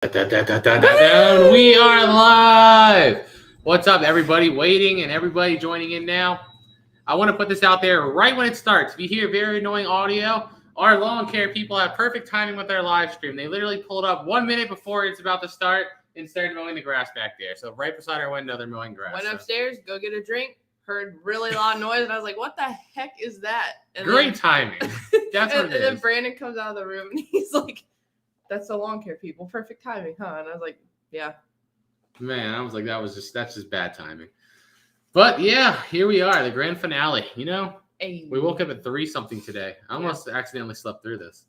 We are live. What's up, everybody waiting and everybody joining in now? I want to put this out there right when it starts. If you hear very annoying audio, our lawn care people have perfect timing with their live stream. They literally pulled up 1 minute before it's about to start and started mowing the grass back there. So right beside our window, they're mowing grass. Went upstairs, go get a drink, heard really loud noise, and I was like, what the heck is that? And Great timing. That's what it is. And then Brandon comes out of the room, and he's like, that's the lawn care people. Perfect timing, huh? And I was like, yeah. Man, I was like, that's just bad timing. But yeah, here we are, the grand finale. You know, we woke up at 3-something today. I almost accidentally slept through this.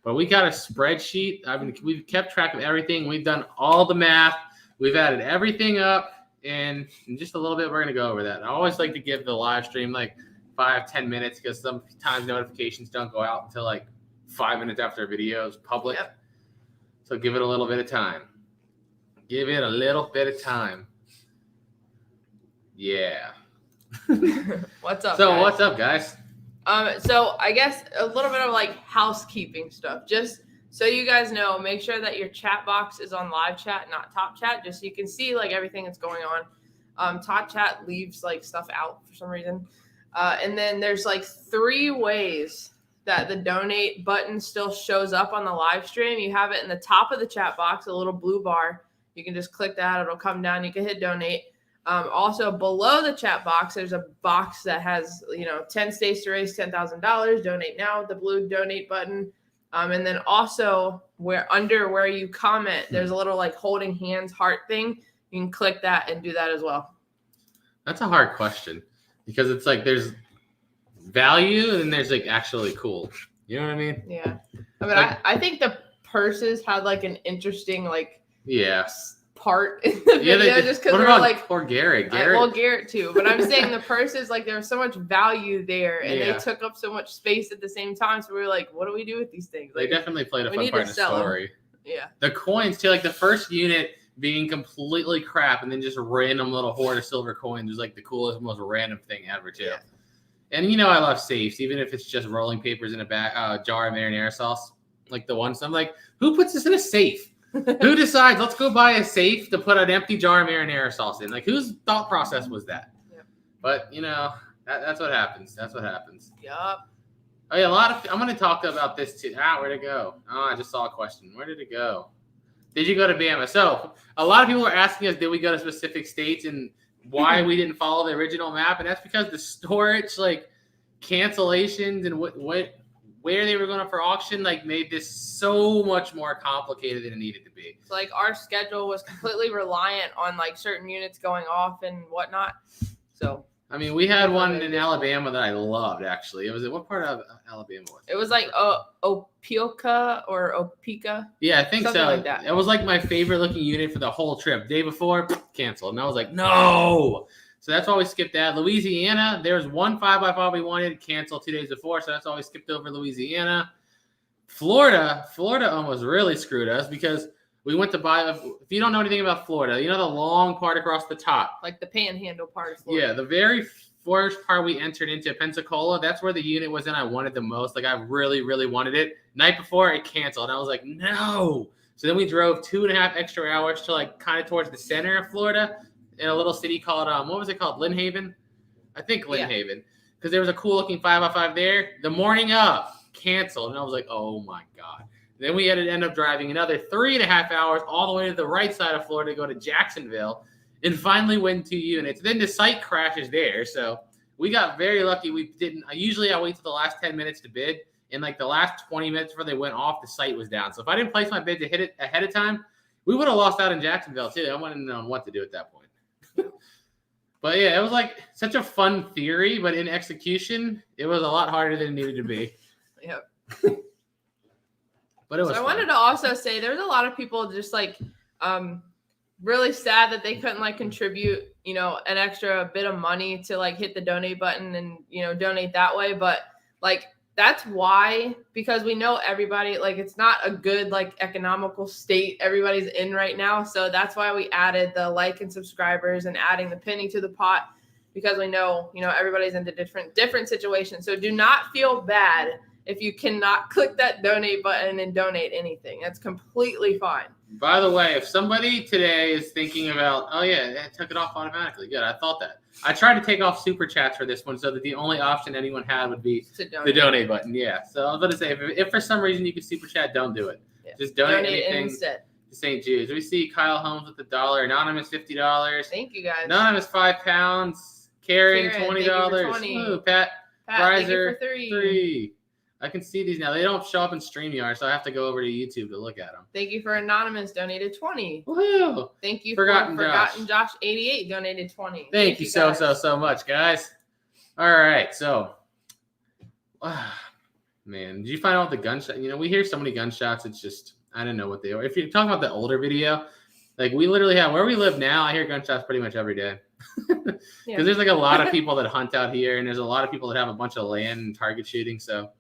But we got a spreadsheet. We've kept track of everything. We've done all the math. We've added everything up. And in just a little bit, we're going to go over that. I always like to give the live stream like 5-10 minutes because sometimes notifications don't go out until like 5 minutes after a video is public. Yep. So give it a little bit of time. Give it a little bit of time. Yeah. What's up, So guys? what's up, guys? So I guess a little bit of like housekeeping stuff. Just so you guys know, make sure that your chat box is on live chat, not top chat, just so you can see like everything that's going on. Top chat leaves like stuff out for some reason. And then there's like 3 ways that the donate button still shows up on the live stream. You have it in the top of the chat box, a little blue bar. You can just click that. It'll come down. You can hit donate. Also below the chat box, there's a box that has, 10 states to raise $10,000. Donate now, the blue donate button. And then also where you comment, there's a little like holding hands heart thing. You can click that and do that as well. That's a hard question because it's like there's value and there's like actually cool. You know what I mean? Yeah. I mean, like, I think the purses had like an interesting part in the video just because we're like poor Garrett. Garrett too, but I'm saying the purses, like there was so much value there and they took up so much space at the same time. So we were like, what do we do with these things? Like, they definitely played a fun part in the story. Yeah. The coins too, like the first unit being completely crap and then just random little hoard of silver coins was like the coolest, most random thing ever too. Yeah. And I love safes, even if it's just rolling papers in a jar of marinara sauce, like the ones. I'm like, who puts this in a safe? Who decides, let's go buy a safe to put an empty jar of marinara sauce in? Like, whose thought process was that? Yep. But, that's what happens. That's what happens. Yup. Oh, yeah, I'm going to talk about this too. Where'd it go? Oh, I just saw a question. Where did it go? Did you go to Bama? So, a lot of people were asking us, did we go to specific states and why we didn't follow the original map, and that's because the storage, like cancellations and where they were going for auction, like made this so much more complicated than it needed to be. So like our schedule was completely reliant on like certain units going off and whatnot. So I mean, we had one in Alabama that I loved. Actually, it was what part of Alabama was it? It was like Opelika or Opeka. Yeah, I think something so. Like that. It was like my favorite looking unit for the whole trip. Day before, canceled, and I was like, no. So that's why we skipped that. Louisiana, there was one 5x5 we wanted, canceled 2 days before, so that's why we skipped over Louisiana. Florida almost really screwed us because we went to buy. If you don't know anything about Florida, the long part across the top, like the panhandle part of Florida. Yeah, the very first part we entered into, Pensacola, that's where the unit was in I wanted the most. Like I really, really wanted it. Night before, it canceled. And I was like, no. So then we drove 2.5 extra hours to like kind of towards the center of Florida in a little city called what was it called? Lynn Haven? I think Lynn Haven. Because there was a cool looking 5x5 there. The morning of, canceled. And I was like, oh my God. Then we had to end up driving another 3.5 hours all the way to the right side of Florida to go to Jacksonville and finally win 2 units. Then the site crashes there. So we got very lucky. We didn't. Usually I wait till the last 10 minutes to bid. And like the last 20 minutes before they went off, the site was down. So if I didn't place my bid to hit it ahead of time, we would have lost out in Jacksonville too. I wouldn't have known what to do at that point. But yeah, it was like such a fun theory, but in execution, it was a lot harder than it needed to be. Yep. But it was. So I wanted to also say there's a lot of people just like really sad that they couldn't like contribute, an extra bit of money to like hit the donate button and donate that way. But like that's why, because we know everybody, like it's not a good like economical state everybody's in right now. So that's why we added the like and subscribers and adding the penny to the pot, because we know everybody's into different situations. So do not feel bad if you cannot click that donate button and donate anything. That's completely fine. By the way, if somebody today is thinking about, oh yeah, it took it off automatically. Good, I thought that. I tried to take off super chats for this one so that the only option anyone had would be the donate button. Yeah. So I was going to say, if for some reason you can super chat, don't do it. Yeah. Just donate anything instead to St. Jude's. We see Kyle Holmes with $1, Anonymous $50. Thank you guys. Anonymous £5. Karen $20. Ooh, Pat Riser $3. I can see these now. They don't show up in StreamYard, so I have to go over to YouTube to look at them. Thank you for Anonymous, donated $20. Woohoo! Thank you Forgotten Josh 88, donated $20. Thank you so much, guys. All right, so, man, did you find out the gunshot? You know, we hear so many gunshots. It's just, I didn't know what they were. If you're talking about the older video, like we literally have, where we live now, I hear gunshots pretty much every day. Because there's like a lot of people that hunt out here, and there's a lot of people that have a bunch of land and target shooting, so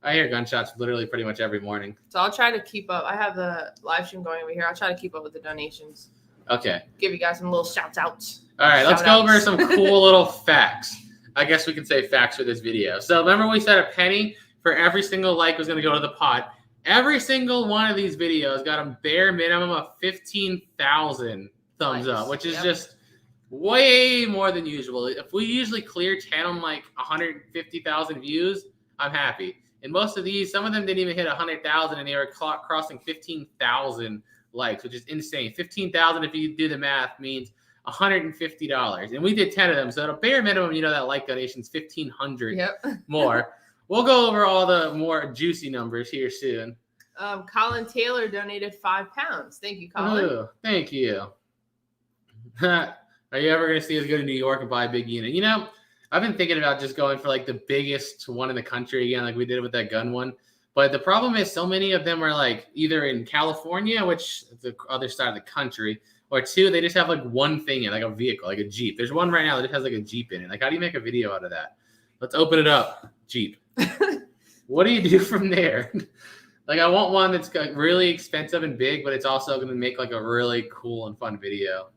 I hear gunshots literally pretty much every morning. So I'll try to keep up. I have the live stream going over here. I'll try to keep up with the donations. Okay. Give you guys some little shouts outs. All right, let's go over some cool little facts. I guess we can say facts for this video. So remember we said a penny for every single like was going to go to the pod. Every single one of these videos got a bare minimum of 15,000 thumbs up, which is just way more than usual. If we usually clear 10 on like 150,000 views, I'm happy. And most of these, some of them didn't even hit 100,000, and they were crossing 15,000 likes, which is insane. 15,000, if you do the math, means $150. And we did 10 of them. So at a bare minimum, you know, that like donation's 1,500 more. We'll go over all the more juicy numbers here soon. Colin Taylor donated £5. Thank you, Colin. Ooh, thank you. Are you ever going to see us go to New York and buy a big unit? You know, I've been thinking about just going for like the biggest one in the country again, like we did with that gun one. But the problem is so many of them are like either in California, which is the other side of the country, or two, they just have like one thing in, like a vehicle, like a Jeep. There's one right now that just has like a Jeep in it. Like, how do you make a video out of that? Let's open it up. Jeep. What do you do from there? Like, I want one that's really expensive and big, but it's also going to make like a really cool and fun video.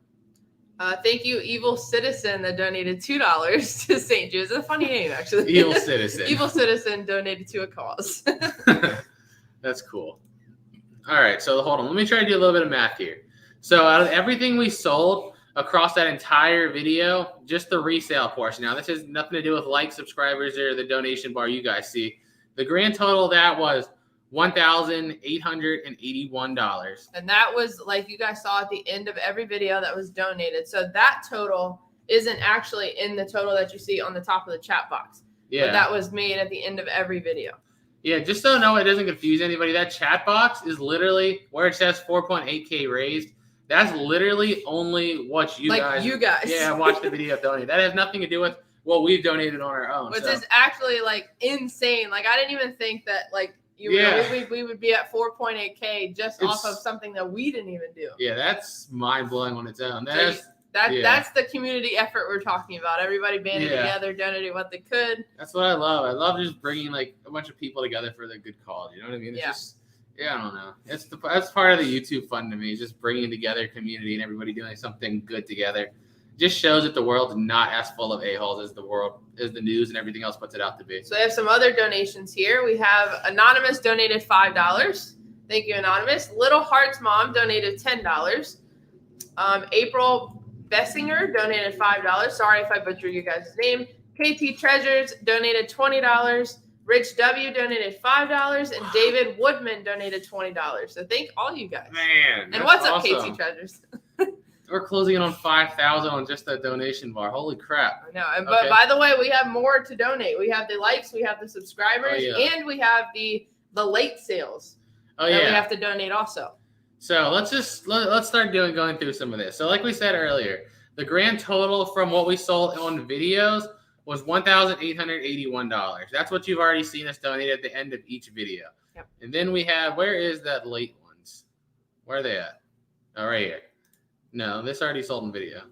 Thank you, Evil Citizen, that donated $2 to St. Jude's. It's a funny name, actually. Evil Citizen. Evil Citizen donated to a cause. That's cool. All right, so hold on. Let me try to do a little bit of math here. So out of everything we sold across that entire video, just the resale portion. Now, this has nothing to do with like, subscribers, or the donation bar you guys see. The grand total of that was $1,881. And that was, like you guys saw at the end of every video that was donated. So that total isn't actually in the total that you see on the top of the chat box. Yeah. But that was made at the end of every video. Yeah, just so no, it doesn't confuse anybody. That chat box is literally where it says 4.8K raised. That's literally only what you guys. Yeah, watch the video donate. That has nothing to do with what we've donated on our own. Which is actually like insane. Like, I didn't even think that like we would be at 4.8K just off of something that we didn't even do. Yeah, that's mind blowing on its own. That's the community effort we're talking about. Everybody banded together, donated what they could. That's what I love. I love just bringing like a bunch of people together for the good cause. You know what I mean? It's just, I don't know. That's part of the YouTube fun to me. Is just bringing together community and everybody doing something good together. Just shows that the world's not as full of a-holes as the news and everything else puts it out to be. So I have some other donations here. We have Anonymous donated $5. Thank you, Anonymous. Little Heart's mom donated $10. April Bessinger donated $5. Sorry if I butchered you guys' name. KT Treasures donated $20. Rich W donated $5. And David Woodman donated $20. So thank all you guys. Man. And what's up, KT Treasures? We're closing in on 5,000 on just that donation bar. Holy crap. I know. But by the way, we have more to donate. We have the likes, we have the subscribers, and we have the late sales that we have to donate also. So let's start going through some of this. So like we said earlier, the grand total from what we sold on videos was $1,881. That's what you've already seen us donate at the end of each video. Yep. And then we have, where is that late ones? Where are they at? Oh, right here. No, this already sold in video.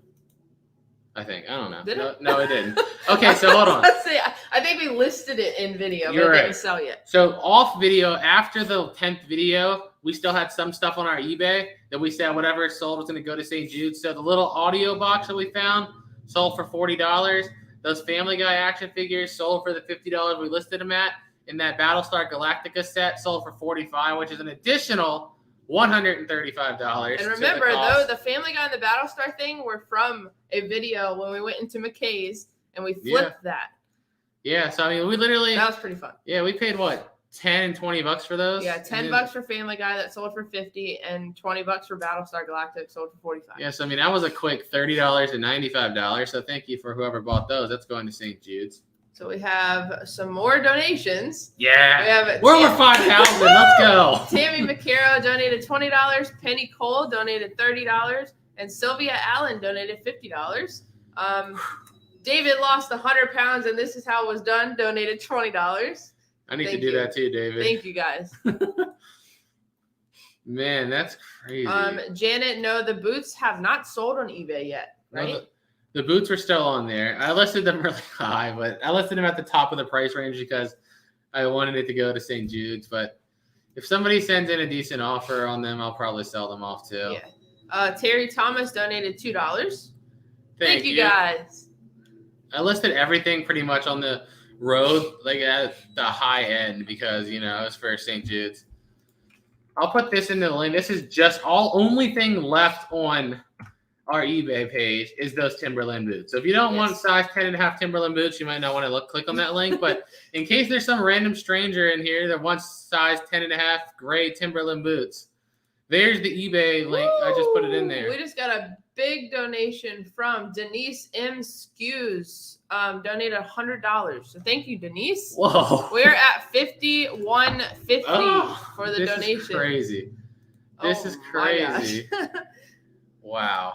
I think. I don't know. No, it didn't. Okay, so hold on. Let's see. I think we listed it in video, but it didn't sell yet. So off video, after the 10th video, we still had some stuff on our eBay that we said whatever it sold was going to go to St. Jude. So the little audio box that we found sold for $40. Those Family Guy action figures sold for the $50 we listed them at. in that Battlestar Galactica set sold for $45, which is an additional $135. And remember, though, the Family Guy and the Battlestar thing were from a video when we went into McKay's and we flipped that. Yeah, so I mean, we literally that was pretty fun. Yeah, we paid what, $10 and $20 for those? Yeah, $10 for Family Guy that sold for $50, and $20 for Battlestar Galactica sold for $45. Yeah, so I mean, that was a quick $30 and $95. So thank you for whoever bought those. That's going to St. Jude's. So we have some more donations. Yeah. We have we're over 5,000. Let's go. Tammy McCarroll donated $20. Penny Cole donated $30. And Sylvia Allen donated $50. David lost 100 pounds, and this is how it was done. Donated $20. I need to do that too, David. Thank you, guys. Man, that's crazy. Janet, no, the boots have not sold on eBay yet, right? No, the boots are still on there. I listed them really high, but I listed them at the top of the price range because I wanted it to go to St. Jude's. But if somebody sends in a decent offer on them, I'll probably sell them off too. Yeah. Terry Thomas donated $2. Thank you, guys. I listed everything pretty much on the road, like at the high end, because it was for St. Jude's. I'll put this in the link. This is just only thing left on our eBay page is those Timberland boots. So if you don't want size 10.5 Timberland boots, you might not want to click on that link. But in case there's some random stranger in here that wants size 10.5 gray Timberland boots, there's the eBay link. I just put it in there. We just got a big donation from Denise M. Skews. Donated $100. So thank you, Denise. Whoa. We're at $51.50 for the donation. This is crazy. This is crazy. Wow.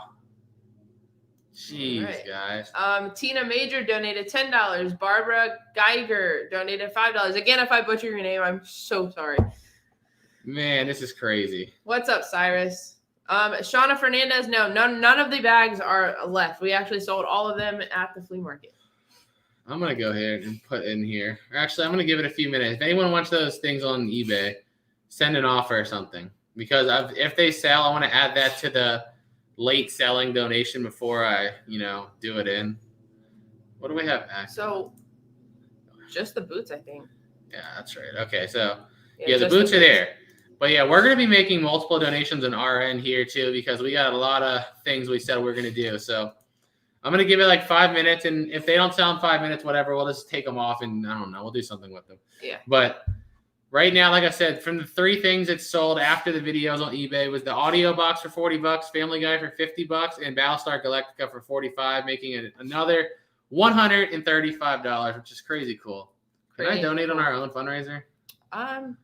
Jeez, right, guys. Tina Major donated $10. Barbara Geiger donated $5. Again, if I butcher your name, I'm so sorry. Man, this is crazy. What's up, Cyrus? Shauna Fernandez, no, none of the bags are left. We actually sold all of them at the flea market. I'm going to go ahead and put in here. Actually, I'm going to give it a few minutes. If anyone wants those things on eBay, send an offer or something. Because if they sell, I want to add that to the late selling donation before I, do it in. What do we have active? So, just the boots, I think. Yeah, that's right. Okay, so, yeah the boots are there. But, yeah, we're going to be making multiple donations on our end here, too, because we got a lot of things we said we're going to do. So, I'm going to give it like 5 minutes, and if they don't sell in 5 minutes, whatever, we'll just take them off, and I don't know, we'll do something with them. Yeah. But right now, like I said, from the 3 things that sold after the videos on eBay was the audio box for $40, Family Guy for $50, and Battlestar Galactica for $45, making it another $135, which is crazy cool. Can I donate on our own fundraiser?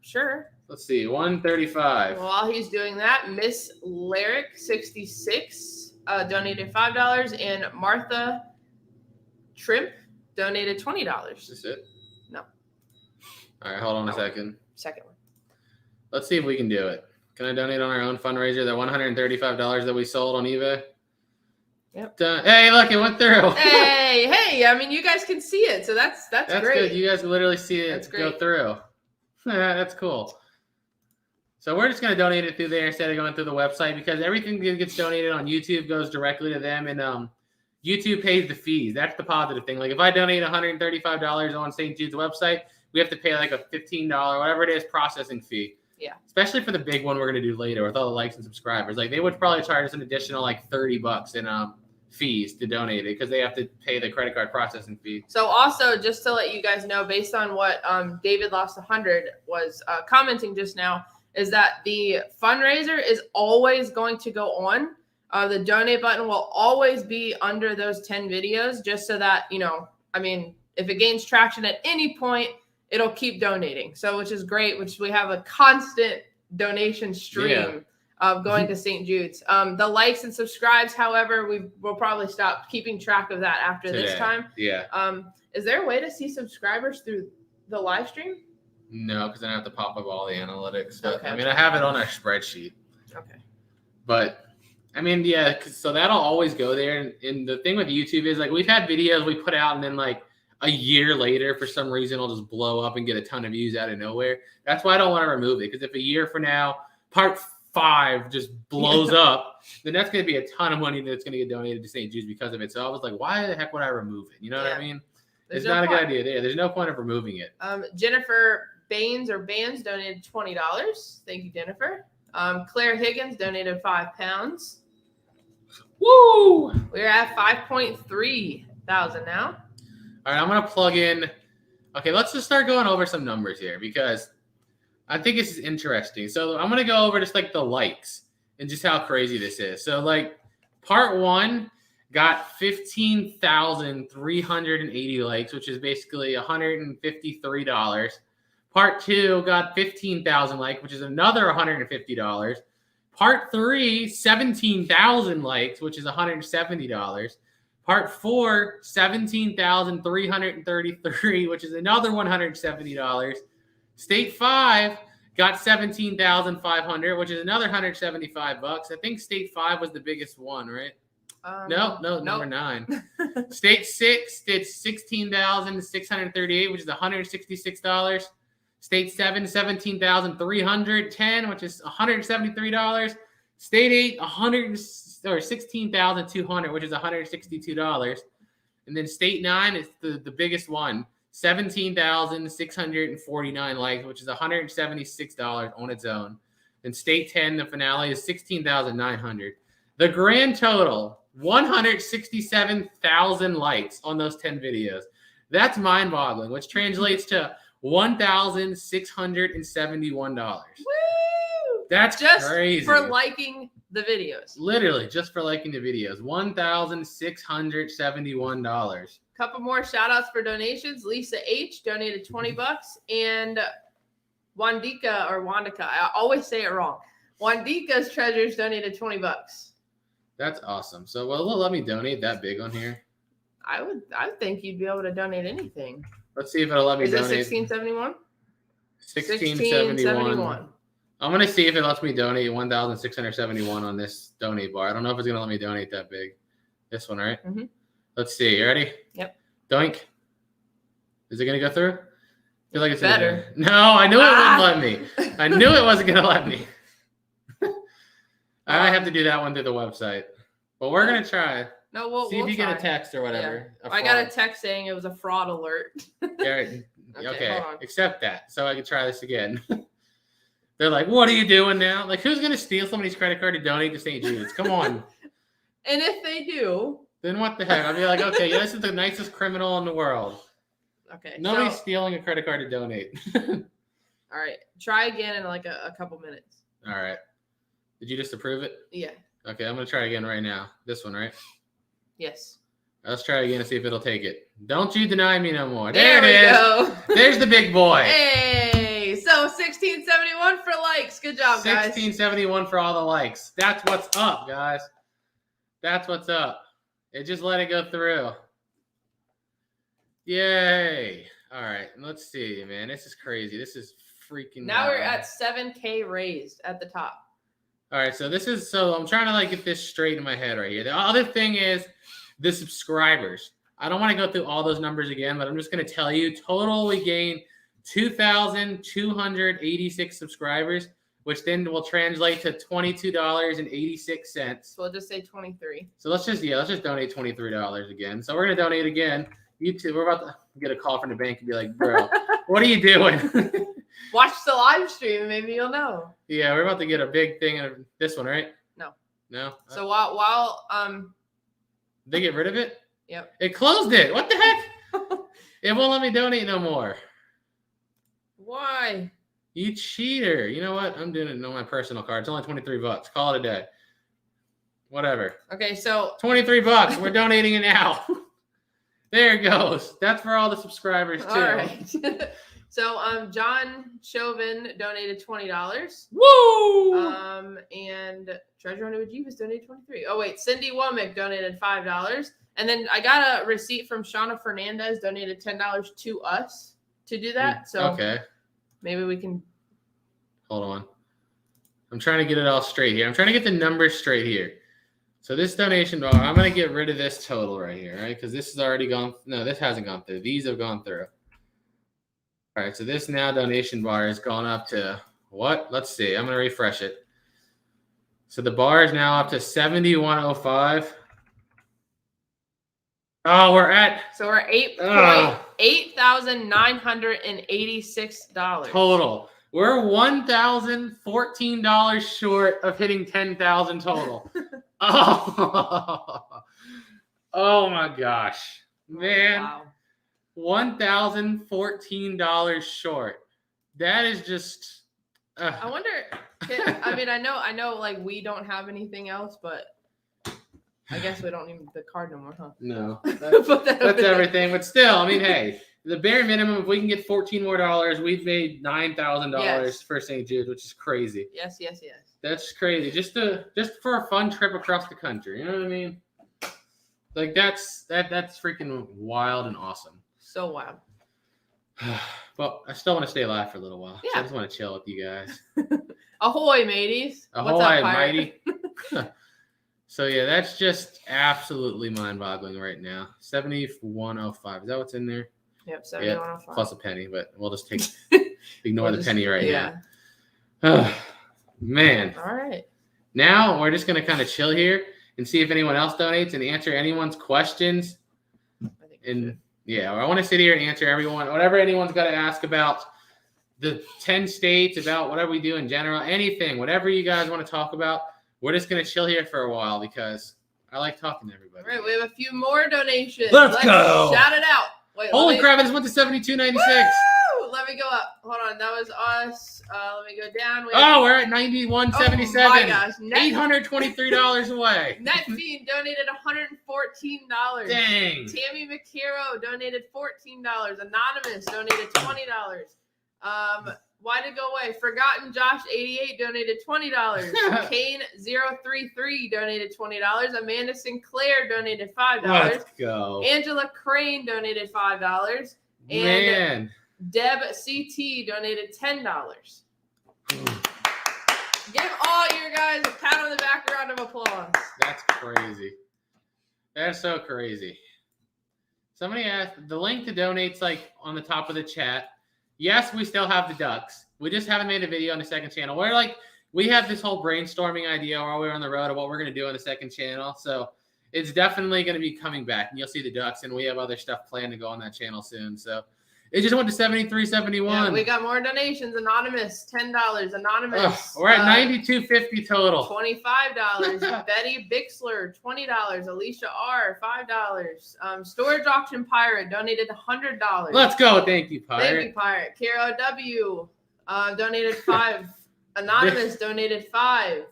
Sure. Let's see, $135. While he's doing that, Miss Lyric 66 donated $5, and Martha Trimp donated $20. Is this it? No. All right, hold on a second. Second one. Let's see if we can do it. Can I donate on our own fundraiser, the $135 that we sold on eBay? Yep. Hey, look, it went through. Hey! I mean, you guys can see it, so that's great. That's good. You guys literally see it go great. through. That's cool. So we're just going to donate it through there instead of going through the website, because everything that gets donated on YouTube goes directly to them, and YouTube pays the fees. That's the positive thing. Like if I donate $135 on St. Jude's website, we have to pay like a $15, whatever it is, processing fee. Yeah. Especially for the big one we're going to do later with all the likes and subscribers. Like they would probably charge us an additional like $30 in fees to donate it because they have to pay the credit card processing fee. So also, just to let you guys know, based on what David Lost 100 was commenting just now, is that the fundraiser is always going to go on. The donate button will always be under those 10 videos, just so that, if it gains traction at any point, it'll keep donating. So, which is great, which we have a constant donation stream of going to St. Jude's. The likes and subscribes, however, we will probably stop keeping track of that after this time. Yeah. Is there a way to see subscribers through the live stream? No, because then I have to pop up all the analytics. But, okay. I have it on our spreadsheet. Okay. But, so that'll always go there. And the thing with YouTube is, like, we've had videos we put out and then, like, a year later, for some reason, it'll just blow up and get a ton of views out of nowhere. That's why I don't want to remove it, because if a year from now, part 5 just blows up, then that's going to be a ton of money that's going to get donated to St. Jude's because of it. So I was like, why the heck would I remove it? You know what I mean? It's not a good idea. There's no point of removing it. Jennifer Baines donated $20. Thank you, Jennifer. Claire Higgins donated £5. Woo! We're at 5.3 thousand now. All right, I'm gonna plug in. Okay, let's just start going over some numbers here because I think this is interesting. So I'm gonna go over just like the likes and just how crazy this is. So like part 1 got 15,380 likes, which is basically $153. Part 2 got 15,000 likes, which is another $150. Part 3, 17,000 likes, which is $170. Part 4, 17,333, which is another $170. State 5 got 17,500, which is another $175. I think State 5 was the biggest one, right? No, number 9. State 6 did 16,638, which is $166. State 7, 17,310, which is $173. State 8, 16,200, which is $162. And then State 9 is the biggest one, 17,649 likes, which is $176 on its own. And State 10, the finale, is 16,900. The grand total, 167,000 likes on those 10 videos. That's mind-boggling, which translates to $1,671. Woo! That's just crazy. For liking the videos. Literally, just for liking the videos. $1,671. Couple more shout outs for donations. Lisa H donated $20 and Wandika, I always say it wrong. Wandika's Treasures donated $20. That's awesome. So will it let me donate that big on here? I would think you'd be able to donate anything. Let's see if it'll let me donate. Is it 1671? 1671. I'm going to see if it lets me donate 1,671 on this donate bar. I don't know if it's going to let me donate that big. This one, right? Mm-hmm. Let's see. You ready? Yep. Doink. Is it going to go through? I feel like it's better. No, I knew it wouldn't let me. I knew it wasn't going to let me. I might have to do that one through the website. But we're going to try. No, we'll see if you try. get a text or whatever. Yeah. I got a text saying it was a fraud alert. Yeah, okay. Accept that. So I can try this again. They're like, what are you doing now? Like, who's going to steal somebody's credit card to donate to St. Jude's? Come on. And if they do, then what the heck? I'll be like, okay, this is the nicest criminal in the world. Okay. Nobody's stealing a credit card to donate. All right. Try again in like a couple minutes. All right. Did you just approve it? Yeah. Okay, I'm going to try again right now. This one, right? Yes. Let's try again and see if it'll take it. Don't you deny me no more. There it is. Go. There's the big boy. Hey, so 1671 for likes. Good job, guys. 1671 for all the likes. That's what's up, guys. That's what's up. It just let it go through. Yay. All right, let's see, man. This is crazy. This is freaking Now wild. we're at 7K raised at the top. All right, so I'm trying to like get this straight in my head right here. The other thing is the subscribers. I don't want to go through all those numbers again, but I'm just going to tell you total we gained 2,286 subscribers, which then will translate to $22.86. So we'll just say 23. So let's just donate $23 again. So we're going to donate again. We're about to get a call from the bank and be like, bro, what are you doing? Watch the live stream. Maybe you'll know. Yeah, we're about to get a big thing of this one, right? No. So while they get rid of it? Yep. It closed it. What the heck? It won't let me donate no more. Why? You cheater. You know what? I'm doing it on my personal card. It's only $23. Call it a day. Whatever. Okay, so $23. We're donating it now. There it goes. That's for all the subscribers too. All right. So John Chauvin donated $20. Woo! And Treasure Hunter with Jeebus donated $23. Oh wait, Cindy Womack donated $5. And then I got a receipt from Shauna Fernandez donated $10 to us to do that. So okay. Maybe we can hold on. I'm trying to get it all straight here. I'm trying to get the numbers straight here. So this donation bar, I'm going to get rid of this total right here, right? Because this has already gone. No, this hasn't gone through. These have gone through. All right, so this now donation bar has gone up to what? Let's see. I'm going to refresh it. So the bar is now up to 7105. Oh, we're at So we're $8,986 total. We're $1,014 short of hitting 10,000 total. Oh my gosh, man. Wow. $1,014 short. That is just. I wonder. I mean, I know. Like we don't have anything else, but I guess we don't need the card no more, huh? No, That's everything. But still, I mean, hey, the bare minimum. If we can get $14 more, we've made $9,000 for St. Jude, which is crazy. Yes. That's crazy. Just for a fun trip across the country. You know what I mean? Like that's freaking wild and awesome. So wild. But I still want to stay alive for a little while. Yeah. So I just want to chill with you guys. Ahoy, mateys. Ahoy, What's up, mighty. So yeah, that's just absolutely mind-boggling right now. 7105. Is that what's in there? Yep, 7105. Yeah, plus a penny, but we'll just ignore the penny right now. Man. All right. Now we're just gonna kind of chill here and see if anyone else donates and answer anyone's questions. I want to sit here and answer whatever anyone's got to ask about the 10 states, about whatever we do in general, anything, whatever you guys want to talk about. We're just going to chill here for a while because I like talking to everybody. All right, we have a few more donations. Let's go. Shout it out. Wait, holy crap, this went to $72.96. Woo! Let me go up. Hold on, that was us. Let me go down. We're at $91.77. Oh my gosh. $823 away. Netfiend donated $114. Dang. Tammy McCarrow donated $14. Anonymous donated $20. Why did it go away? Forgotten Josh 88 donated $20. Kane 033 donated $20. Amanda Sinclair donated $5. Let's go. Angela Crane donated $5. And Man. Deb CT donated $10. Give all your guys a pat on the back, round of applause. That's crazy. That's so crazy. Somebody asked, the link to donate's like on the top of the chat. Yes, we still have the ducks. We just haven't made a video on the second channel. We have this whole brainstorming idea while we're on the road of what we're going to do on the second channel. So it's definitely going to be coming back. And you'll see the ducks, and we have other stuff planned to go on that channel soon. So it just went to $73.71. Yeah, we got more donations. Anonymous, $10. Anonymous. We're at $92.50 total. $25. Betty Bixler, $20. Alicia R, $5. Storage Auction Pirate donated $100. Let's go. Thank you, Pirate. Thank you, Pirate. Kara W donated $5. Anonymous donated $5.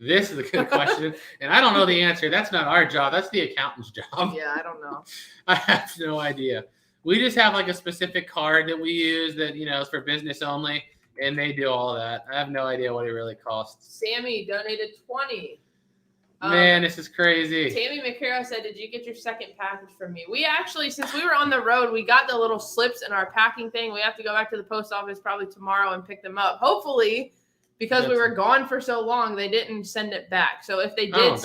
This is a good question, and I don't know the answer. That's not our job. That's the accountant's job. Yeah, I don't know. I have no idea. We just have like a specific card that we use that, is for business only, and they do all of that. I have no idea what it really costs. Sammy donated $20. Man, this is crazy. Tammy McCarrow said, did you get your second package from me? We actually, since we were on the road, we got the little slips in our packing thing. We have to go back to the post office probably tomorrow and pick them up. Hopefully, because we were gone for so long, they didn't send it back. So if they did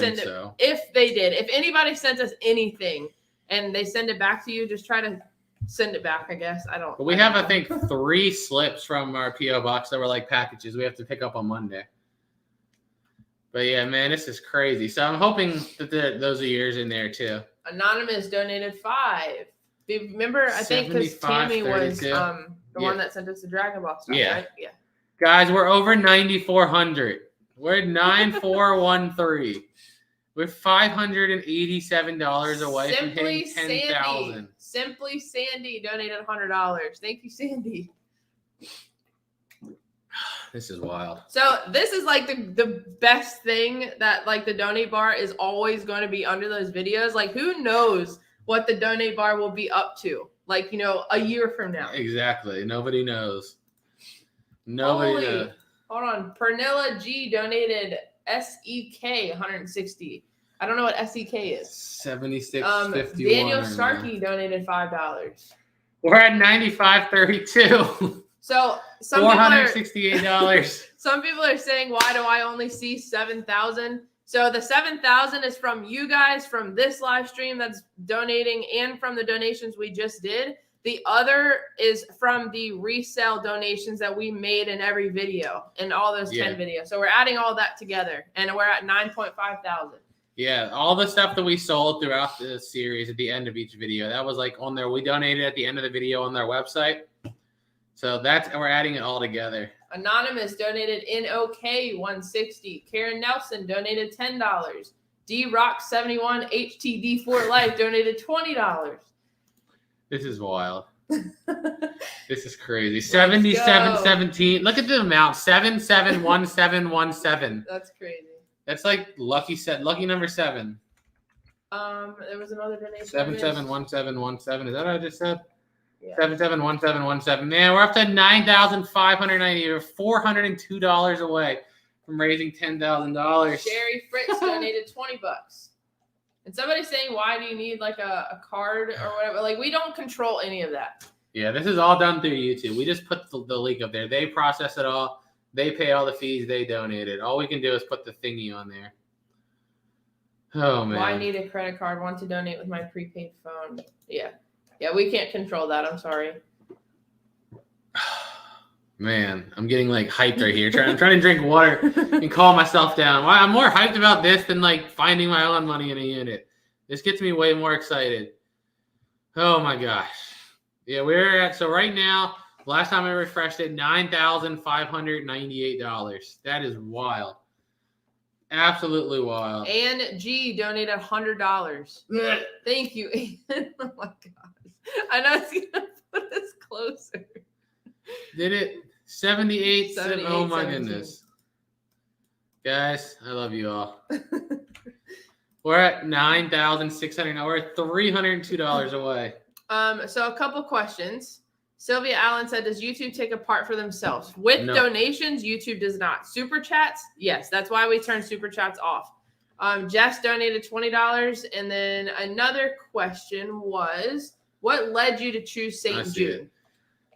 if anybody sent us anything and they send it back to you, just try to send it back, I guess. But we have, I think, 3 slips from our P.O. box that were like packages we have to pick up on Monday. But yeah, man, this is crazy. So I'm hoping that those are yours in there too. Anonymous donated $5. Remember, I think because Tammy was the one that sent us the Dragon Ball stuff, right? Yeah. Guys, we're over 9,400. We're at 9,413. We're $587 away from hitting 10,000. Simply Sandy donated $100. Thank you, Sandy. This is wild. So this is like the best thing that like the donate bar is always going to be under those videos. Like who knows what the donate bar will be up to? Like, a year from now. Exactly. Nobody knows. Nobody knows. Hold on. Pernilla G donated SEK 160. I don't know what SEK is. 76.51. Daniel Starkey donated $5. We're at 95.32. So some $468. Some people are saying, why do I only see 7,000? So the 7,000 is from you guys from this live stream that's donating and from the donations we just did. The other is from the resale donations that we made in every video, in all those 10 videos. So we're adding all that together, and we're at 9.5 thousand. Yeah, all the stuff that we sold throughout the series at the end of each video, that was like on there. We donated at the end of the video on their website. So we're adding it all together. Anonymous donated NOK 160. Karen Nelson donated $10. D Rock 71 HTD 4 Life donated $20. This is wild. This is crazy. 7717. Look at the amount. 771717. That's crazy. That's like lucky number 7. There was another donation. 771717. Is that what I just said? Yeah. 771717. Man, we're up to $9,590. We're $402 away from raising $10,000. Sherry Fritz donated $20. And somebody's saying, why do you need like a card or whatever? Like, we don't control any of that. Yeah, this is all done through YouTube. We just put the link up there. They process it all. They pay all the fees. They donate it. All we can do is put the thingy on there. Oh, man. Well, I need a credit card. Want to donate with my prepaid phone. Yeah. Yeah, we can't control that. I'm sorry. Man, I'm getting like hyped right here. I'm trying to drink water and calm myself down. I'm more hyped about this than like finding my own money in a unit. This gets me way more excited. Oh my gosh. Yeah, so right now, last time I refreshed it, $9,598. That is wild. Absolutely wild. And G donated $100. Thank you, Ian. Oh my gosh. I know it's gonna put us closer. Did it? 78. 78, oh my 17. goodness. Guys, I love you all. We're at 9,600 now. We're at $302 away. So a couple questions. Sylvia Allen said, does YouTube take a part for themselves? With donations, YouTube does not. Super chats, yes. That's why we turn super chats off. Jess donated $20. And then another question was, what led you to choose St. Jude?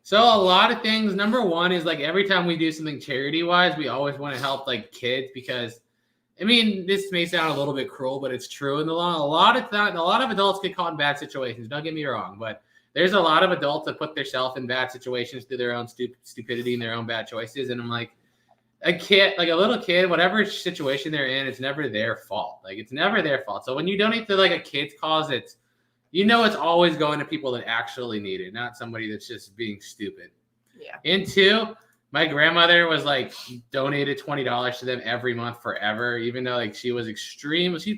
So a lot of things. Number one is like every time we do something charity-wise, we always want to help like kids because, I mean, this may sound a little bit cruel, but it's true. And a lot of adults get caught in bad situations. Don't get me wrong, but there's a lot of adults that put themselves in bad situations through their own stupidity and their own bad choices. And I'm like, a little kid, whatever situation they're in, it's never their fault. Like it's never their fault. So when you donate to like a kid's cause, it's always going to people that actually need it, not somebody that's just being stupid. Yeah. And 2, my grandmother was like donated $20 to them every month forever, even though like she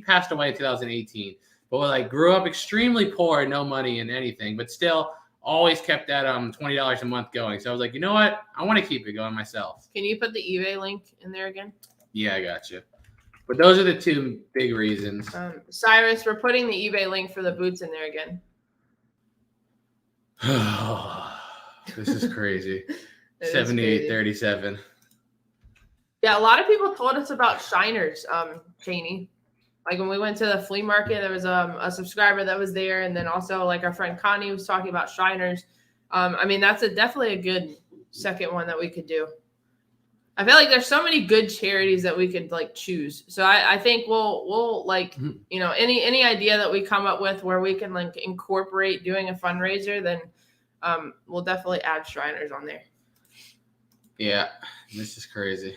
passed away in 2018, but like grew up extremely poor, no money and anything, but still always kept that $20 a month going. So I was like, you know what? I want to keep it going myself. Can you put the eBay link in there again? Yeah, I got you. But those are the 2 big reasons. Cyrus, we're putting the eBay link for the boots in there again. This is crazy. 78.37. Yeah, a lot of people told us about Shiners, Cheney. Like when we went to the flea market, there was a subscriber that was there, and then also like our friend Connie was talking about Shiners. I mean, that's definitely a good second one that we could do. I feel like there's so many good charities that we could like choose. So I think we'll like, any idea that we come up with where we can like incorporate doing a fundraiser, then we'll definitely add Shriners on there. Yeah, this is crazy.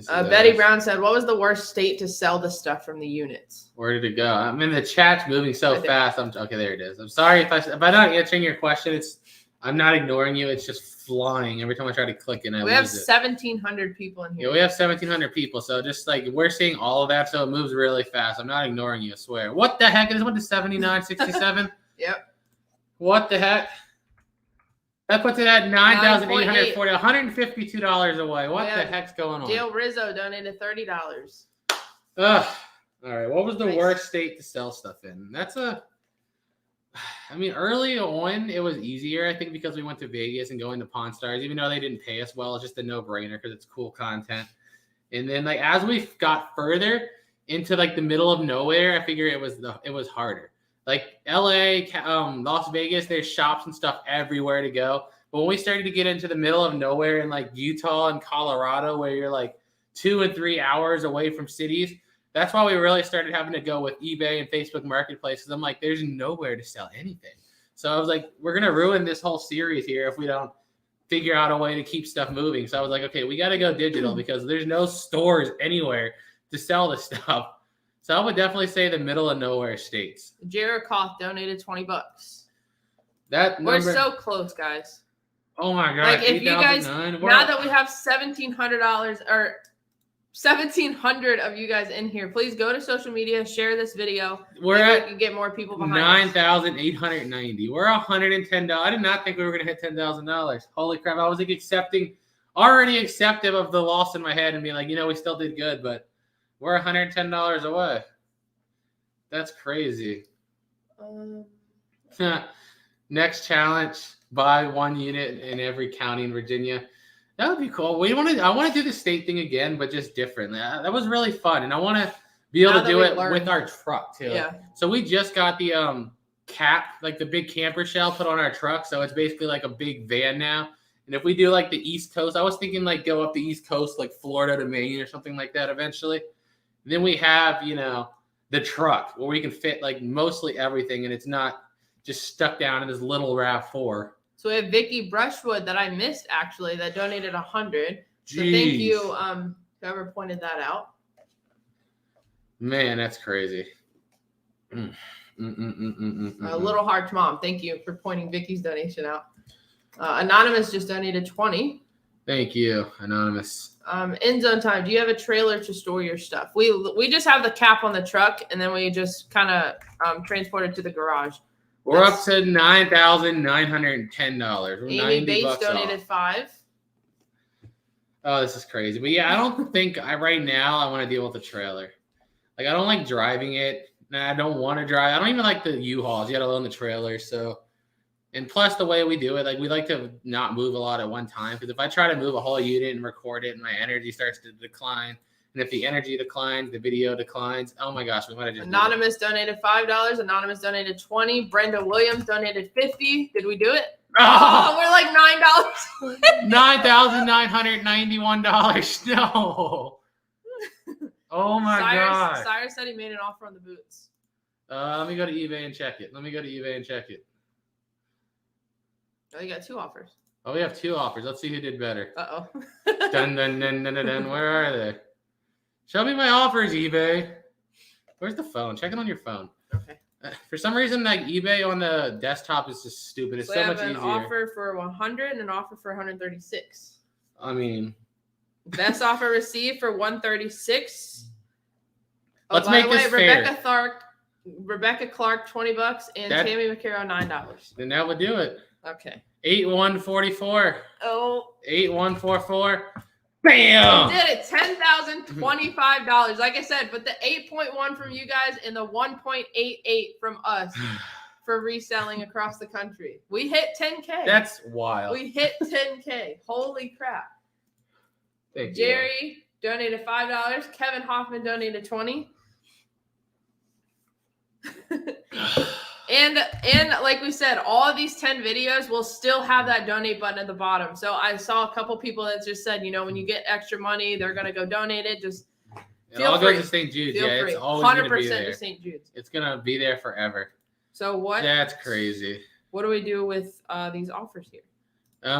Betty Brown said, what was the worst state to sell the stuff from the units? Where did it go? I mean, the chat's moving so fast. Okay, there it is. I'm sorry if I'm not answering your question. I'm not ignoring you. It's just flying every time I try to click it. We have 1,700 people in here. Yeah, we have 1,700 people. So just like we're seeing all of that, so it moves really fast. I'm not ignoring you. I swear. What the heck? This went to 79.67. Yep. What the heck? That puts it at $9,840, $152 away. What the heck's going on? Dale Rizzo donated $30. Ugh. All right. What was the worst state to sell stuff in? Early on, it was easier, I think, because we went to Vegas and going to Pawn Stars, even though they didn't pay us well. It's just a no-brainer because it's cool content. And then, like, as we got further into, like, the middle of nowhere, I figure it was harder. Like, LA, Las Vegas, there's shops and stuff everywhere to go. But when we started to get into the middle of nowhere in, like, Utah and Colorado, where you're, like, 2 and 3 hours away from cities, that's why we really started having to go with eBay and Facebook Marketplaces. I'm like, there's nowhere to sell anything. So I was like, we're going to ruin this whole series here if we don't figure out a way to keep stuff moving. So I was like, okay, we got to go digital because there's no stores anywhere to sell this stuff. So I would definitely say the middle of nowhere states. Jared Koth donated $20. That We're number, so close, guys. oh my god! Like if you guys, 8,009. now that we have $1,700 or 1,700 of you guys in here, please go to social media, share this video. We're Maybe at we can get more people behind us. 9,890. We're $110. I did not think we were gonna hit $10,000. Holy crap! I was like already accepting of the loss in my head and being like, we still did good, but we're $110 away. That's crazy. Next challenge: buy 1 unit in every county in Virginia. That would be cool. I want to do the state thing again, but just different. That was really fun, and I want to be able to do it with our truck too. Yeah. So we just got the cap, like the big camper shell, put on our truck. So it's basically like a big van now. And if we do like the East Coast, I was thinking like go up the East Coast, like Florida to Maine or something like that eventually. And then we have the truck where we can fit like mostly everything, and it's not just stuck down in this little RAV4. So we have Vicky Brushwood that I missed actually that donated 100. So Jeez. thank you, whoever pointed that out. Man, that's crazy. Little Hearts Mom, thank you for pointing Vicky's donation out. Anonymous just donated 20. Thank you, Anonymous. End zone time. Do you have a trailer to store your stuff? We just have the cap on the truck, and then we just kind of transport it to the garage. We're up to $9,910. We're Amy Bates donated off. 5. Oh, this is crazy. But yeah, I don't think right now I want to deal with the trailer. Like I don't like driving it. I don't want to drive. I don't even like the U-Hauls, let alone the trailer. So, and plus the way we do it, like we like to not move a lot at one time. Because if I try to move a whole unit and record it, and my energy starts to decline. And if the energy declines, the video declines. Oh my gosh, we might have just. Anonymous donated $5. Anonymous donated 20. Brenda Williams donated 50. Did we do it? Oh, we're like $9. $9,991. No. Oh my god. Cyrus said he made an offer on the boots. Let me go to eBay and check it. Oh, you got 2 offers. Oh, we have 2 offers. Let's see who did better. Uh-oh. Dun, dun, dun, dun, dun, dun. Where are they? Show me my offers, eBay. Where's the phone? Check it on your phone. Okay. For some reason, like eBay on the desktop is just stupid. It's so much easier. We have an offer for 100 and an offer for 136. I mean, best offer received for 136. Let's make this fair. Rebecca Clark, $20, and Tammy McCarroll, $9. Then that would do it. Okay. 8144. Oh. 8144. Bam! We did it. $10,025. Like I said, but the 8.1 from you guys and the 1.88 from us for reselling across the country. We hit 10K. That's wild. We hit 10K. Holy crap. Thank Jerry donated $5. Kevin Hoffman donated 20. And like we said, all of these 10 videos will still have that donate button at the bottom. So I saw a couple people that just said, when you get extra money, they're going to go donate it. Just feel free. Goes to St. Jude's. Feel free. It's always going to be 100% there. to St. Jude's. It's going to be there forever. So what? That's crazy. What do we do with these offers here?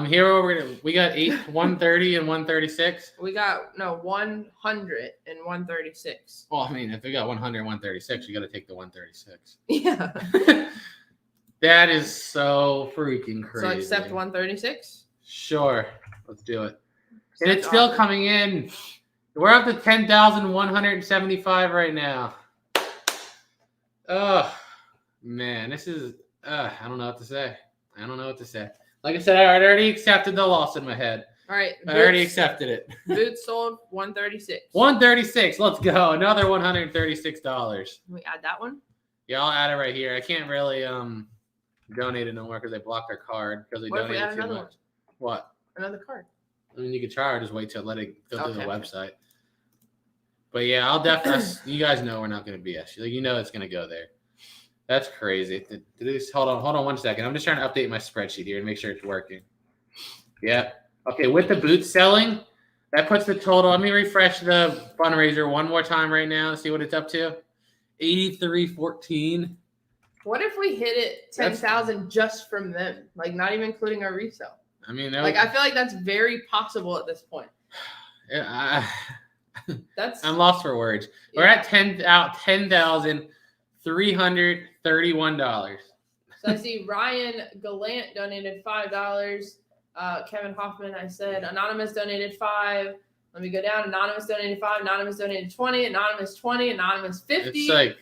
Here we got 130 and 136. We got 100 and 136. Well, I mean, if we got 100 and 136, you got to take the 136. Yeah. That is so freaking crazy. So accept 136? Sure. Let's do it. And it's still coming in. We're up to 10,175 right now. Oh, man. This is, I don't know what to say. Like I said, I already accepted the loss in my head. All right. I already accepted it. Boots sold 136. 136. Let's go. Another $136. Can we add that one? Yeah, I'll add it right here. I can't really donate it no more because they blocked our card because they donated too much. One? What? Another card. I mean, you could try or just wait till let it go through the website. But yeah, I'll definitely. You guys know we're not going to BS you. Like, it's going to go there. That's crazy. Hold on 1 second. I'm just trying to update my spreadsheet here and make sure it's working. Yeah. Okay, with the boots selling, that puts the total. Let me refresh the fundraiser one more time right now to see what it's up to. 8314. What if we hit it 10,000 just from them? Like not even including our resale. I mean, I feel like that's very possible at this point. I That's I'm lost for words. We're at $10,331. So I see Ryan Gallant donated $5. Kevin Hoffman, I said. Anonymous donated $5. Let me go down. Anonymous donated $5. Anonymous donated $20. Anonymous $20. Anonymous $50. It's like,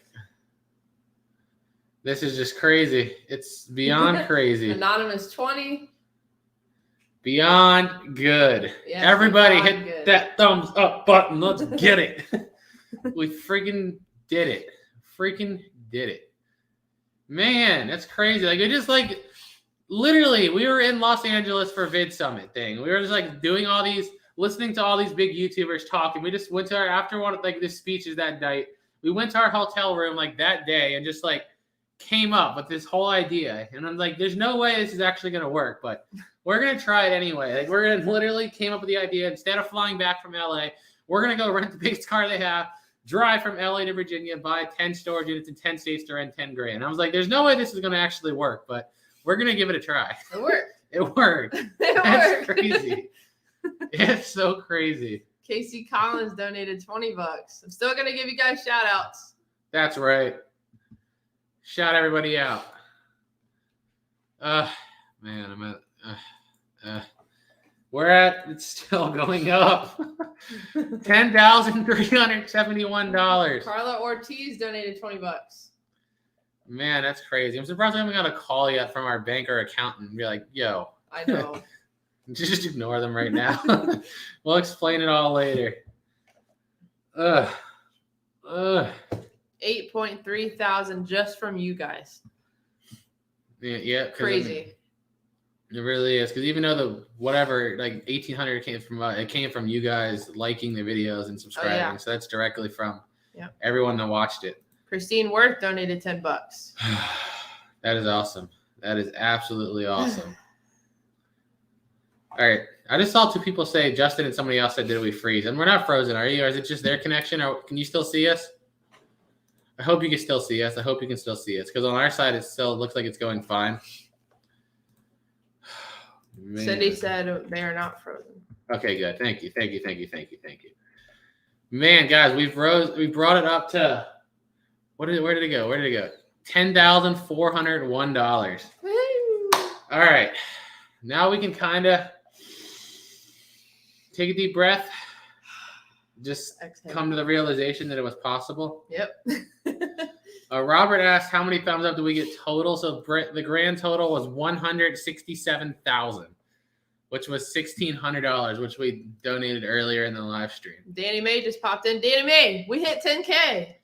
this is just crazy. It's beyond crazy. Anonymous $20. Beyond good. Yes, Everybody beyond hit good. that thumbs up button. Let's get it. We freaking did it. Freaking did it. Man, that's crazy. Like, it just like literally we were in Los Angeles for Vid Summit thing. We were just like doing all these, listening to all these big YouTubers talking. We just went to our, after one of like the speeches that night, we went to our hotel room like that day and just like came up with this whole idea. And I'm like, there's no way this is actually gonna work, but we're gonna try it anyway. Like, we're gonna literally came up with the idea, instead of flying back from LA, we're gonna go rent the biggest car they have, drive from LA to Virginia, buy 10 storage units in 10 states to rent 10 grand. I was like, there's no way this is gonna actually work, but we're gonna give it a try. It worked. It worked. It That's worked. crazy. It's so crazy. Casey Collins donated $20. I'm still gonna give you guys shout outs. That's right. Shout everybody out. Man, I'm at. We're at. It's still going up. $10,371. Carla Ortiz donated $20. Man, that's crazy. I'm surprised we haven't got a call yet from our banker accountant and be like, "Yo, I know. just ignore them right now. We'll explain it all later." 8.3 thousand just from you guys. Yeah. 'cause Crazy. It really is, because even though the whatever like 1,800 came from you guys liking the videos and subscribing, yeah. so that's directly from Yep. everyone that watched it. Christine Worth donated $10. That is awesome. That is absolutely awesome. All right, I just saw two people say Justin and somebody else said, "Did we freeze?" And we're not frozen, are you? Or is it just their connection? Or can you still see us? I hope you can still see us. I hope you can still see us, because on our side it still looks like it's going fine. Man. Cindy said they are not frozen. Okay, good. Thank you. Man, guys, we brought it up to where did it go? $10,401. All right. Now we can kind of take a deep breath. Just Exhale. come to the realization that it was possible. Yep. Robert asked, how many thumbs up do we get total? So the grand total was $167,000, which was $1,600, which we donated earlier in the live stream. Danny May just popped in. Danny May, we hit 10K.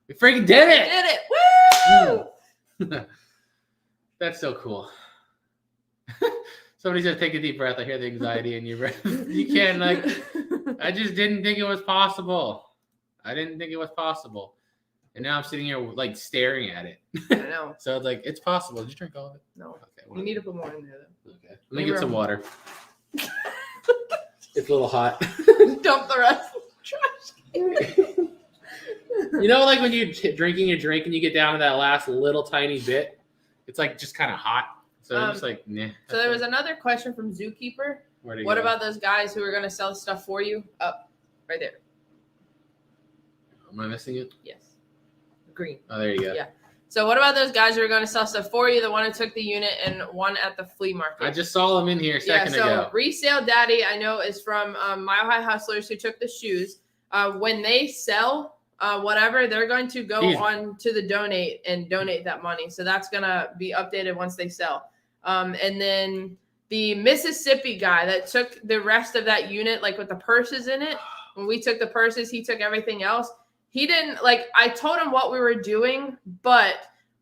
We freaking did We it! did it. Woo! That's so cool. Somebody said, take a deep breath. I hear the anxiety in your breath. You can't, like, I just didn't think it was possible. And now I'm sitting here, like, staring at it. I know. So it's like, it's possible. Did you drink all of it? No. Okay. You need to put more in there, though. Okay. Let me get some water. It's a little hot. Dump the rest in the trash. You know, like when you're drinking your drink and you get down to that last little tiny bit, it's like just kind of hot. So I'm just like, nah. So there was another question from Zookeeper. What about those guys who are going to sell stuff for you? Up, right there. Am I missing it? Yes. Green. Oh, there you go. Yeah. So what about those guys who are going to sell stuff for you? The one who took the unit and one at the flea market. I just saw them in here a second ago. Resale Daddy, I know, is from Mile High Hustlers, who took the shoes. When they sell whatever, they're going to go on to the donate and donate that money. So that's going to be updated once they sell. And then the Mississippi guy that took the rest of that unit, like with the purses in it, when we took the purses, he took everything else. He didn't, like, I told him what we were doing, but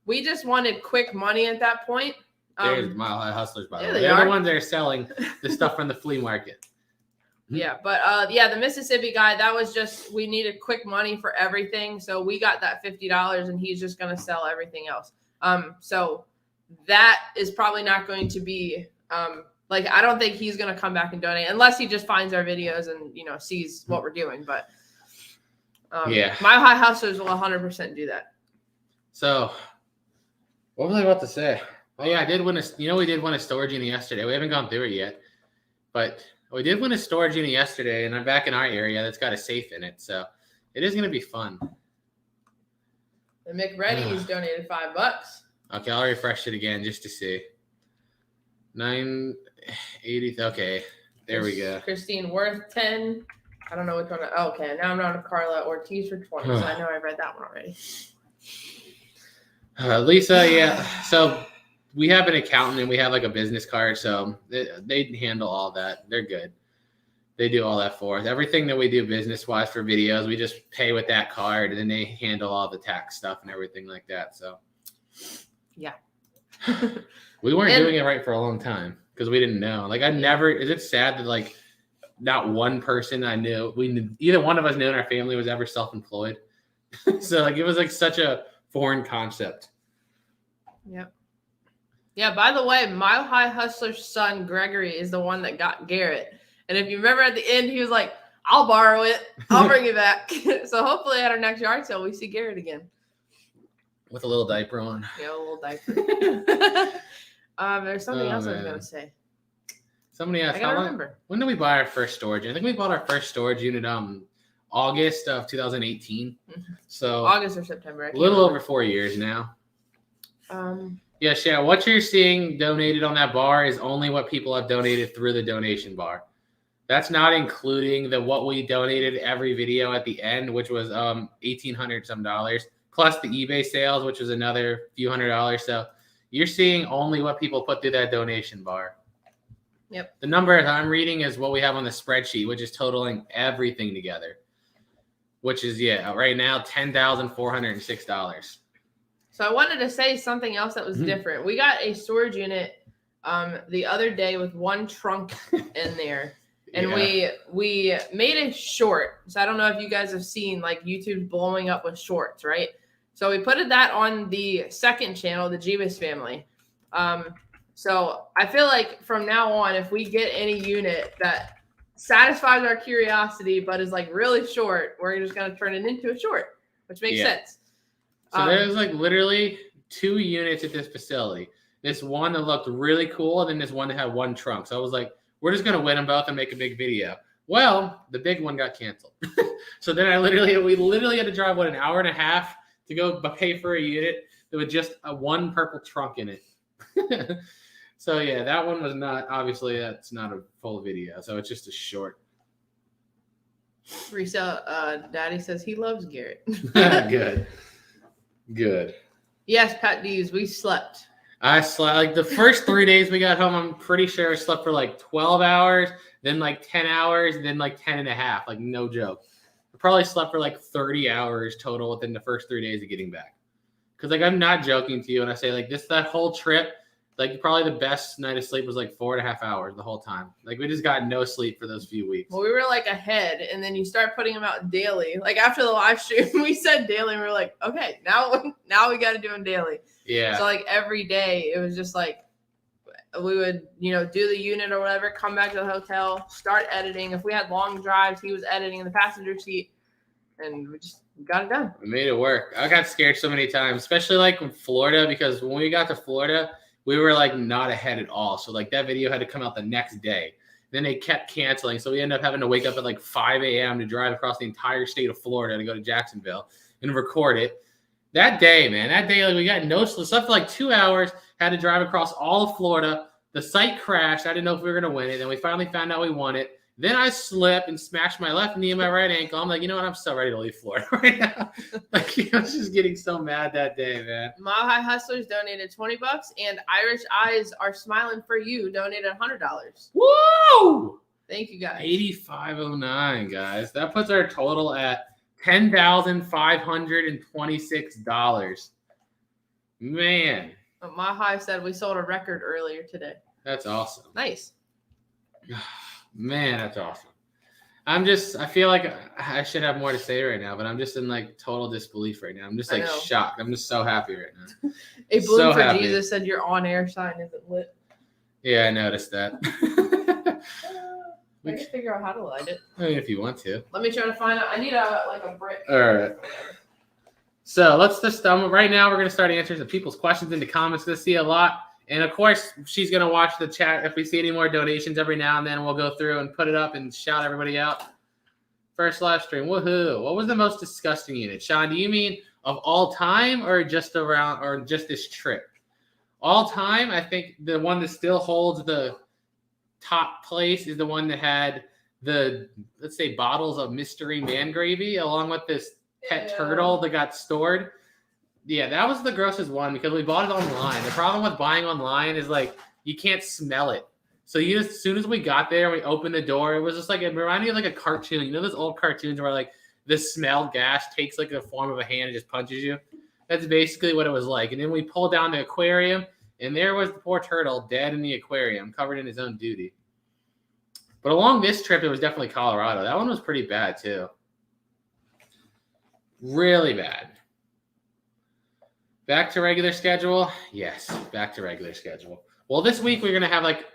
we just wanted quick money at that point. There's Mile High Hustlers, by the way. they They're are the ones that are selling the stuff from the flea market. Yeah, but the Mississippi guy, that was just, we needed quick money for everything. So we got that $50 and he's just going to sell everything else. So that is probably not going to be, like, I don't think he's going to come back and donate unless he just finds our videos and, you know, sees what we're doing. But yeah, Mile High Hustlers will 100% do that. So what was I about to say? Oh yeah, I did win we did win a storage unit yesterday. We haven't gone through it yet, but We did win a storage unit yesterday, and I'm back in our area that's got a safe in it, so it is going to be fun. The McReady's donated $5. Okay, I'll refresh it again just to see. 980. Okay, there we go. Christine Worth 10. I don't know which one. Oh, okay, now I'm on to Carla Ortiz for 20. So I know I read that one already. Lisa, yeah. So we have an accountant and we have like a business card, so they handle all that. They're good. They do all that for us. Everything that we do business-wise for videos, we just pay with that card, and then they handle all the tax stuff and everything like that. So, yeah. We weren't doing it right for a long time because we didn't know. Like, is it sad that, like, not one person I knew, either one of us knew in our family was ever self-employed? So, like, it was, like, such a foreign concept. Yep. Yeah, by the way, Mile High Hustler's son, Gregory, is the one that got Garrett. And if you remember at the end, he was like, I'll borrow it. I'll bring it back. So hopefully at our next yard sale, we see Garrett again. With a little diaper on. Yeah, a little diaper. There's something else I was going to say. Somebody asked, I gotta remember. When did we buy our first storage? I think we bought our first storage unit August of 2018. So August or September. A little over 4 years now. Yeah, Shannon, what you're seeing donated on that bar is only what people have donated through the donation bar. That's not including what we donated every video at the end, which was $1,800 some dollars, plus the eBay sales, which was another few $100s. So you're seeing only what people put through that donation bar. Yep. The number I'm reading is what we have on the spreadsheet, which is totaling everything together, which is, right now, $10,406. So I wanted to say something else that was different. We got a storage unit the other day with one trunk in there. And we made a short. So I don't know if you guys have seen like YouTube's blowing up with shorts, right? So we put that on the second channel, the Jeebus family. So I feel like from now on, if we get any unit that satisfies our curiosity but is like really short, we're just gonna turn it into a short, which makes sense. So there's like literally 2 units at this facility. This one that looked really cool, and then this one that had one trunk. So I was like, we're just going to win them both and make a big video. Well, the big one got canceled. So then we literally had to drive, an hour and a half to go pay for a unit that with just one purple trunk in it. So yeah, that one was not, obviously that's not a full video. So it's just a short. Risa, Daddy says he loves Garrett. Good. Yes, Pat D's, we slept. I slept like the first 3 days we got home. I'm pretty sure I slept for like 12 hours, then like 10 hours, then like 10 and a half. Like no joke. I probably slept for like 30 hours total within the first 3 days of getting back. Because like I'm not joking to you when I say like that whole trip, like probably the best night of sleep was like 4.5 hours the whole time. Like we just got no sleep for those few weeks. Well, we were like ahead, and then you start putting them out daily. Like after the live stream, we said daily, and we were like, okay, now we got to do them daily. Yeah. So like every day, it was just like we would, do the unit or whatever, come back to the hotel, start editing. If we had long drives, he was editing in the passenger seat, and we just got it done. We made it work. I got scared so many times, especially like in Florida, because when we got to Florida, we were like not ahead at all. So like that video had to come out the next day. Then they kept canceling. So we ended up having to wake up at like 5 a.m. to drive across the entire state of Florida to go to Jacksonville and record it. That day, like we got no sleep. Slept for like 2 hours, had to drive across all of Florida. The site crashed. I didn't know if we were going to win it. Then we finally found out we won it. Then I slipped and smashed my left knee and my right ankle. I'm like, you know what? I'm so ready to leave Florida right now. Like, I was just getting so mad that day, man. Mile High Hustlers donated $20, and Irish Eyes Are Smiling for You donated $100. Woo! Thank you, guys. 8509, guys. That puts our total at $10,526. Man. Mile High said we sold a record earlier today. That's awesome. Nice. Man, that's awesome. I feel like I should have more to say right now, but I'm just in like total disbelief right now. I'm just like shocked. I'm just so happy right now. A Bloom for Jesus said your on-air sign isn't lit. Yeah, I noticed that. I can figure out how to light it. I mean, if you want to. Let me try to find out. I need a brick. All right. So let's just right now we're gonna start answering some people's questions in the comments. I see a lot And of course, she's gonna watch the chat. If we see any more donations every now and then, we'll go through and put it up and shout everybody out. First live stream, woohoo! What was the most disgusting unit, Sean? Do you mean of all time or just around or just this trip? All time, I think the one that still holds the top place is the one that had the, let's say, bottles of mystery man gravy along with this pet turtle that got stored. Yeah, that was the grossest one because we bought it online. The problem with buying online is like you can't smell it. So as soon as we got there and we opened the door, it was just like it reminded me of like a cartoon. You know those old cartoons where like the smell gas takes like the form of a hand and just punches you? That's basically what it was like. And then we pulled down the aquarium and there was the poor turtle dead in the aquarium, covered in his own duty. But along this trip, it was definitely Colorado. That one was pretty bad too. Really bad. Back to regular schedule? Yes, back to regular schedule. Well, this week we're gonna have like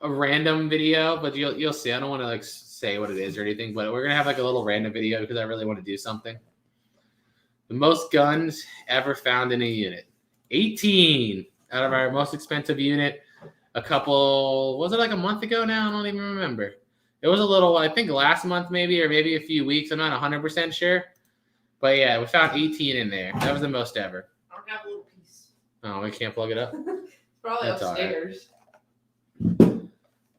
a random video, but you'll see. I don't want to like say what it is or anything, but we're gonna have like a little random video because I really want to do something. The most guns ever found in a unit. 18 out of our most expensive unit. A couple, was it like a month ago now? I don't even remember. It was a little, I think last month maybe, or maybe a few weeks. I'm not 100% sure. But yeah, we found 18 in there. That was the most ever. I don't have a little piece. Oh, we can't plug it up? It's probably That's upstairs.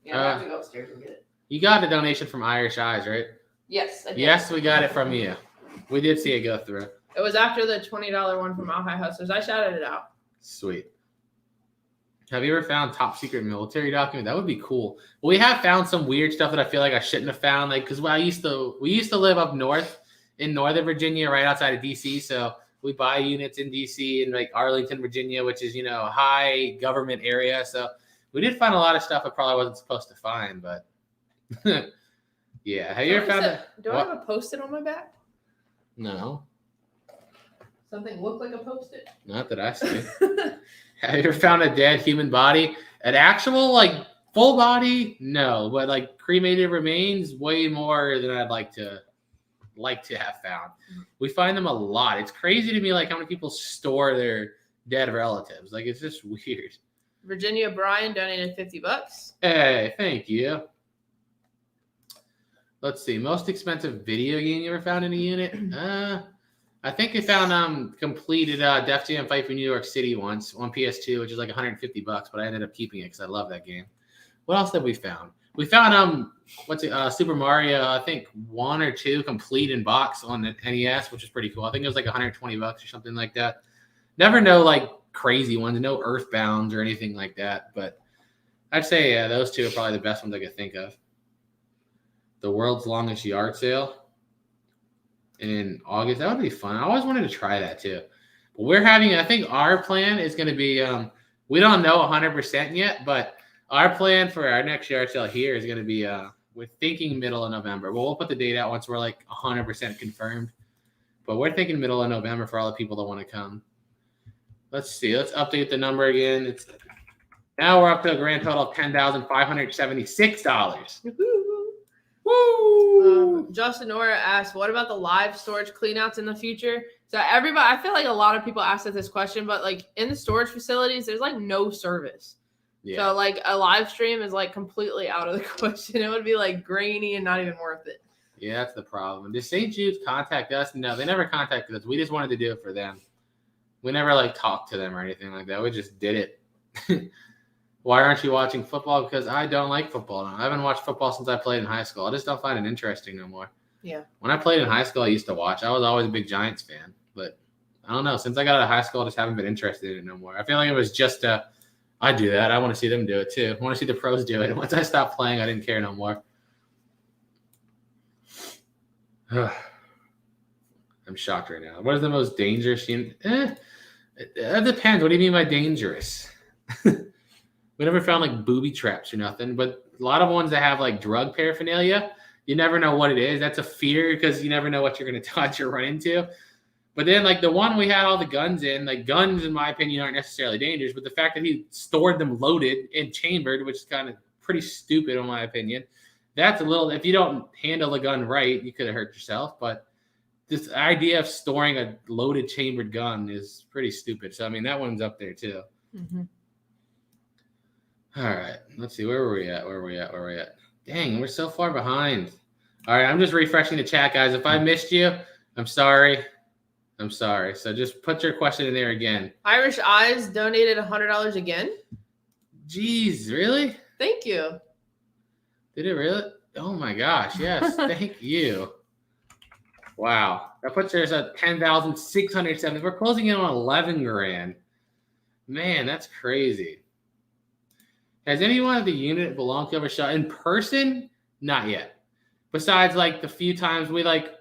Yeah, I have to go upstairs and get it. You got a donation from Irish Eyes, right? Yes, I did. Yes, we got it from you. We did see it go through. It was after the $20 one from Mile High Hustlers. I shouted it out. Sweet. Have you ever found top secret military document? That would be cool. Well, we have found some weird stuff that I feel like I shouldn't have found. Like, because we used to live up north in Northern Virginia, right outside of DC. So we buy units in DC and like Arlington, Virginia, which is, a high government area. So we did find a lot of stuff I probably wasn't supposed to find, but yeah. Have you ever found that? Do I have a Post-it on my back? No. Something looked like a Post-it? Not that I see. Have you ever found a dead human body? An actual, like, full body? No. But, like, cremated remains, way more than I'd like to have found. We find them a lot. It's crazy to me, like, how many people store their dead relatives. Like, it's just weird. Virginia Bryan donated $50. Hey, thank you. Let's see. Most expensive video game you ever found in a unit? I think we found completed Def Jam Fight for New York City once on PS2, which is like $150, but I ended up keeping it because I love that game. What else have we found? We found Super Mario, I think 1 or 2 complete in box on the NES, which is pretty cool. I think it was like $120 or something like that. Never know like crazy ones, no Earthbounds or anything like that, but I'd say those 2 are probably the best ones I could think of. The world's longest yard sale in August. That would be fun. I always wanted to try that too. But we're having, I think our plan is going to be, we don't know 100% yet, but our plan for our next yard sale here is going to be, we're thinking middle of November. Well, we'll put the date out once we're like 100% confirmed. But we're thinking middle of November for all the people that want to come. Let's see. Let's update the number again. Now we're up to a grand total of $10,576. Woo! Justin Nora asked, what about the live storage cleanouts in the future? So I feel like a lot of people asked us this question, but like in the storage facilities, there's like no service. Yeah. So like a live stream is like completely out of the question. It would be like grainy and not even worth it. Yeah, that's the problem. Did St. Jude's contact us? No, they never contacted us. We just wanted to do it for them. We never like talked to them or anything like that. We just did it. Why aren't you watching football? Because I don't like football now. I haven't watched football since I played in high school. I just don't find it interesting no more. Yeah. When I played in high school, I used to watch. I was always a big Giants fan. But I don't know. Since I got out of high school, I just haven't been interested in it no more. I feel like it was just I do that. I want to see them do it too. I want to see the pros do it. Once I stopped playing, I didn't care no more. I'm shocked right now. What is the most dangerous unit? It depends. What do you mean by dangerous? We never found like booby traps or nothing, but a lot of ones that have like drug paraphernalia, you never know what it is. That's a fear because you never know what you're going to touch or run into. But then like the one we had all the guns in, like guns in my opinion aren't necessarily dangerous, but the fact that he stored them loaded and chambered, which is kind of pretty stupid in my opinion. That's a little, if you don't handle a gun right, you could have hurt yourself. But this idea of storing a loaded chambered gun is pretty stupid. So, I mean, that one's up there too. Mm-hmm. All right, let's see. Where were we at? Dang, we're so far behind. All right, I'm just refreshing the chat, guys. If I missed you, I'm sorry. So just put your question in there again. Irish Eyes donated $100 again. Jeez, really? Thank you. Did it really? Oh my gosh, yes. Thank you. Wow. That puts us at 10,670. We're closing in on 11 grand. Man, that's crazy. Has anyone at the unit belonged to ever shot in person? Not yet. Besides, like, the few times we, like,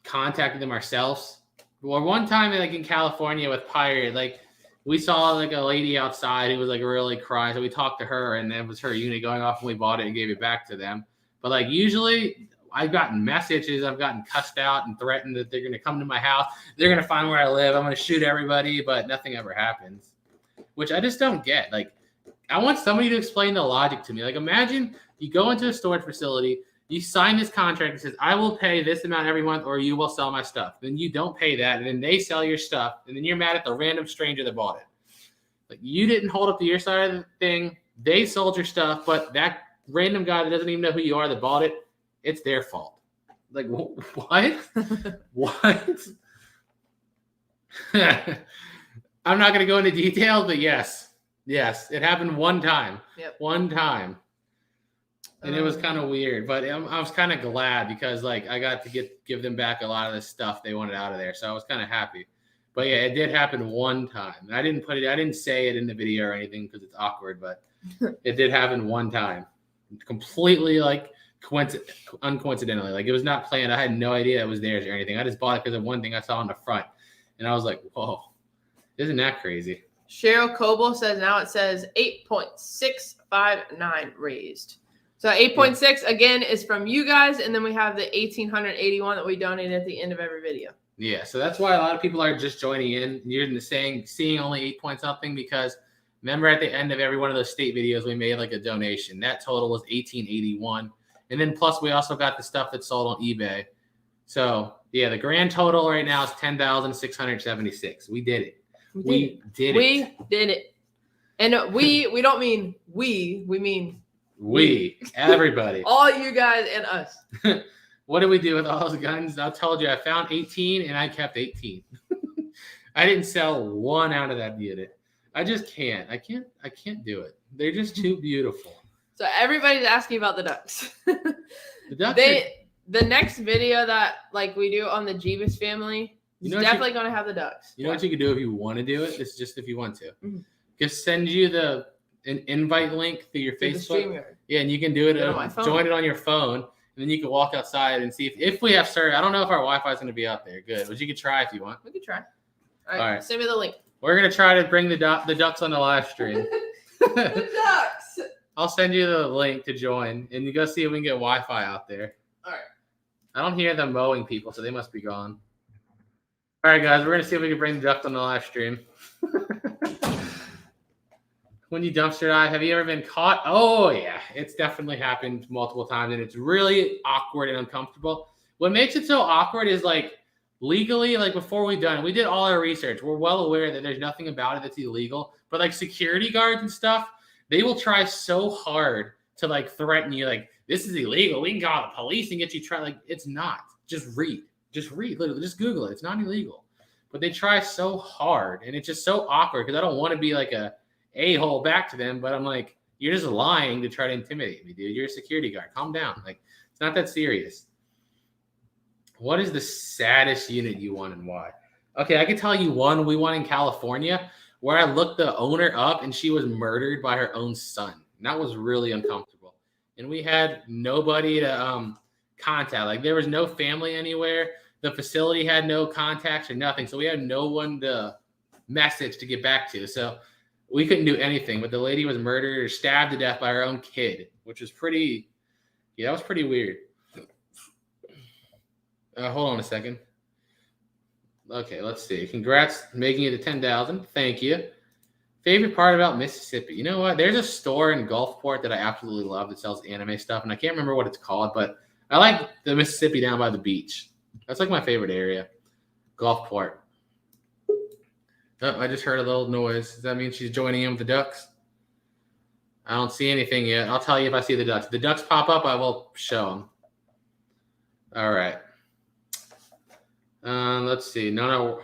contacted them ourselves. Or one time, like, in California with Pirate, like, we saw, like, a lady outside who was, like, really crying. So we talked to her, and it was her unit going off, and we bought it and gave it back to them. But, like, usually I've gotten messages. I've gotten cussed out and threatened that they're going to come to my house. They're going to find where I live. I'm going to shoot everybody, but nothing ever happens, which I just don't get. Like, I want somebody to explain the logic to me. Like, imagine you go into a storage facility, you sign this contract that says, I will pay this amount every month or you will sell my stuff. Then you don't pay that, and then they sell your stuff, and then you're mad at the random stranger that bought it. Like, you didn't hold up to your side of the thing. They sold your stuff, but that random guy that doesn't even know who you are that bought it, it's their fault. Like, what? What? I'm not going to go into details, but yes, it happened one time. Yep. One time. And it was kind of weird, but I was kind of glad because, like, I got to give them back a lot of the stuff they wanted out of there. So I was kind of happy. But yeah, it did happen one time. I didn't say it in the video or anything because it's awkward, but it did happen one time. Completely, like, uncoincidentally. Like, it was not planned. I had no idea it was theirs or anything. I just bought it because of one thing I saw on the front. And I was like, whoa, isn't that crazy? Cheryl Coble says now it says 8.659 raised. So 8.6 again is from you guys, and then we have the 1,881 that we donated at the end of every video. Yeah, so that's why a lot of people are just joining in. You're seeing only 8 point something because remember at the end of every one of those state videos we made like a donation. That total was 1,881, and then plus we also got the stuff that's sold on eBay. So yeah, the grand total right now is 10,676. We did it. We did it. And we don't mean we mean we, everybody. All you guys and us. What did we do with all those guns? I told you I found 18 and I kept 18. I didn't sell one out of that unit. I just can't. I can't do it. They're just too beautiful. So everybody's asking about the ducks. The ducks the next video that like we do on the Jeebus family is definitely going to have the ducks. You know what you can do if you want to do it? This is just if you want to. Mm-hmm. Just send you an invite link through your Facebook. Yeah, and you can do it. Join it on your phone, and then you can walk outside and see if we have service. I don't know if our Wi-Fi is going to be out there. Good, but you can try if you want. We can try. All right. Send me the link. We're going to try to bring the ducks on the live stream. The ducks. I'll send you the link to join, and you go see if we can get Wi-Fi out there. All right. I don't hear them mowing people, so they must be gone. All right, guys, we're going to see if we can bring the ducks on the live stream. When you dumpster dive, have you ever been caught? Oh, yeah. It's definitely happened multiple times, and it's really awkward and uncomfortable. What makes it so awkward is, like, legally, like, before we did all our research. We're well aware that there's nothing about it that's illegal. But, like, security guards and stuff, they will try so hard to, like, threaten you, like, this is illegal. We can call the police and get you tried. Like, it's not. Just read. Literally, just Google it. It's not illegal. But they try so hard, and it's just so awkward because I don't want to be, like, a-hole back to them, but I'm like, you're just lying to try to intimidate me, dude. You're a security guard. Calm down. Like, it's not that serious. What is the saddest unit you won and why? Okay, I can tell you one we won in California where I looked the owner up and she was murdered by her own son. And that was really uncomfortable. And we had nobody to contact. Like, there was no family anywhere. The facility had no contacts or nothing. So we had no one to message to get back to. So we couldn't do anything, but the lady was murdered or stabbed to death by her own kid, which was pretty weird. Hold on a second. Okay, let's see. Congrats making it to 10,000. Thank you. Favorite part about Mississippi? You know what? There's a store in Gulfport that I absolutely love that sells anime stuff, and I can't remember what it's called, but I like the Mississippi down by the beach. That's like my favorite area. Gulfport. Oh, I just heard a little noise. Does that mean she's joining in with the ducks? I don't see anything yet. I'll tell you if I see the ducks. If the ducks pop up, I will show them. All right. Let's see. No.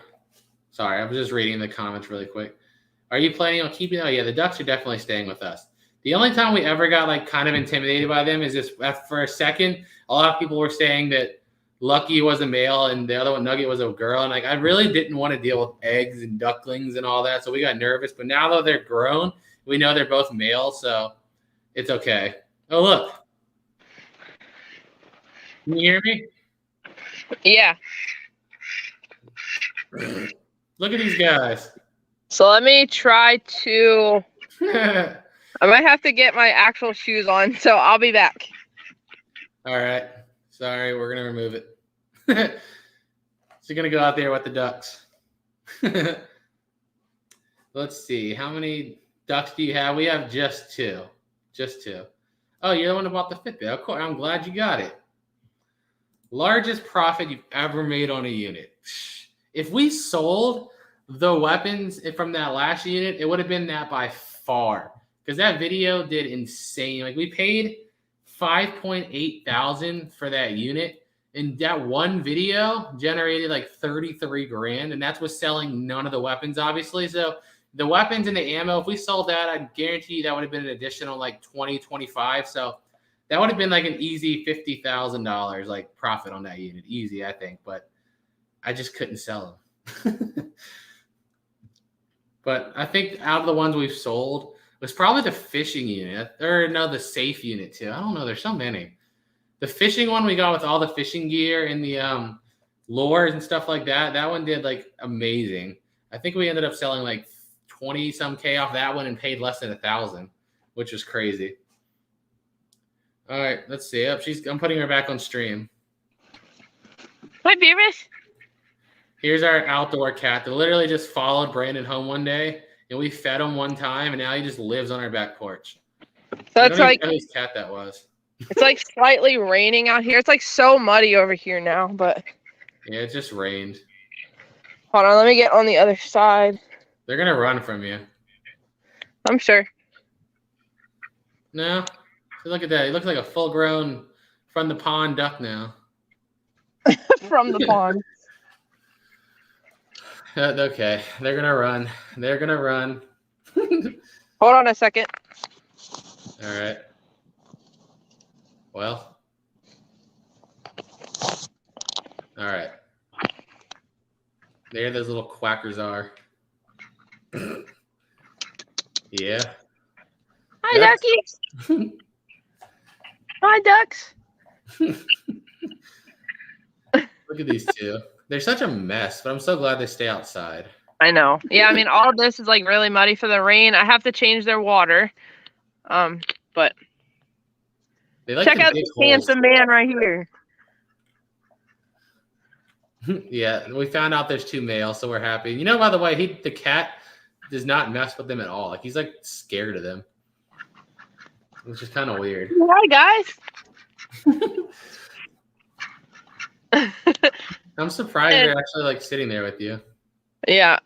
Sorry, I was just reading the comments really quick. Are you planning on keeping? Oh yeah, the ducks are definitely staying with us. The only time we ever got like kind of intimidated by them is just for a second. A lot of people were saying that Lucky was a male and the other one, Nugget, was a girl, and like I really didn't want to deal with eggs and ducklings and all that, so we got nervous. But now that they're grown, we know they're both male, so it's okay. Oh look, can you hear me? Yeah. Look at these guys. So let me try to. I might have to get my actual shoes on, so I'll be back. All right. Sorry, we're gonna remove it. So you're gonna go out there with the ducks. Let's see. How many ducks do you have? We have just two. Just two. Oh, you're the one who bought the Fitbit. Of course. I'm glad you got it. Largest profit you've ever made on a unit. If we sold the weapons from that last unit, it would have been that by far. Because that video did insane. Like we paid $5.8 thousand for that unit, and that one video generated like 33 grand, and that's with selling none of the weapons, obviously. So the weapons and the ammo, if we sold that, I guarantee you that would have been an additional like 20, 25. So that would have been like an easy $50,000 like profit on that unit. Easy, I think, but I just couldn't sell them. But I think out of the ones we've sold, it was probably the fishing unit, or no, the safe unit too. I don't know. There's so many. The fishing one we got with all the fishing gear and the lures and stuff like that. That one did like amazing. I think we ended up selling like 20 some K off that one and paid less than $1,000, which was crazy. All right, let's see. I'm putting her back on stream. Hi, Beavis. Here's our outdoor cat that literally just followed Brandon home one day, and we fed him one time, and now he just lives on our back porch. So it's like whose cat that was. It's like slightly raining out here. It's like so muddy over here now, but yeah, it just rained. Hold on, let me get on the other side. They're gonna run from you. I'm sure. No, look at that. He looks like a full-grown from the pond duck now. From the pond. Okay, they're gonna run. They're gonna run. Hold on a second. All right. Well. All right. There those little quackers are. Yeah. Hi, duckies. Hi, ducks. Look at these two. They're such a mess, but I'm so glad they stay outside. I know. Yeah, I mean, all of this is like really muddy for the rain. I have to change their water. But they like check out this handsome man right here. Yeah, we found out there's two males, so we're happy. You know, by the way, the cat does not mess with them at all. Like he's like scared of them, which is kind of weird. Hi, guys. I'm surprised they're actually like sitting there with you. Yeah.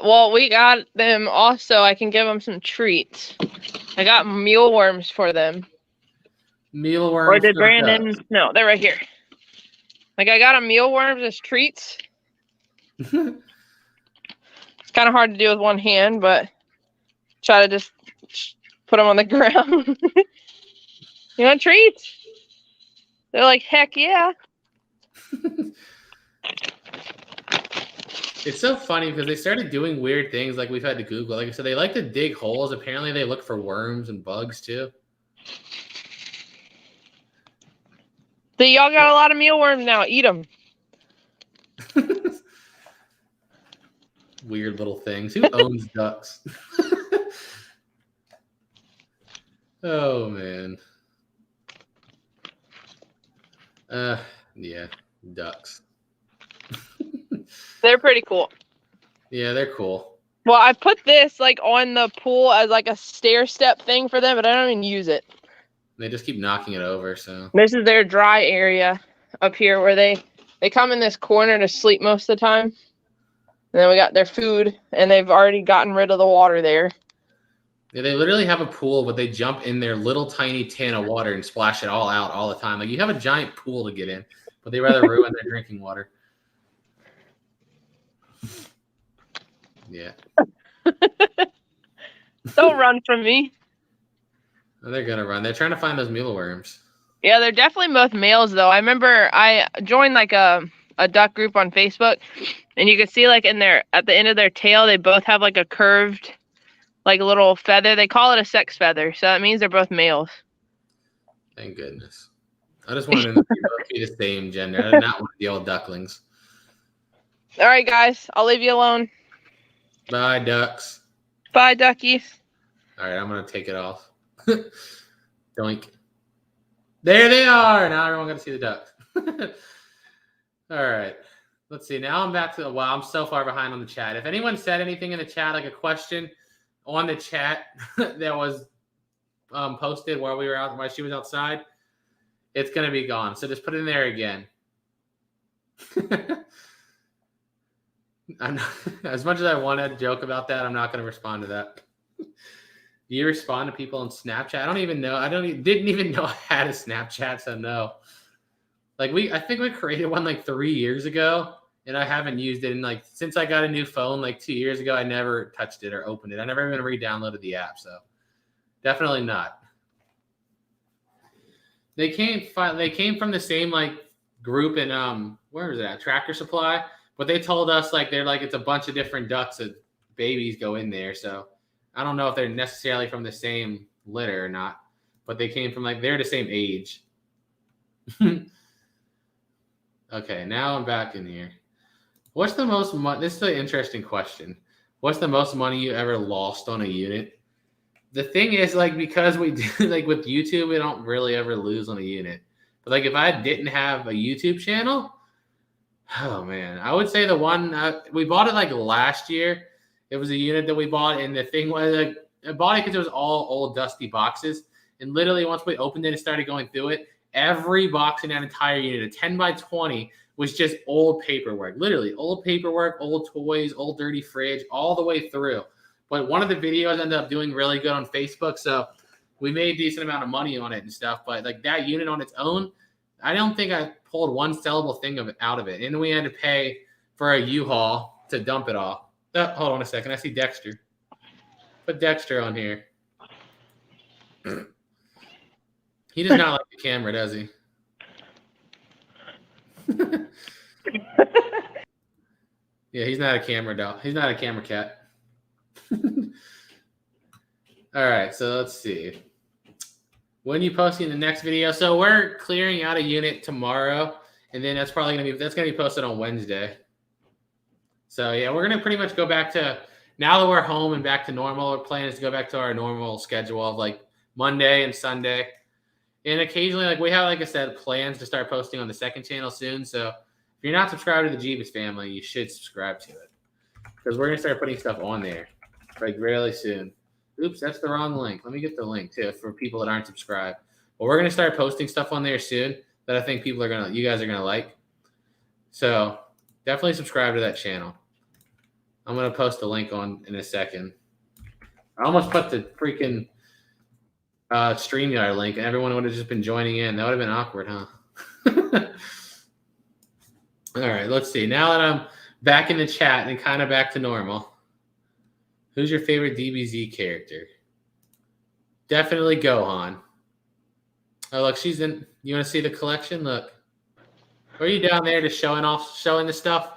Well, we got them also. I can give them some treats. I got mealworms for them. Mealworms. Or did Brandon? No, they're right here. Like I got them mealworms as treats. It's kind of hard to do with one hand, but try to just put them on the ground. You want treats? They're like, heck yeah. It's so funny because they started doing weird things like we've had to Google. Like I said, they like to dig holes. Apparently they look for worms and bugs too. So y'all got a lot of mealworms now. Eat them. Weird little things. Who owns ducks? Oh man. Yeah, ducks. They're pretty cool. Yeah, they're cool. Well, I put this like on the pool as like a stair step thing for them, but I don't even use it. They just keep knocking it over, so. This is their dry area up here where they come in this corner to sleep most of the time. And then we got their food, and they've already gotten rid of the water there. Yeah, they literally have a pool, but they jump in their little tiny tin of water and splash it all out all the time. Like you have a giant pool to get in, but they rather ruin their drinking water. Yeah. Don't run from me. Oh, they're gonna run. They're trying to find those mealworms. Yeah, they're definitely both males though. I remember I joined like a duck group on Facebook, and you could see like at the end of their tail, they both have like a curved, like a little feather. They call it a sex feather, so that means they're both males. Thank goodness. I just wanted them to both be the same gender. I did not want the old ducklings. All right, guys, I'll leave you alone. Bye, ducks. Bye, duckies. All right, I'm gonna take it off. Doink. There they are. Now everyone got to see the ducks. All right. Let's see. Now I'm back to the. Wow, I'm so far behind on the chat. If anyone said anything in the chat, like a question on the chat that was posted while we were out, while she was outside, it's gonna be gone. So just put it in there again. I'm not, as much as I want to joke about that, I'm not gonna respond to that. Do you respond to people on Snapchat? I don't even know. Didn't even know I had a Snapchat, so no. Like I think we created one like 3 years ago, and I haven't used it in like since I got a new phone like 2 years ago. I never touched it or opened it. I never even re-downloaded the app, so definitely not. They came from the same like group in where is it at? Tractor Supply, but they told us like they're like it's a bunch of different ducks that babies go in there, so. I don't know if they're necessarily from the same litter or not, but they came from like they're the same age. Okay, now I'm back in here. What's the most money? This is an interesting question. What's the most money you ever lost on a unit? The thing is, like, because we do like with YouTube, we don't really ever lose on a unit. But like if I didn't have a YouTube channel, oh man, I would say the one we bought it like last year. It was a unit that we bought, and the thing was, like, I bought it because it was all old, dusty boxes. And literally, once we opened it and started going through it, every box in that entire unit, a 10 by 20, was just old paperwork. Literally, old paperwork, old toys, old dirty fridge, all the way through. But one of the videos ended up doing really good on Facebook, so we made a decent amount of money on it and stuff. But like that unit on its own, I don't think I pulled one sellable thing out of it. And we had to pay for a U-Haul to dump it all. Hold on a second. I see Dexter. Put Dexter on here. He does not like the camera, does he? Yeah, he's not a camera dog. He's not a camera cat. All right, so let's see. When are you posting the next video? So we're clearing out a unit tomorrow, and then that's gonna be posted on Wednesday. So yeah, we're gonna pretty much go back to now that we're home and back to normal. Our plan is to go back to our normal schedule of like Monday and Sunday, and occasionally, like we have, like I said, plans to start posting on the second channel soon. So if you're not subscribed to the Jeebus family, you should subscribe to it because we're gonna start putting stuff on there like really soon. Oops, that's the wrong link. Let me get the link too for people that aren't subscribed. But we're gonna start posting stuff on there soon that I think you guys are gonna like. So definitely subscribe to that channel. I'm going to post a link on in a second. I almost put the freaking StreamYard link, and everyone would have just been joining in. That would have been awkward, huh? All right, let's see. Now that I'm back in the chat and kind of back to normal, who's your favorite DBZ character? Definitely Gohan. Oh, look, she's in. You want to see the collection? Look. Are you down there just showing the stuff?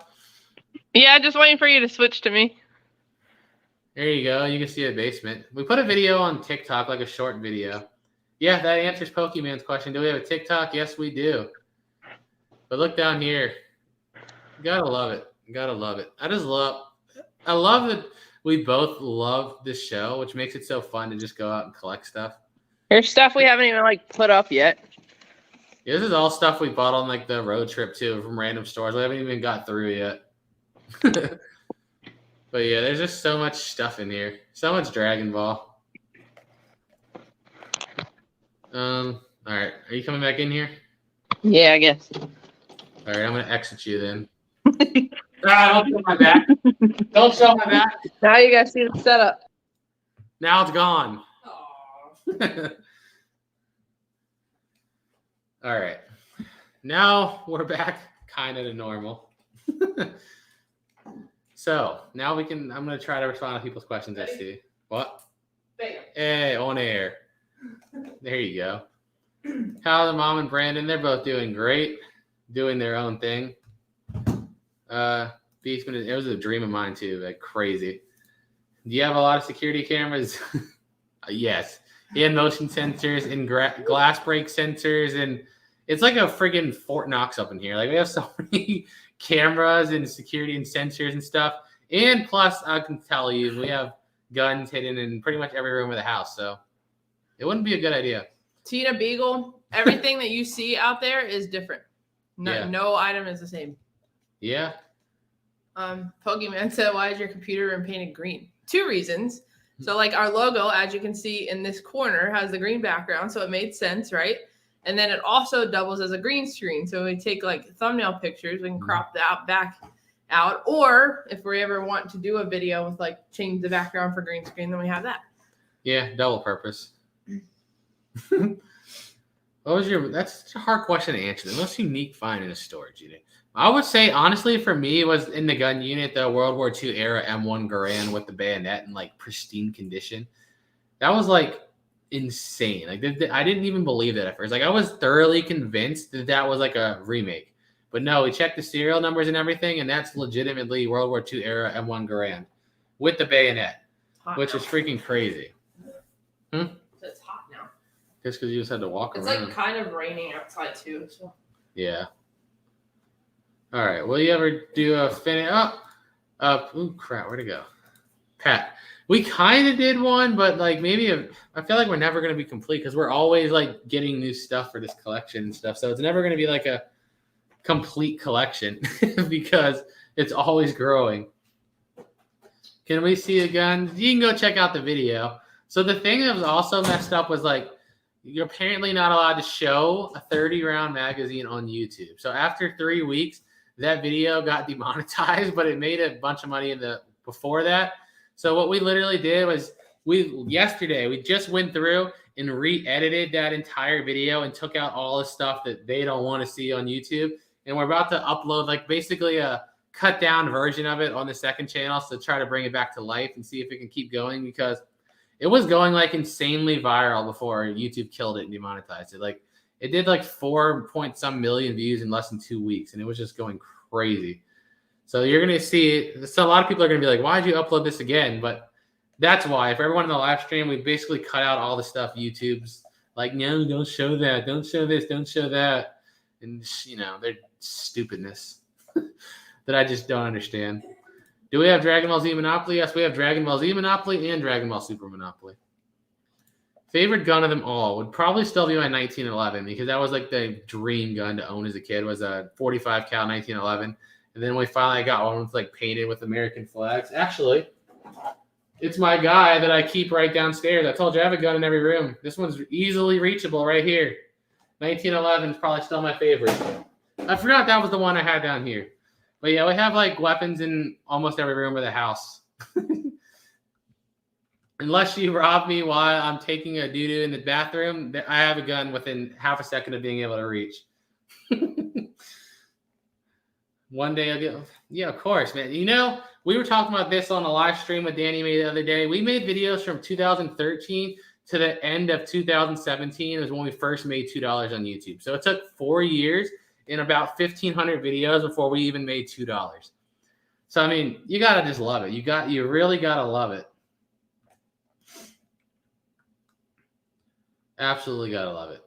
Yeah, just waiting for you to switch to me. There you go. You can see the basement. We put a video on TikTok, like a short video. Yeah, that answers Pokemon's question. Do we have a TikTok? Yes, we do. But look down here. You gotta love it. You gotta love it. I love that we both love this show, which makes it so fun to just go out and collect stuff. There's stuff we haven't even like put up yet. Yeah, this is all stuff we bought on like the road trip too from random stores. We haven't even got through yet. But yeah, there's just so much stuff in here. So much Dragon Ball. All right. Are you coming back in here? Yeah, I guess. All right, I'm gonna exit you then. Don't show my back. Don't show my back. Now you guys see the setup. Now it's gone. Aw. All right. Now we're back kind of to normal. So now I'm going to try to respond to people's questions. I see. What? Bam. Hey, on air. There you go. How are Mom and Brandon? They're both doing great, doing their own thing. Beastman, it was a dream of mine too, like crazy. Do you have a lot of security cameras? Yes. And motion sensors and glass break sensors, and it's like a friggin' Fort Knox up in here. Like we have so many cameras and security and sensors and stuff. And plus, I can tell you, we have guns hidden in pretty much every room of the house. So it wouldn't be a good idea. Tina Beagle, everything that you see out there is different. No item is the same. Yeah. Pokemon said, why is your computer room painted green? 2 reasons. So like our logo, as you can see in this corner, has the green background. So it made sense, right? And then it also doubles as a green screen. So we take like thumbnail pictures, we can crop that back out. Or if we ever want to do a video with like change the background for green screen, then we have that. Yeah, double purpose. That's such a hard question to answer. The most unique find in a storage unit. I would say, honestly, for me, it was in the gun unit, the World War II era M1 Garand with the bayonet in like pristine condition. That was like insane. Like I didn't even believe that at first. Like I was thoroughly convinced that was like a remake. But no, we checked the serial numbers and everything, and that's legitimately World War II era M1 Garand with the bayonet, which is freaking crazy. It's hot now. Just because you just had to walk around. It's like kind of raining outside too. So. Yeah. All right. Will you ever do a finish? Oh, crap. Where'd it go? Pat. We kind of did one, but like I feel like we're never going to be complete because we're always like getting new stuff for this collection and stuff. So it's never going to be like a complete collection because it's always growing. Can we see a gun? You can go check out the video. So the thing that was also messed up was like, you're apparently not allowed to show a 30-round magazine on YouTube. So after 3 weeks, that video got demonetized, but it made a bunch of money before that. So what we literally did was yesterday we just went through and re-edited that entire video and took out all the stuff that they don't want to see on YouTube. And we're about to upload like basically a cut down version of it on the second channel to try to bring it back to life and see if it can keep going, because it was going like insanely viral before YouTube killed it and demonetized it. Like it did like 4 point some million views in less than 2 weeks, and it was just going crazy. So you're going to see, so a lot of people are going to be like, why'd you upload this again? But that's why. For everyone in the live stream, we basically cut out all the stuff YouTube's like, no, don't show that. Don't show this. Don't show that. And, they're stupidness that I just don't understand. Do we have Dragon Ball Z Monopoly? Yes, we have Dragon Ball Z Monopoly and Dragon Ball Super Monopoly. Favorite gun of them all would probably still be my 1911, because that was like the dream gun to own as a kid, was a 45 cal 1911. And then we finally got one with like painted with American flags. Actually, it's my guy that I keep right downstairs. I told you I have a gun in every room. This one's easily reachable right here. 1911 is probably still my favorite. I forgot that was the one I had down here. But yeah, we have like weapons in almost every room of the house. Unless you rob me while I'm taking a doo-doo in the bathroom, I have a gun within half a second of being able to reach. One day I'll get, yeah, of course, man. We were talking about this on a live stream with Danny May the other day. We made videos from 2013 to the end of 2017 is when we first made $2 on YouTube. So it took 4 years and about 1,500 videos before we even made $2. So, I mean, you got to just love it. You really got to love it. Absolutely got to love it.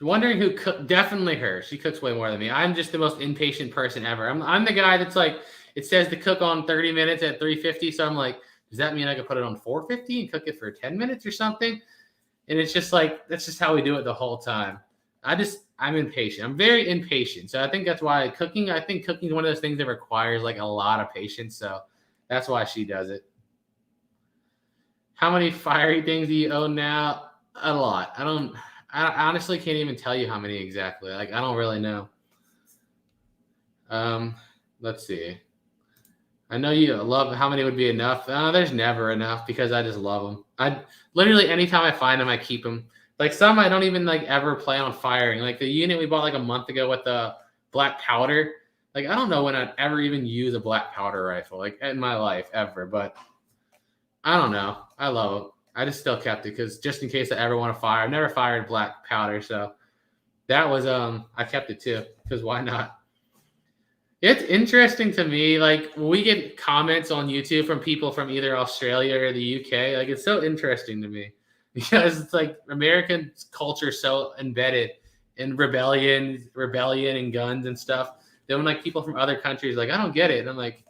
Wondering who cooked, definitely her. She cooks way more than me. I'm just the most impatient person ever. I'm the guy that's like, it says to cook on 30 minutes at 350. So I'm like, does that mean I could put it on 450 and cook it for 10 minutes or something? And it's just like, that's just how we do it the whole time. I'm impatient. I'm very impatient. So I think that's why cooking is one of those things that requires like a lot of patience. So that's why she does it. How many fiery things do you own now? A lot. I honestly can't even tell you how many exactly. Like, I don't really know. Let's see. I know you love how many would be enough. There's never enough because I just love them. I literally anytime I find them, I keep them. Like some I don't even like ever plan on firing. Like the unit we bought like a month ago with the black powder. Like I don't know when I'd ever even use a black powder rifle like in my life ever, but I don't know. I love it. I just still kept it because just in case I ever want to fire. I've never fired black powder, so that was I kept it too because why not? It's interesting to me, like when we get comments on YouTube from people from either Australia or the UK. Like it's so interesting to me because it's like American culture is so embedded in rebellion and guns and stuff. Then when like people from other countries like I don't get it, and I'm like,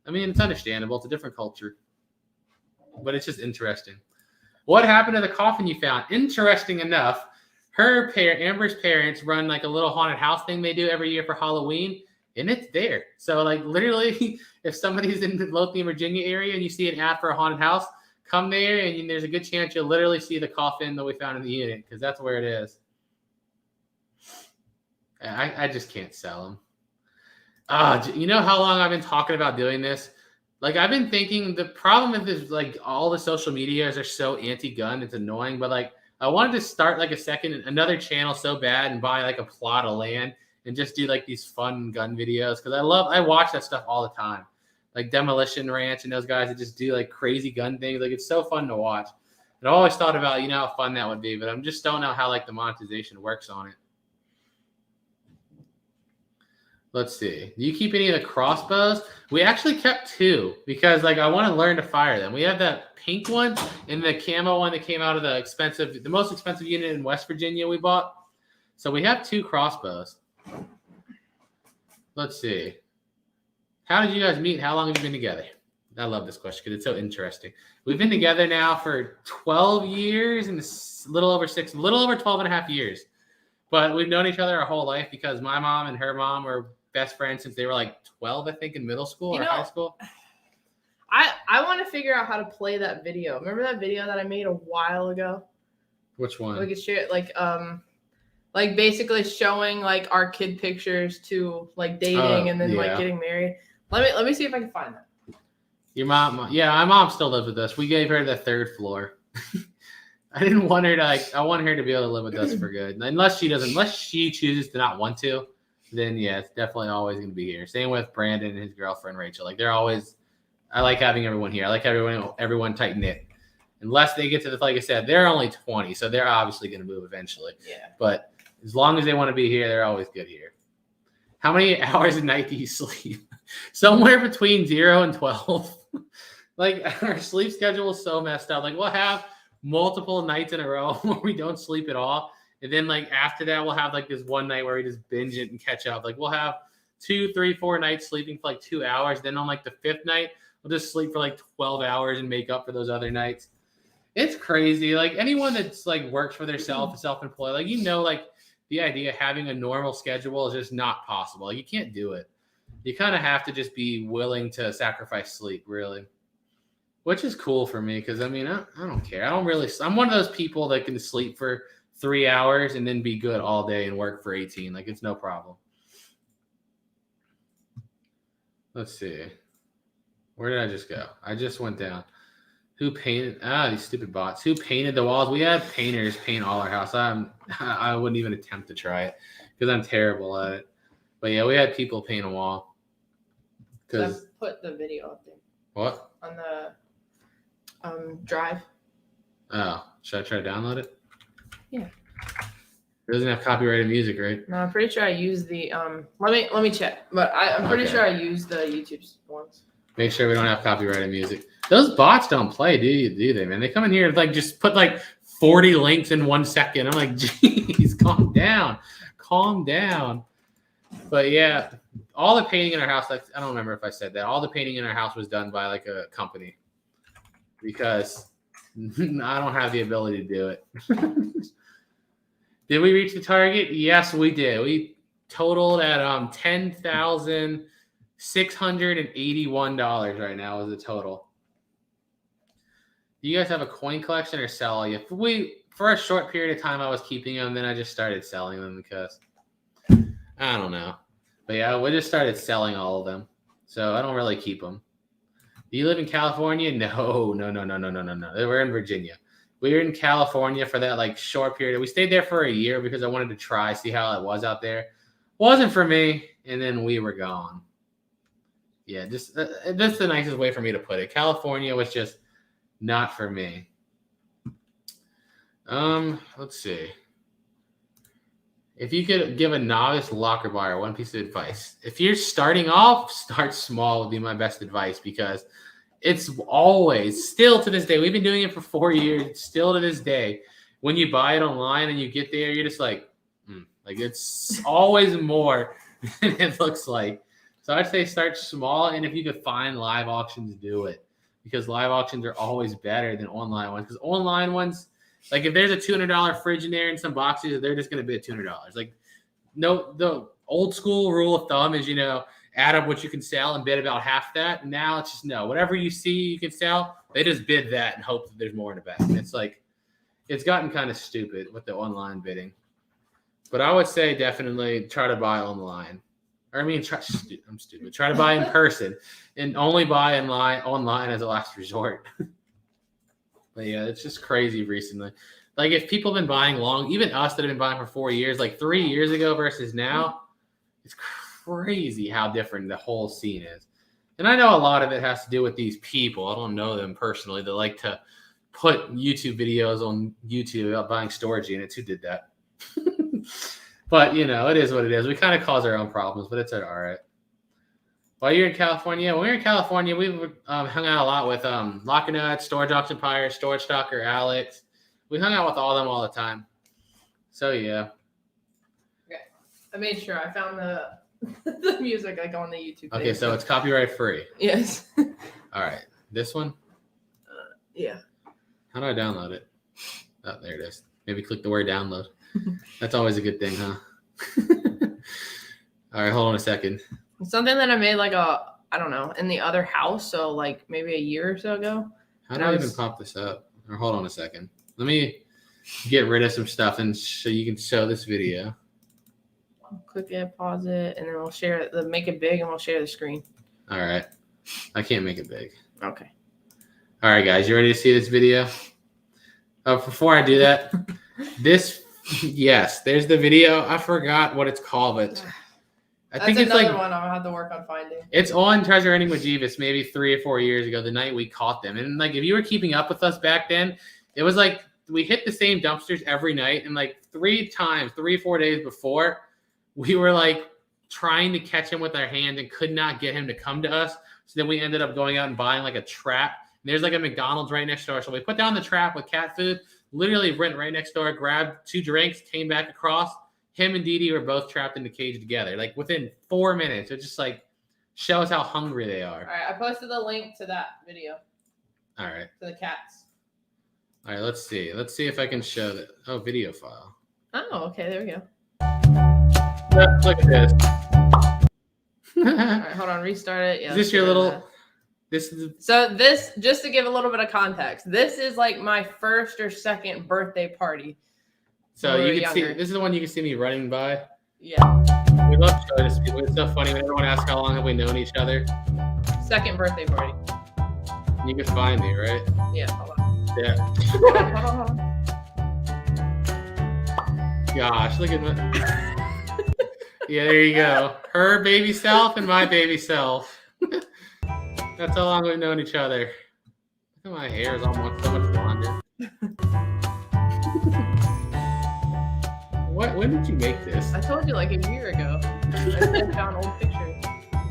I mean it's understandable. It's a different culture, but it's just interesting. What happened to the coffin you found? Interesting enough, Amber's parents run like a little haunted house thing they do every year for Halloween. And it's there. So, like, literally, if somebody's in the Lothian, Virginia area and you see an ad for a haunted house, come there and there's a good chance you'll literally see the coffin that we found in the unit because that's where it is. I just can't sell them. You know how long I've been talking about doing this? Like, I've been thinking the problem with this, like, all the social medias are so anti-gun. It's annoying. But, like, I wanted to start, like, another channel so bad and buy, like, a plot of land and just do like these fun gun videos because I watch that stuff all the time, like Demolition Ranch and those guys that just do like crazy gun things. Like it's so fun to watch. And I always thought about how fun that would be, but I just don't know how like the monetization works on it. Let's see. Do you keep any of the crossbows? We actually kept 2 because like I want to learn to fire them. We have that pink one and the camo one that came out of the most expensive unit in West Virginia we bought. So we have 2 crossbows. Let's see. How did you guys meet? How long have you been together? I love this question because it's so interesting. We've been together now for 12 years and a little over 12 and a half years. But we've known each other our whole life because my mom and her mom were best friends since they were like 12, I think, in middle school or high school. I want to figure out how to play that video. Remember that video that I made a while ago? Which one? We could share it like basically showing like our kid pictures to like dating and then like getting married. Let me see if I can find that. Your mom, yeah, my mom still lives with us. We gave her the 3rd floor. I didn't want her to I want her to be able to live with us for good. Unless she chooses to not want to, then yeah, it's definitely always gonna be here. Same with Brandon and his girlfriend Rachel. Like I like having everyone here. I like everyone tight knit. Unless they get to like I said, they're only 20, so they're obviously gonna move eventually. Yeah. But as long as they want to be here, they're always good here. How many hours a night do you sleep? Somewhere between 0 and 12. Like our sleep schedule is so messed up. Like we'll have multiple nights in a row where we don't sleep at all. And then like after that, we'll have like this one night where we just binge it and catch up. Like we'll have 2, 3, 4 nights sleeping for like 2 hours. Then on like the 5th night, we'll just sleep for like 12 hours and make up for those other nights. It's crazy. Like anyone that's like works for themselves, self-employed, like like the idea of having a normal schedule is just not possible. Like, you can't do it. You kind of have to just be willing to sacrifice sleep, really, which is cool for me because, I mean, I don't care. I'm one of those people that can sleep for 3 hours and then be good all day and work for 18. Like, it's no problem. Let's see. Where did I just go? I just went down. Who painted? These stupid bots. Who painted the walls? We had painters paint all our house. I wouldn't even attempt to try it because I'm terrible at it. But yeah, we had people paint a wall. Because put the video up there. What? On the drive. Oh, should I try to download it? Yeah. It doesn't have copyrighted music, right? No, I'm pretty sure I used the Let me check, but I'm pretty sure I used the YouTube ones. Make sure we don't have copyrighted music. Those bots don't play, do they, man? They come in here and like just put like 40 links in 1 second. I'm like, geez, calm down. But yeah, all the painting in our house, like I don't remember if I said that. All the painting in our house was done by like a company because I don't have the ability to do it. Did we reach the target? Yes, we did. We totaled at $10,681 right now is the total. Do you guys have a coin collection or sell all you? For a short period of time, I was keeping them. Then I just started selling them because I don't know. But yeah, we just started selling all of them. So I don't really keep them. Do you live in California? No. We're in Virginia. We were in California for that like short period. We stayed there for a year because I wanted to see how it was out there. Wasn't for me, and then we were gone. Yeah, just that's the nicest way for me to put it. California was just not for me. Let's see. If you could give a novice locker buyer one piece of advice, if you're starting off, start small would be my best advice, because it's always, still to this day, we've been doing it for 4 years, still to this day, when you buy it online and you get there, you're just like it's always more than it looks like. So I'd say start small, and if you could find live auctions, do it, because live auctions are always better than online ones, because online ones, like if there's a $200 fridge in there and some boxes, they're just going to bid $200. Like, no, the old school rule of thumb is, add up what you can sell and bid about half that. Now it's just whatever you see you can sell, they just bid that and hope that there's more in the back. And it's like, it's gotten kind of stupid with the online bidding. But I would say definitely try to buy online. Or I'm stupid. Try to buy in person and only buy online as a last resort. But yeah, it's just crazy recently. Like if people have been buying long, even us that have been buying for 4 years, like 3 years ago versus now, it's crazy how different the whole scene is. And I know a lot of it has to do with these people. I don't know them personally. They like to put YouTube videos on YouTube about buying storage units. Who did that? But, it is what it is. We kind of cause our own problems, but it's all right. While you're in California, when we were in California, we hung out a lot with Locker Nuts, Storage Auction Empire, Storage Stalker, Alex. We hung out with all of them all the time. So, yeah. Okay. I made sure I found the music like on the YouTube page. Okay, so it's copyright free. Yes. All right. This one? Yeah. How do I download it? Oh, there it is. Maybe click the word download. That's always a good thing, huh? All right, hold on a second. Something that I made I don't know, in the other house. So like maybe a year or so ago. How do I even pop this up? Or hold on a second. Let me get rid of some stuff and so you can show this video. Click it, pause it, and then we'll share it. Make it big and we'll share the screen. All right. I can't make it big. Okay. All right, guys, you ready to see this video? Oh, before I do that, yes, there's the video. I forgot what it's called, but I think it's another one I'll have to work on finding. It's on Treasure Hunting with Jeeves maybe 3 or 4 years ago, the night we caught them. And like, if you were keeping up with us back then, it was like we hit the same dumpsters every night. And like 3 or 4 days before, we were like trying to catch him with our hand and could not get him to come to us. So then we ended up going out and buying like a trap. And there's like a McDonald's right next door. So we put down the trap with cat food, literally went right next door, grabbed 2 drinks, came back across. Him and Dee were both trapped in the cage together. Like within 4 minutes, it just like shows how hungry they are. All right, I posted the link to that video. All right. To the cats. All right, let's see. Let's see if I can show that. Oh, video file. Oh, okay, there we go. Look at this. All right, hold on, restart it. Yeah, is this your little? So this, just to give a little bit of context, this is like my first or second birthday party. So you can see, this is the one you can see me running by. Yeah. We love showing this to people. It's so funny when everyone asks how long have we known each other. Second birthday party. You can find me, right? Yeah, hold on. Yeah. Hold on. Gosh, look at that. Yeah, there you go. Her baby self and my baby self. That's how long we've known each other. Look at my hair is almost so much longer. When did you make this? I told you like a year ago. I found old pictures.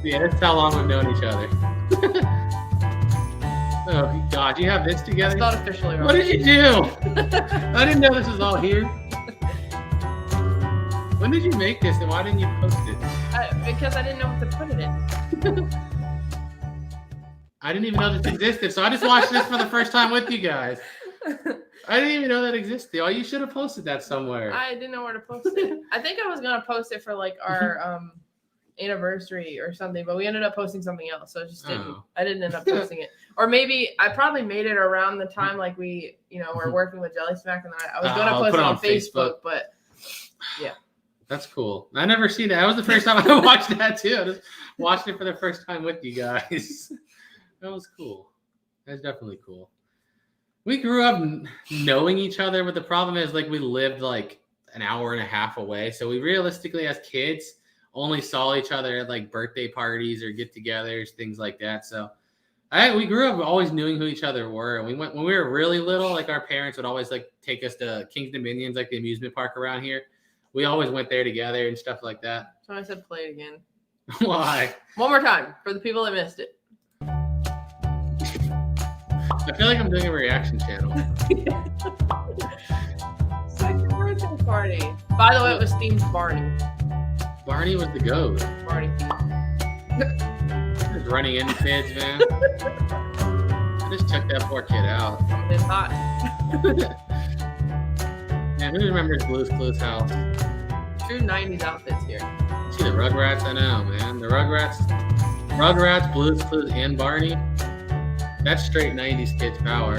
Yeah, that's how long we've known each other. Oh God, you have this together? It's not officially wrong. What did you do? I didn't know this was all here. When did you make this and why didn't you post it? Because I didn't know what to put it in. I didn't even know this existed, so I just watched this for the first time with you guys. I didn't even know that existed. Oh, you should have posted that somewhere. I didn't know where to post it. I think I was gonna post it for like our anniversary or something, but we ended up posting something else. So I just didn't. Oh. I didn't end up posting it. Or maybe I probably made it around the time like we, were working with Jelly Smack, and I was gonna post it on Facebook, but yeah. That's cool. I never seen that. That was the first time I watched that too. I just watched it for the first time with you guys. That was cool. That's definitely cool. We grew up knowing each other, but the problem is like we lived like an hour and a half away. So we realistically, as kids, only saw each other at like birthday parties or get-togethers, things like that. So we grew up always knowing who each other were. And we went when we were really little. Like our parents would always like take us to King's Dominions, like the amusement park around here. We always went there together and stuff like that. So I said play it again. Why? One more time for the people that missed it. I feel like I'm doing a reaction channel. Second birthday party. By the way, it was themed Barney. Barney was the goat. Barney. Just running into kids, man. I just took that poor kid out. It's hot. Man, who remembers Blue's Clues house? Two 90s outfits here. See the Rugrats, I know, man. The Rugrats, Blue's Clues, and Barney. That's straight 90s kids power.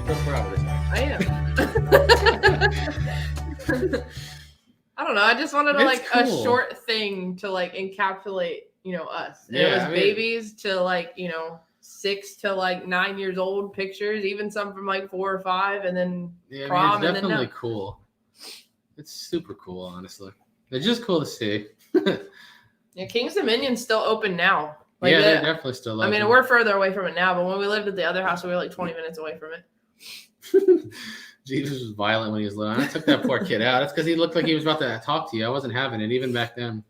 So proud of this guy. I am. I don't know. I just wanted It's a cool. short thing to like encapsulate, us. And Yeah, it was I mean- babies to 6 to 9 years old pictures, even some from 4 or 5, and then Yeah, I prom, mean, and it's then definitely no. cool. It's super cool, honestly. It's just cool to see. Yeah, King's Dominion's still open now. Yeah, they're definitely still I mean, open. we're further away from it now, but when we lived at the other house, we were 20 minutes away from it. Jesus was violent when he was little. I took that poor kid out. That's because he looked like he was about to talk to you. I wasn't having it, even back then.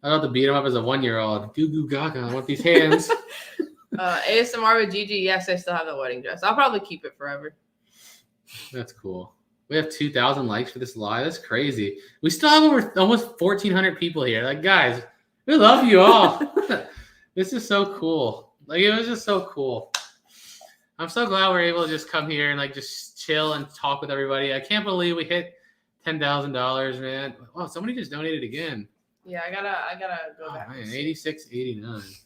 I had to beat him up as a 1-year-old. Goo goo gaga. I want these hands. ASMR with Gigi. Yes, I still have the wedding dress. I'll probably keep it forever. That's cool. We have 2,000 likes for this live. That's crazy. We still have over almost 1,400 people here. Like, guys, we love you all. This is so cool. Like, it was just so cool. I'm so glad we're able to just come here and just chill and talk with everybody. I can't believe we hit $10,000, man. Wow, somebody just donated again. Yeah, I gotta go Oh, back. man, 86.89. So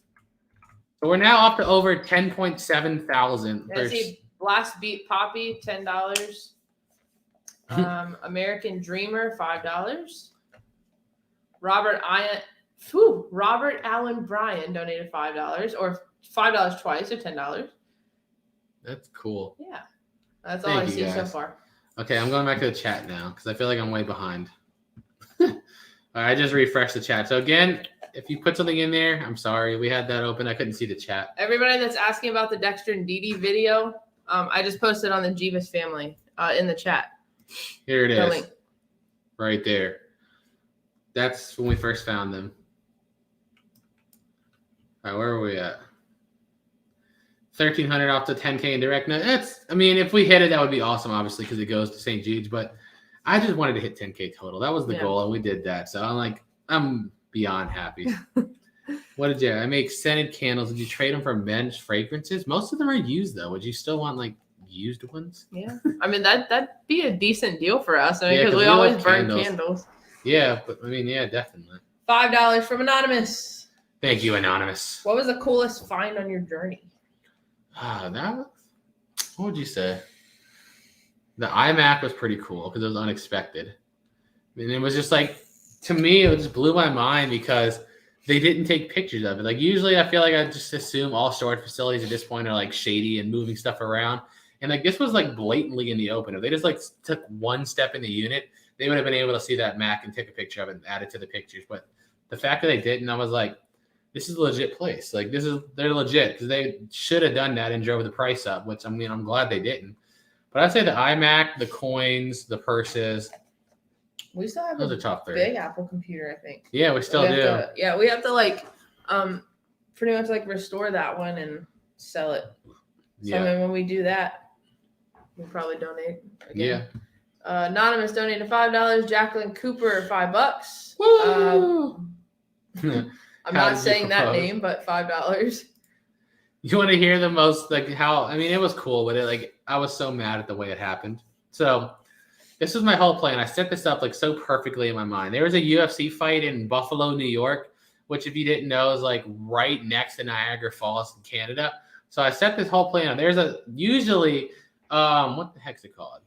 we're now up to over 10.7 thousand. I see Blast Beat Poppy, $10. American Dreamer, $5. Robert Allen Bryan donated $5, or $5 twice, or $10. That's cool. Yeah, that's all Thank I you, see so guys. far. Okay, I'm going back to the chat now because I feel like I'm way behind. All right, I just refreshed the chat. So again, if you put something in there, I'm sorry. We had that open. I couldn't see the chat. Everybody that's asking about the Dexter and Dee Dee video, I just posted on the Jeebus family in the chat. Here it The is. link. Right there. That's when we first found them. All right, where are we at? 1,300 off to 10K in direct. No, if we hit it, that would be awesome, obviously, because it goes to St. Jude's. But I just wanted to hit 10K total. That was the goal, and we did that. So I'm beyond happy. What did you? I make scented candles. Did you trade them for men's fragrances? Most of them are used, though. Would you still want used ones? Yeah, I mean that'd be a decent deal for us. I mean, Yeah, because 'cause we we always like burn candles. candles. Yeah, but yeah, definitely. $5 from Anonymous. Thank you, Anonymous. What was the coolest find on your journey? What would you say? The iMac was pretty cool because it was unexpected. And it was just to me, it just blew my mind because they didn't take pictures of it. Usually I feel like I just assume all storage facilities at this point are shady and moving stuff around. And this was blatantly in the open. If they just took one step in the unit, they would have been able to see that Mac and take a picture of it and add it to the pictures. But the fact that they didn't, I was like, this is a legit place. They're legit because they should have done that and drove the price up, which I'm glad they didn't. But I'd say the iMac, the coins, the purses, We still have those are a top 3. big Apple computer, I think. Yeah, we still do. We have to pretty much restore that one and sell it. So Yeah. I mean, when we do that, we'll probably donate again. Yeah. Anonymous donated $5. Jacqueline Cooper, $5. Woo! I'm How not did you saying that propose? name, but $5. You want to hear the most how? I mean, it was cool, but I was so mad at the way it happened. So this was my whole plan. I set this up so perfectly in my mind. There was a UFC fight in Buffalo, New York, which if you didn't know is right next to Niagara Falls in Canada. So I set this whole plan up. There's usually what the heck's it called?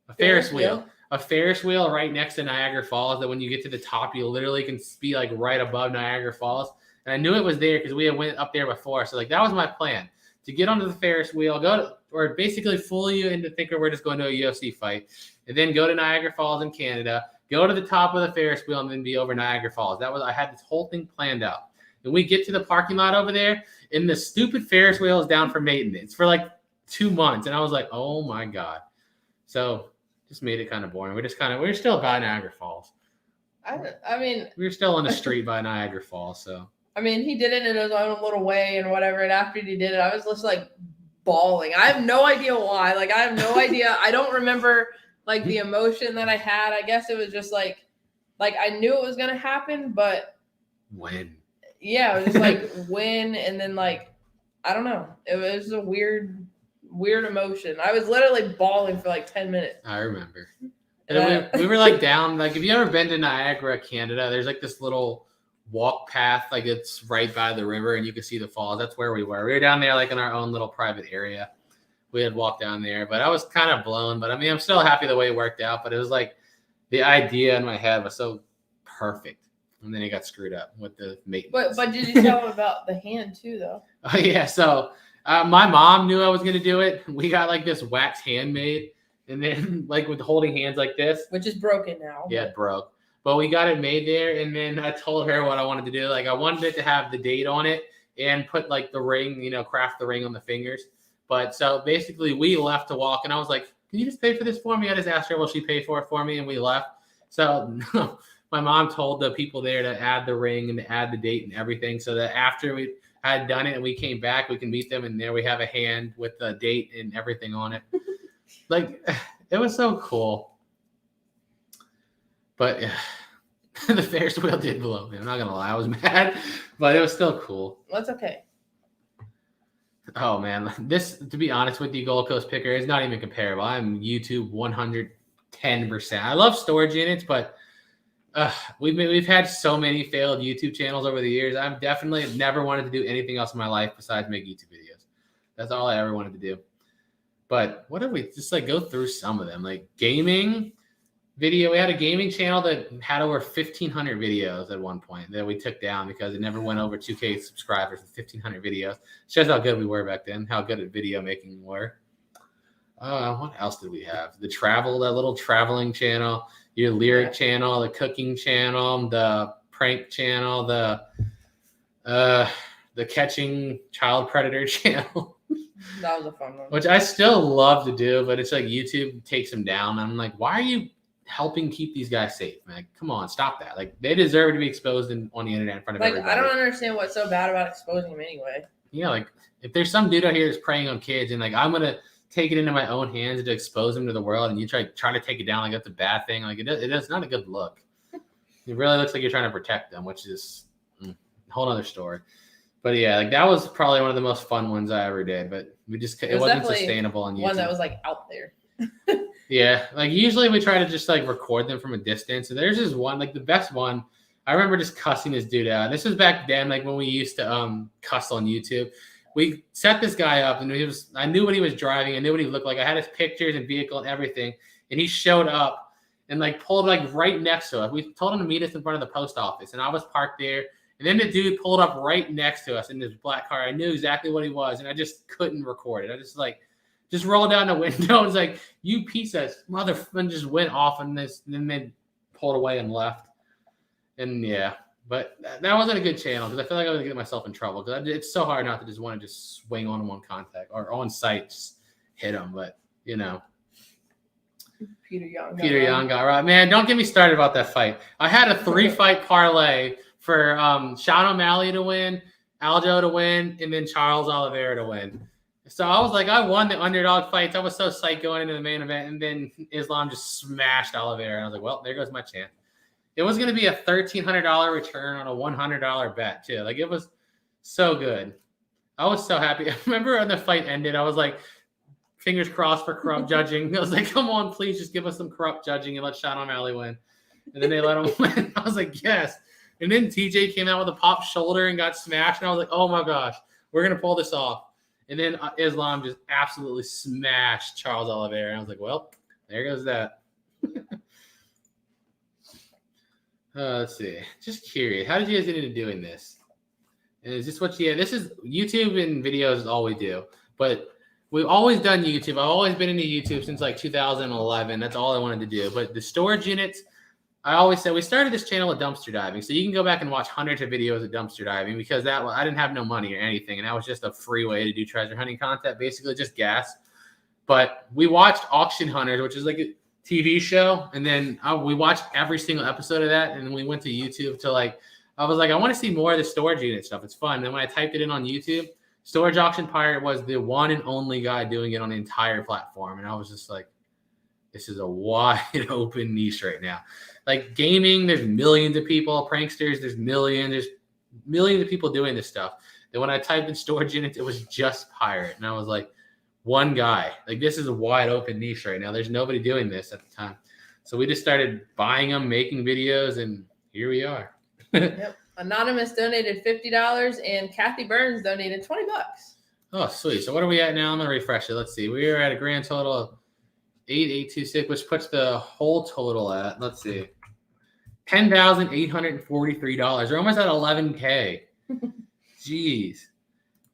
A Ferris wheel. a Ferris wheel right next to Niagara Falls that when you get to the top, you literally can be like right above Niagara Falls. And I knew it was there because we had went up there before. So like that was my plan, to get onto the Ferris wheel, or basically fool you into thinking we're just going to a UFC fight, and then go to Niagara Falls in Canada, go to the top of the Ferris wheel, and then be over Niagara Falls. I had this whole thing planned out. And we get to the parking lot over there, and the stupid Ferris wheel is down for maintenance for like 2 months. And I was like, oh my God. So just made it kind of boring. We're still by Niagara Falls. I mean, we were still on the street by Niagara Falls. So I mean, he did it in his own little way and whatever. And after he did it, I was just like bawling. I have no idea why. Like, I have no idea. I don't remember like the emotion that I had. I guess it was just like I knew it was going to happen, but when? Yeah, it was just like when, and then like, I don't know. It was a weird emotion. I was literally bawling for like 10 minutes. I remember. We were like down, like if you ever been to Niagara, Canada, there's like this little walk path, like it's right by the river and you can see the falls. That's where we were. We were down there like in our own little private area. We had walked down there, but I was kind of blown. But I mean, I'm still happy the way it worked out. But it was like the idea in my head was so perfect. And then it got screwed up with the maintenance. But did you tell him about the hand too, though? Oh, yeah. So my mom knew I was going to do it. We got like this wax hand made. And then like with holding hands like this. Which is broken now. Yeah, it broke. But we got it made there. And then I told her what I wanted to do. Like I wanted it to have the date on it and put like the ring, craft the ring on the fingers. But so basically we left to walk. And I was like, can you just pay for this for me? I just asked her, will she pay for it for me? And we left. So my mom told the people there to add the ring and to add the date and everything so that after we had done it and we came back, we can meet them. And there we have a hand with the date and everything on it. Like, it was so cool. But the Ferris wheel did blow me. I'm not going to lie. I was mad, but it was still cool. That's okay. Oh, man. This, to be honest with you, Gold Coast Picker is not even comparable. I'm YouTube 110%. I love storage units, but we've had so many failed YouTube channels over the years. I've definitely never wanted to do anything else in my life besides make YouTube videos. That's all I ever wanted to do. But what if we just like go through some of them? Like gaming video. We had a gaming channel that had over 1,500 videos at one point that we took down because it never went over 2K subscribers with 1,500 videos. It shows how good we were back then, how good at video making we were. What else did we have? That little traveling channel, your lyric channel, the cooking channel, the prank channel, the catching child predator channel. That was a fun one. Which I still love to do, but it's like YouTube takes them down. I'm like, why are you helping keep these guys safe, man? Come on, stop that. Like, they deserve to be exposed on the internet in front of everybody. I don't understand what's so bad about exposing them anyway. Yeah, like, if there's some dude out here that's preying on kids and, like, I'm going to take it into my own hands to expose them to the world and you try to take it down like that's a bad thing, like, it's not a good look. It really looks like you're trying to protect them, which is a whole other story. But yeah, like that was probably one of the most fun ones I ever did. But it wasn't sustainable on YouTube. One that was like out there. Yeah, like usually we try to just like record them from a distance. And there's this one, like the best one. I remember just cussing this dude out. This was back then, like when we used to cuss on YouTube. We set this guy up, and I knew what he was driving. I knew what he looked like. I had his pictures and vehicle and everything. And he showed up and like pulled like right next to us. We told him to meet us in front of the post office, and I was parked there. And then the dude pulled up right next to us in this black car. I knew exactly what he was, and I just couldn't record it. I just rolled down the window and was like, you piece of motherfucker, just went off on this, and then they pulled away and left. And yeah, but that wasn't a good channel because I feel like I was going to get myself in trouble because it's so hard not to just want to just swing on them on contact or on site, just hit them. But, Peter Young got right. Man, don't get me started about that fight. I had a 3-fight parlay for Sean O'Malley to win, Aljo to win, and then Charles Oliveira to win. So I was like, I won the underdog fights. I was so psyched going into the main event, and then Islam just smashed Oliveira. And I was like, well, there goes my chance. It was going to be a $1,300 return on a $100 bet, too. Like, it was so good. I was so happy. I remember when the fight ended, I was like, fingers crossed for corrupt judging. I was like, come on, please just give us some corrupt judging and let Sean O'Malley win. And then they let him win. I was like, yes. And then TJ came out with a pop shoulder and got smashed. And I was like, oh, my gosh, we're going to pull this off. And then Islam just absolutely smashed Charles Oliveira. And I was like, well, there goes that. Let's see. Just curious. How did you guys get into doing this? And is this what you? This is YouTube and videos is all we do. But we've always done YouTube. I've always been into YouTube since like 2011. That's all I wanted to do. But the storage units, I always said we started this channel with dumpster diving. So you can go back and watch hundreds of videos of dumpster diving because I didn't have no money or anything. And that was just a free way to do treasure hunting content, basically just gas. But we watched Auction Hunters, which is like a TV show. And then we watched every single episode of that. And then we went to YouTube to like, I was like, I want to see more of the storage unit stuff. It's fun. And when I typed it in on YouTube, Storage Auction Pirate was the one and only guy doing it on the entire platform. And I was just like, this is a wide open niche right now. Like gaming, there's millions of people. Pranksters, there's millions of people doing this stuff. And when I typed in storage units, it was just pirate. And I was like, one guy. Like, this is a wide open niche right now. There's nobody doing this at the time. So we just started buying them, making videos, and here we are. Yep. Anonymous donated $50 and Kathy Burns donated $20. Oh, sweet. So what are we at now? I'm gonna refresh it. Let's see. We are at a grand total of 8,826, which puts the whole total at, let's see, $10,843. We're almost at 11K. Jeez.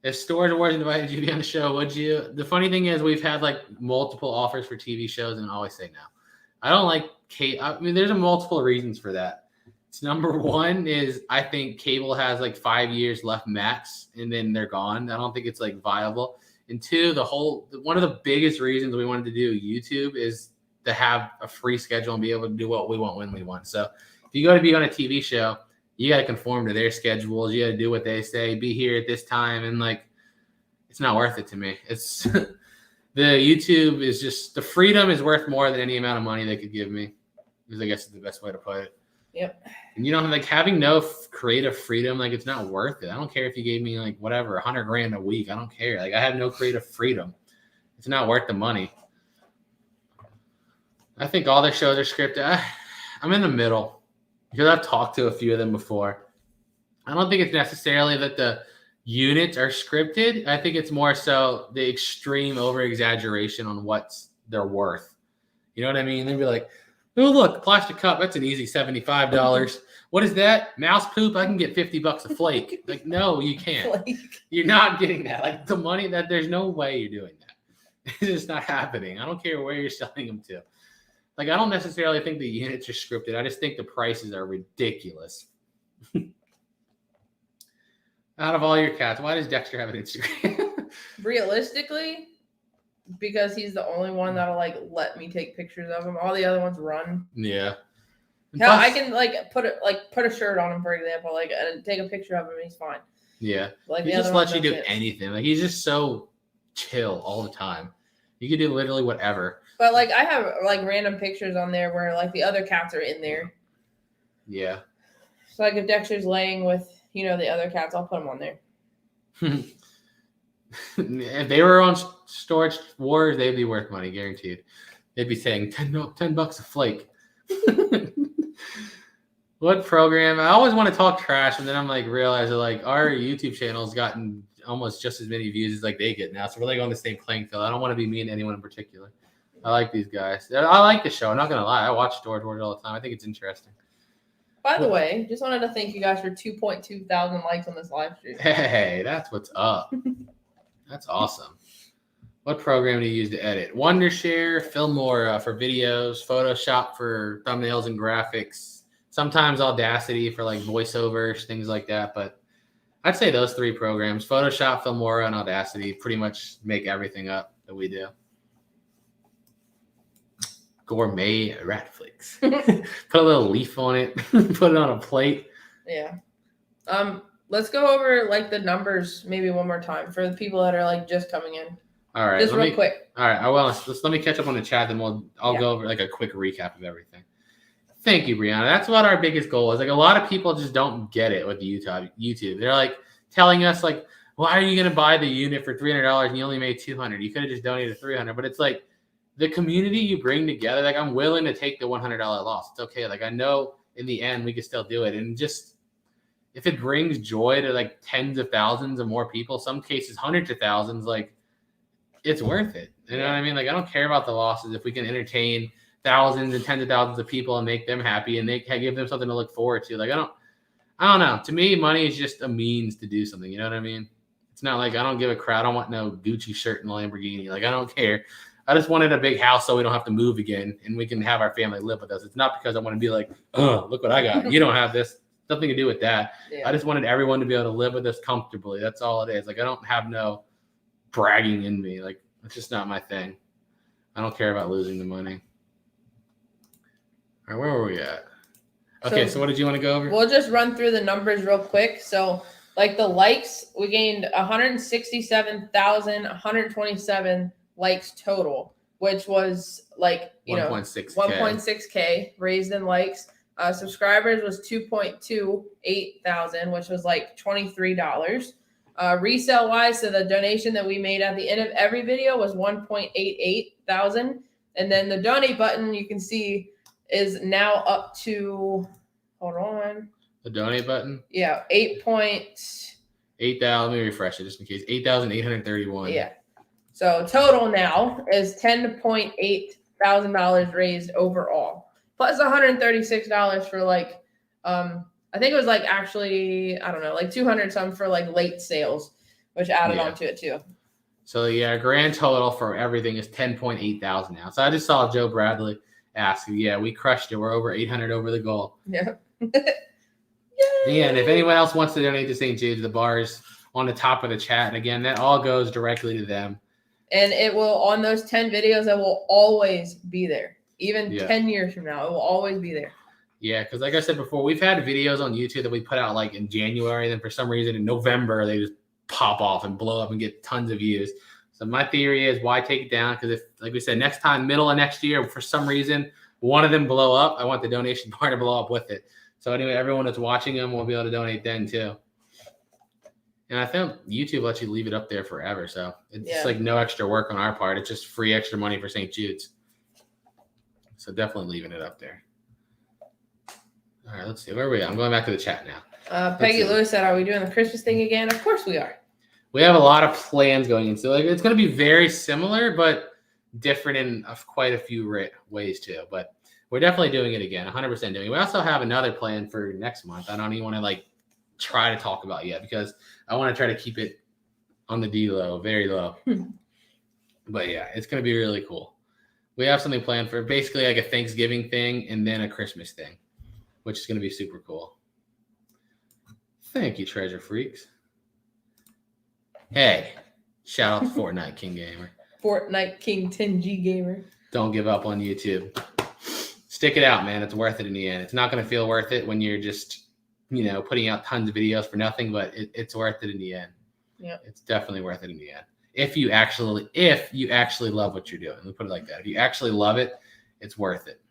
If Storage Wars invited you to be on the show, would you? The funny thing is we've had like multiple offers for TV shows and I always say no. I don't like I mean, there's multiple reasons for that. Number one is I think cable has like 5 years left max and then they're gone. I don't think it's like viable. And two, one of the biggest reasons we wanted to do YouTube is to have a free schedule and be able to do what we want when we want. So if you go to be on a TV show, you got to conform to their schedules. You got to do what they say, be here at this time. And like, it's not worth it to me. It's the YouTube is just, the freedom is worth more than any amount of money they could give me. Because I guess is the best way to put it. Yep. And you don't like having no creative freedom. Like, it's not worth it. I don't care if you gave me like whatever, $100,000 a week. I don't care. Like, I have no creative freedom. It's not worth the money. I think all their shows are scripted. I'm in the middle because I've talked to a few of them before. I don't think it's necessarily that the units are scripted. I think it's more so the extreme over exaggeration on what they're worth. You know what I mean? They'd be like, oh, look, plastic cup. That's an easy $75. What is that? Mouse poop? I can get $50 a flake. Like, no, you can't. You're not getting that. Like, the money that there's no way you're doing that. It's just not happening. I don't care where you're selling them to. Like, I don't necessarily think the units are scripted. I just think the prices are ridiculous. Out of all your cats, why does Dexter have an Instagram? Realistically, because he's the only one that'll like let me take pictures of him. All the other ones run. Yeah. Hell, I can like put a shirt on him, for example, like and take a picture of him and he's fine. Yeah. Like he just lets you do anything. Like, he's just so chill all the time. You can do literally whatever. But like I have like random pictures on there where like the other cats are in there. Yeah. So like if Dexter's laying with, the other cats, I'll put them on there. If they were on Storage Wars, they'd be worth money, guaranteed. They'd be saying $10 a flake. What program? I always want to talk trash, and then I'm like, realize that like our YouTube channel's gotten almost just as many views as like they get now. So we're like on the same playing field. I don't want to be mean to anyone in particular. I like these guys. I like the show. I'm not gonna lie. I watch Storage Wars all the time. I think it's interesting. By the way, just wanted to thank you guys for 2.2 thousand likes on this live stream. Hey, that's what's up. That's awesome. What program do you use to edit? Wondershare, Filmora for videos, Photoshop for thumbnails and graphics. Sometimes Audacity for like voiceovers, things like that. But I'd say those three programs, Photoshop, Filmora, and Audacity, pretty much make everything up that we do. Gourmet rat flakes. Put a little leaf on it. Put it on a plate. Yeah. Let's go over like the numbers maybe one more time for the people that are like just coming in. All right. Just real quick. All right. Let me catch up on the chat, then I'll go over like a quick recap of everything. Thank you, Brianna. That's what our biggest goal is. Like, a lot of people just don't get it with YouTube. They're like telling us like, why are you going to buy the unit for $300 and you only made $200? You could have just donated $300. But it's like the community you bring together. Like, I'm willing to take the $100 loss. It's okay. Like, I know in the end we can still do it. And just if it brings joy to like tens of thousands of more people, some cases hundreds of thousands, like, it's worth it. You know what I mean? Like, I don't care about the losses if we can entertain thousands and tens of thousands of people and make them happy, and they can give them something to look forward to. Like I don't know. To me, money is just a means to do something. You know what I mean? It's not like I don't give a crap. I don't want no Gucci shirt and Lamborghini. Like I don't care. I just wanted a big house so we don't have to move again and we can have our family live with us. It's not because I want to be like, oh, look what I got. You don't have this. Nothing to do with that. Yeah. I just wanted everyone to be able to live with us comfortably. That's all it is. Like I don't have no bragging in me. Like it's just not my thing. I don't care about losing the money. All right, where were we at? Okay, so what did you want to go over? We'll just run through the numbers real quick. So, like the likes, we gained 167,127 likes total, which was like, 1.6K raised in likes. Subscribers was 2.28 thousand, which was like $23. Resale wise, so the donation that we made at the end of every video was 1.88 thousand. And then the donate button, you can see, is now up to, hold on. The donate button? Yeah, 8,000. Let me refresh it just in case. 8,831. Yeah. So total now is $10.8 thousand raised overall, plus $136 for like, I think it was like actually, I don't know, like 200 some for like late sales, which added on to it too. So yeah, grand total for everything is 10.8 thousand now. So I just saw Joe Bradley ask, yeah, we crushed it. We're over 800 over the goal. Yeah. Yeah, and if anyone else wants to donate to St. Jude's, the bar is on the top of the chat. And again, that all goes directly to them. And it will, on those 10 videos, it will always be there. Even 10 years from now, it will always be there. Yeah, because like I said before, we've had videos on YouTube that we put out like in January. And then for some reason in November, they just pop off and blow up and get tons of views. So my theory is why take it down? Because if, like we said, next time, middle of next year, for some reason, one of them blow up, I want the donation bar to blow up with it. So anyway, everyone that's watching them will be able to donate then too. And I think YouTube lets you leave it up there forever. So it's just like no extra work on our part. It's just free extra money for St. Jude's. So definitely leaving it up there. All right, let's see. Where are we at? I'm going back to the chat now. Peggy Lewis said, are we doing the Christmas thing again? Of course we are. We have a lot of plans going into like it's going to be very similar, but different in quite a few ways too. But we're definitely doing it again, 100% doing it. We also have another plan for next month. I don't even want to like try to talk about yet because I want to try to keep it on the D low, very low. But yeah, it's going to be really cool. We have something planned for basically like a Thanksgiving thing and then a Christmas thing, which is going to be super cool. Thank you, Treasure Freaks. Hey, shout out to Fortnite King Gamer. Fortnite King 10G Gamer. Don't give up on YouTube. Stick it out, man. It's worth it in the end. It's not going to feel worth it when you're just, putting out tons of videos for nothing, but it's worth it in the end. Yeah. It's definitely worth it in the end. If you actually love what you're doing. Let's put it like that. If you actually love it, it's worth it.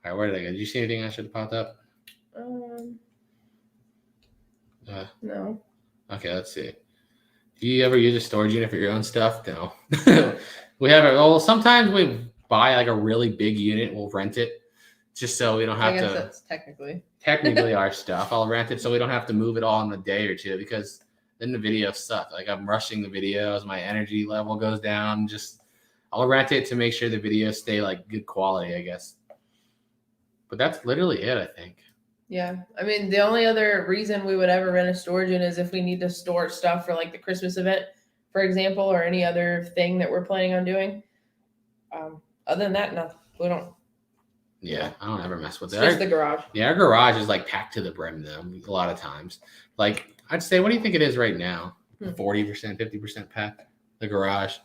All right, where did I go? Did you see anything I should have popped up? No. Okay, let's see. Do you ever use a storage unit for your own stuff? No. We have it. Well, sometimes we buy like a really big unit. We'll rent it just so we don't have I guess to. That's technically our stuff. I'll rent it so we don't have to move it all in a day or two because then the videos suck. Like I'm rushing the videos. My energy level goes down. I'll rent it to make sure the videos stay like good quality, I guess. But that's literally it, I think. Yeah. I mean, the only other reason we would ever rent a storage unit is if we need to store stuff for like the Christmas event, for example, or any other thing that we're planning on doing. Other than that, no, we don't. Yeah, I don't ever mess with It's that. just the garage. Yeah, our garage is like packed to the brim though, a lot of times. Like I'd say, what do you think it is right now? 40%, 50% packed, the garage.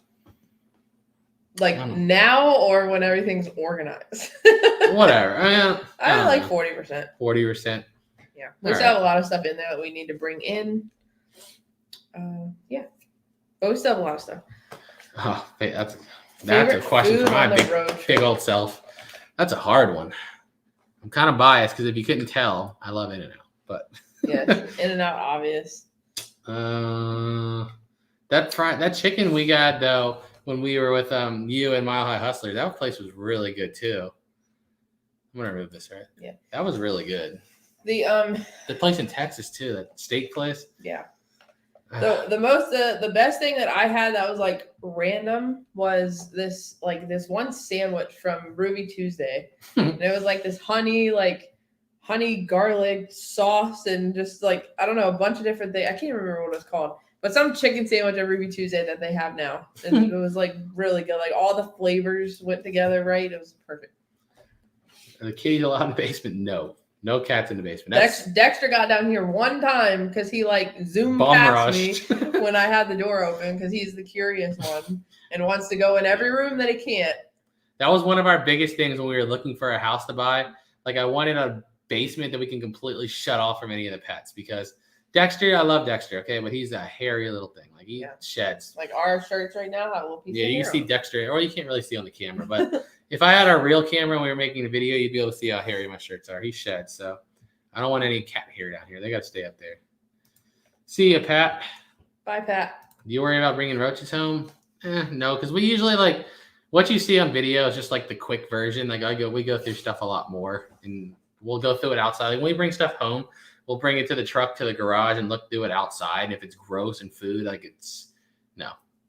Like now or when everything's organized? Whatever. I like 40%. 40%. Yeah. We still have a lot of stuff in there that we need to bring in. Yeah. But we still have a lot of stuff. Oh, that's a question for my big old self. That's a hard one. I'm kind of biased because if you couldn't tell, I love In-N-Out. But yeah, In-N-Out obvious. That chicken we got though when we were with you and Mile High Hustlers, that place was really good too. I'm gonna remove this, right? Yeah. That was really good. The place in Texas too, that steak place. Yeah. The best thing that I had that was like random was this one sandwich from Ruby Tuesday, and it was like this honey garlic sauce and just like I don't know, a bunch of different things. I can't remember what it was called, but some chicken sandwich at Ruby Tuesday that they have now, and it was like really good. Like all the flavors went together right. It was perfect. Are the kitties allowed in the basement? No cats in the basement. Dexter got down here one time because he like zoomed past me when I had the door open because he's the curious one and wants to go in every room that he can't. That was one of our biggest things when we were looking for a house to buy. Like I wanted a basement that we can completely shut off from any of the pets because Dexter, I love Dexter, okay, but he's a hairy little thing. Like he sheds. Like our shirts right now, that little piece. Yeah, you can see Dexter, or you can't really see on the camera, but if I had our real camera and we were making a video, you'd be able to see how hairy my shirts are. He sheds, so I don't want any cat hair down here. They got to stay up there. See ya, Pat. Bye, Pat. Do you worry about bringing roaches home? No, because we usually like what you see on video is just like the quick version. Like we go through stuff a lot more, and we'll go through it outside. Like when we bring stuff home, we'll bring it to the truck, to the garage, and look through it outside. And if it's gross and food,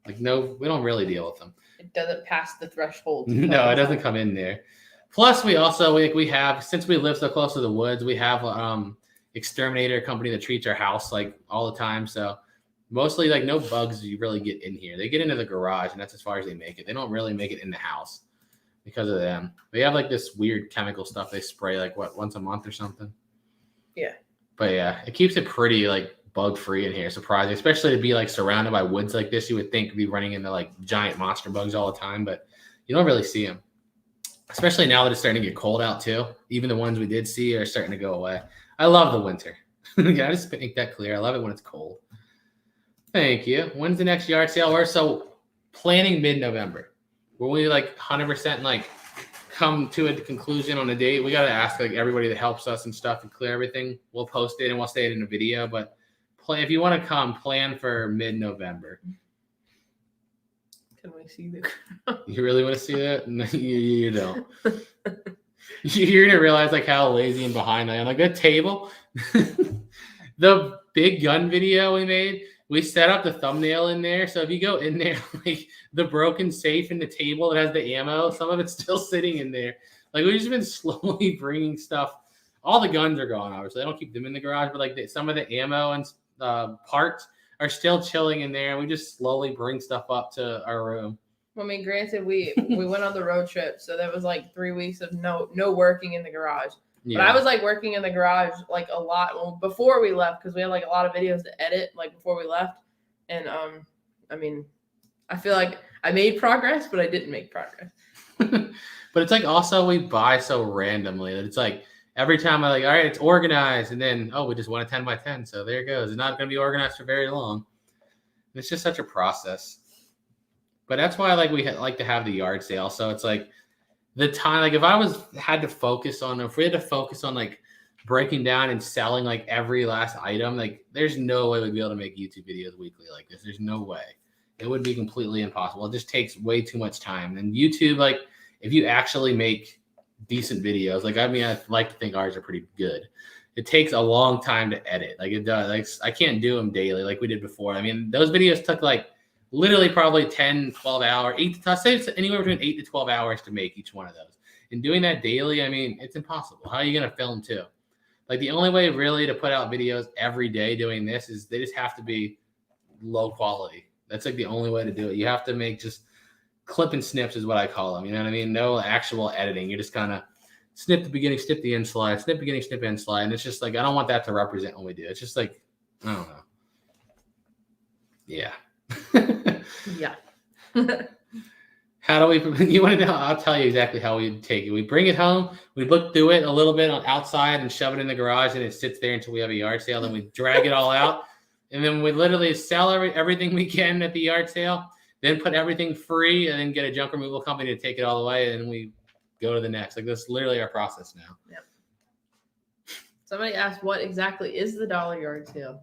we don't really deal with them. It doesn't pass the threshold. No, it doesn't come in there. Plus, we also we have, since we live so close to the woods, we have exterminator company that treats our house like all the time. So mostly like no bugs you really get in here. They get into the garage, and that's as far as they make it. They don't really make it in the house because of them. They have like this weird chemical stuff they spray like once a month or something. Yeah. But yeah, it keeps it pretty like bug free in here. Surprising, especially to be like surrounded by woods like this. You would think be running into like giant monster bugs all the time, but you don't really see them. Especially now that it's starting to get cold out too. Even the ones we did see are starting to go away. I love the winter. Yeah, I just make that clear. I love it when it's cold. Thank you. When's the next yard sale? We're so planning mid-November. When we like 100% like come to a conclusion on a date, we got to ask like everybody that helps us and stuff and clear everything. We'll post it and we'll say it in a video, but if you want to come, plan for mid-November. Can we see the You really want to see that? No, you don't. You're going to realize like how lazy and behind I am. Like that table, the big gun video we made, we set up the thumbnail in there. So if you go in there, like the broken safe in the table that has the ammo, some of it's still sitting in there. Like we've just been slowly bringing stuff. All the guns are gone, obviously. I don't keep them in the garage, but like some of the ammo and parts are still chilling in there. And we just slowly bring stuff up to our room. I mean, granted, we went on the road trip, so that was like 3 weeks of no working in the garage. Yeah. But I was like working in the garage like a lot before we left because we had like a lot of videos to edit like before we left. And I mean, I feel like I made progress, but I didn't make progress. But it's like also we buy so randomly that it's like every time I like, all right, it's organized, and then we just want a 10 by 10, so there it goes. It's not going to be organized for very long. It's just such a process. But that's why like we like to have the yard sale. So it's like the time, like if we had to focus on like breaking down and selling like every last item, like there's no way we'd be able to make YouTube videos weekly like this. There's no way. It would be completely impossible. It just takes way too much time. And YouTube, like if you actually make decent videos, like I mean, I like to think ours are pretty good. It takes a long time to edit. Like it does. Like I can't do them daily like we did before. I mean, those videos took like literally probably 10, 12 hours, I'd say it's anywhere between 8 to 12 hours to make each one of those. And doing that daily, I mean, it's impossible. How are you going to film too? Like the only way really to put out videos every day doing this is they just have to be low quality. That's like the only way to do it. You have to make just clip and snips is what I call them. You know what I mean? No actual editing. You're just kind of snip the beginning, snip the end slide, snip beginning, snip end slide. And it's just like, I don't want that to represent what we do. It's just like, I don't know. Yeah. Yeah. How do we, you want to know? I'll tell you exactly how we take it. We bring it home, we look through it a little bit on outside and shove it in the garage, and it sits there until we have a yard sale. Then we drag it all out, and then we literally sell everything we can at the yard sale, then put everything free, and then get a junk removal company to take it all away, and we go to the next. Like that's literally our process now. Yep. Somebody asked, what exactly is the dollar yard sale?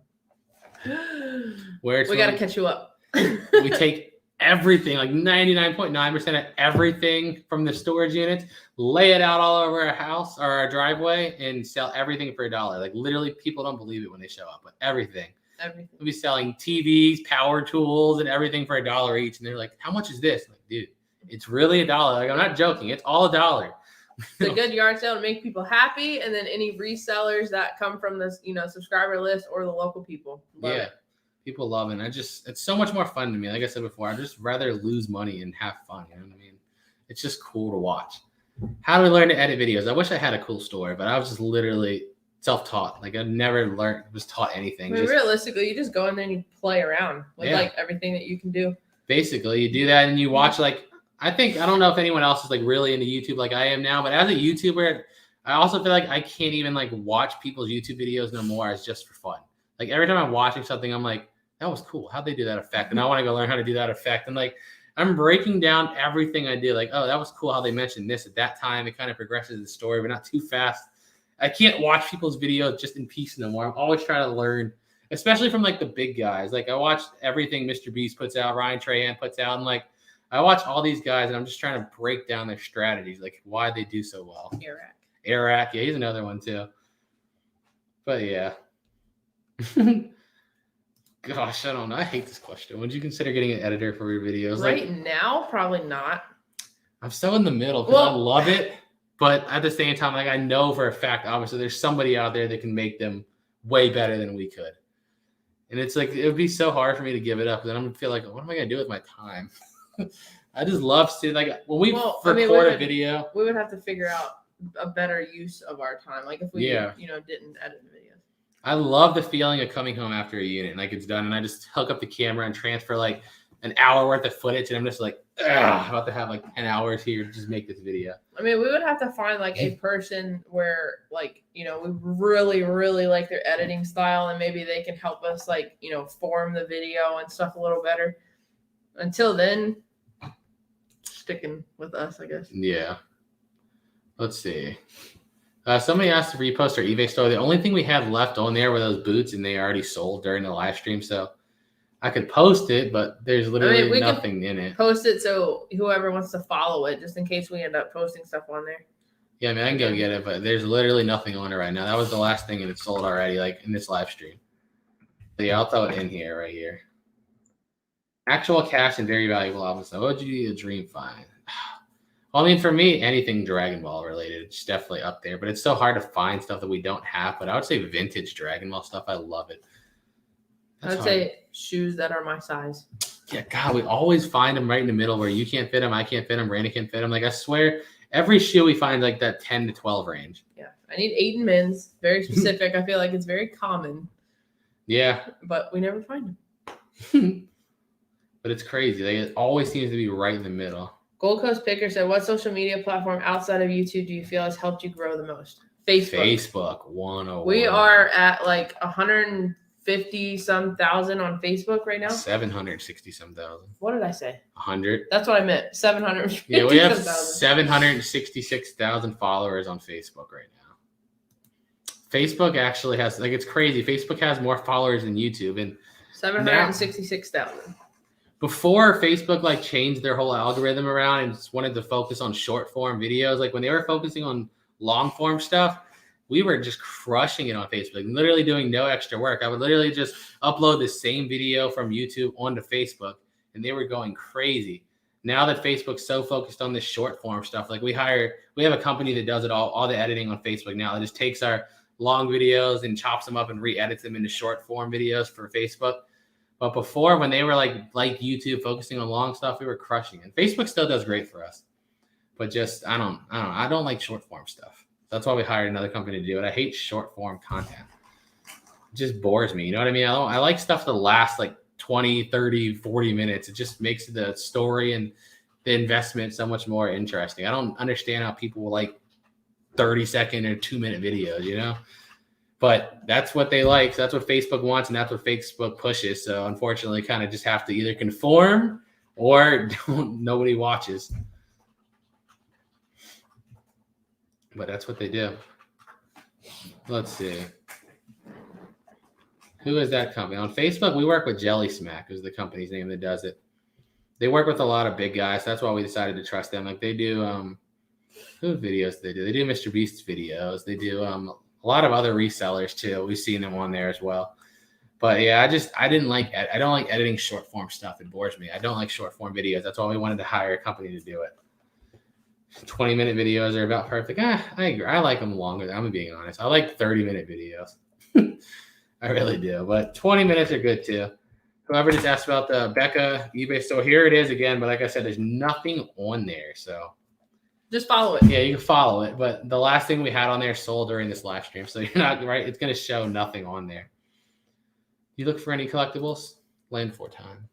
Where it's we got to catch you up. We take everything, like 99.9% of everything from the storage units, lay it out all over our house or our driveway, and sell everything for $1. Like literally, people don't believe it when they show up, but everything. Everything. We'll be selling TVs, power tools, and everything for $1 each. And they're like, how much is this? I'm like, dude, it's really $1. Like, I'm not joking. It's all $1. It's a good yard sale to make people happy, and then any resellers that come from this, subscriber list or the local people. Love it. People love it. It's so much more fun to me. Like I said before, I'd just rather lose money and have fun. You know what I mean? It's just cool to watch. How do I learn to edit videos? I wish I had a cool story, but I was just literally self-taught. Like I never was taught anything. I mean, realistically, you just go in there and you play around with like everything that you can do. Basically, you do that and you watch like, I don't know if anyone else is like really into YouTube like I am now, but as a YouTuber, I also feel like I can't even like watch people's YouTube videos no more as just for fun. Like every time I'm watching something, I'm like, that was cool. How'd they do that effect? And I want to go learn how to do that effect. And like, I'm breaking down everything I do. Like, oh, that was cool how they mentioned this at that time. It kind of progresses the story, but not too fast. I can't watch people's videos just in peace no more. I'm always trying to learn, especially from like the big guys. Like I watch everything Mr. Beast puts out, Ryan Trahan puts out. And like, I watch all these guys and I'm just trying to break down their strategies, like why they do so well. Eric. Yeah, he's another one too. But yeah. Gosh, I don't know. I hate this question. Would you consider getting an editor for your videos? Right now, probably not. I'm so in the middle because I love it, but at the same time, like I know for a fact, obviously, there's somebody out there that can make them way better than we could. And it's like it would be so hard for me to give it up. Then I'm gonna feel like, what am I gonna do with my time? I just love seeing like when we record a video, we would have to figure out a better use of our time. Like if we didn't edit the videos. I love the feeling of coming home after a unit and like it's done and I just hook up the camera and transfer like an hour worth of footage and I'm just like, I'm about to have like 10 hours here to just make this video. I mean, we would have to find like a person where like, we really, really like their editing style and maybe they can help us like, form the video and stuff a little better. Until then, sticking with us, I guess. Yeah. Let's see. Somebody asked to repost our eBay store. The only thing we had left on there were those boots, and they already sold during the live stream. So I could post it, but there's literally nothing in it. Post it so whoever wants to follow it, just in case we end up posting stuff on there. Yeah, I mean, I can go get it, but there's literally nothing on it right now. That was the last thing, and it's sold already, like in this live stream. So yeah, I'll throw it in here, right here. Actual cash and very valuable albums. So what would you dream find? Well, I mean, for me, anything Dragon Ball related, it's definitely up there. But it's so hard to find stuff that we don't have. But I would say vintage Dragon Ball stuff. I love it. I would say shoes that are my size. Yeah, God, we always find them right in the middle where you can't fit them, I can't fit them, Randy can't fit them. Like, I swear, every shoe we find like that 10 to 12 range. Yeah, I need 8 and men's. Very specific. I feel like it's very common. Yeah. But we never find them. But it's crazy. Like, it always seems to be right in the middle. Gold Coast Picker said, what social media platform outside of YouTube do you feel has helped you grow the most? Facebook 101. We are at like 150-some thousand on Facebook right now. 760-some thousand. What did I say? 100. That's what I meant. 750. Yeah, we have 766,000 followers on Facebook right now. Facebook actually has, like, it's crazy. Facebook has more followers than YouTube. And 766,000. Before Facebook like changed their whole algorithm around and just wanted to focus on short form videos, like when they were focusing on long form stuff, we were just crushing it on Facebook, literally doing no extra work. I would literally just upload the same video from YouTube onto Facebook and they were going crazy. Now that Facebook's so focused on this short form stuff, like we have a company that does it all the editing on Facebook now. It just takes our long videos and chops them up and re-edits them into short form videos for Facebook. But before, when they were like YouTube, focusing on long stuff, we were crushing it. Facebook still does great for us, but just I don't like short form stuff. That's why we hired another company to do it. I hate short form content. It just bores me. You know what I mean? I like stuff that lasts like 20, 30, 40 minutes. It just makes the story and the investment so much more interesting. I don't understand how people will like 30-second or 2-minute videos, you know? But that's what they like. So that's what Facebook wants, and that's what Facebook pushes. So unfortunately, kind of just have to either conform or nobody watches. But that's what they do. Let's see. Who is that company? On Facebook, we work with Jelly Smack, is the company's name that does it. They work with a lot of big guys. That's why we decided to trust them. Like they do, who videos do they do? They do Mr. Beast's videos. They do a lot of other resellers too. We've seen them on there as well. But yeah, I don't like editing short form stuff. It bores me. I don't like short form videos. That's why we wanted to hire a company to do it. 20-minute videos are about perfect. I agree. I like them longer. I'm being honest. I like 30-minute videos. I really do. But 20 minutes are good too. Whoever just asked about the Becca eBay store, here it is again. But like I said, there's nothing on there. So just follow it. Yeah, you can follow it. But the last thing we had on there sold during this live stream. So you're not right. It's going to show nothing on there. You look for any collectibles? Land for time.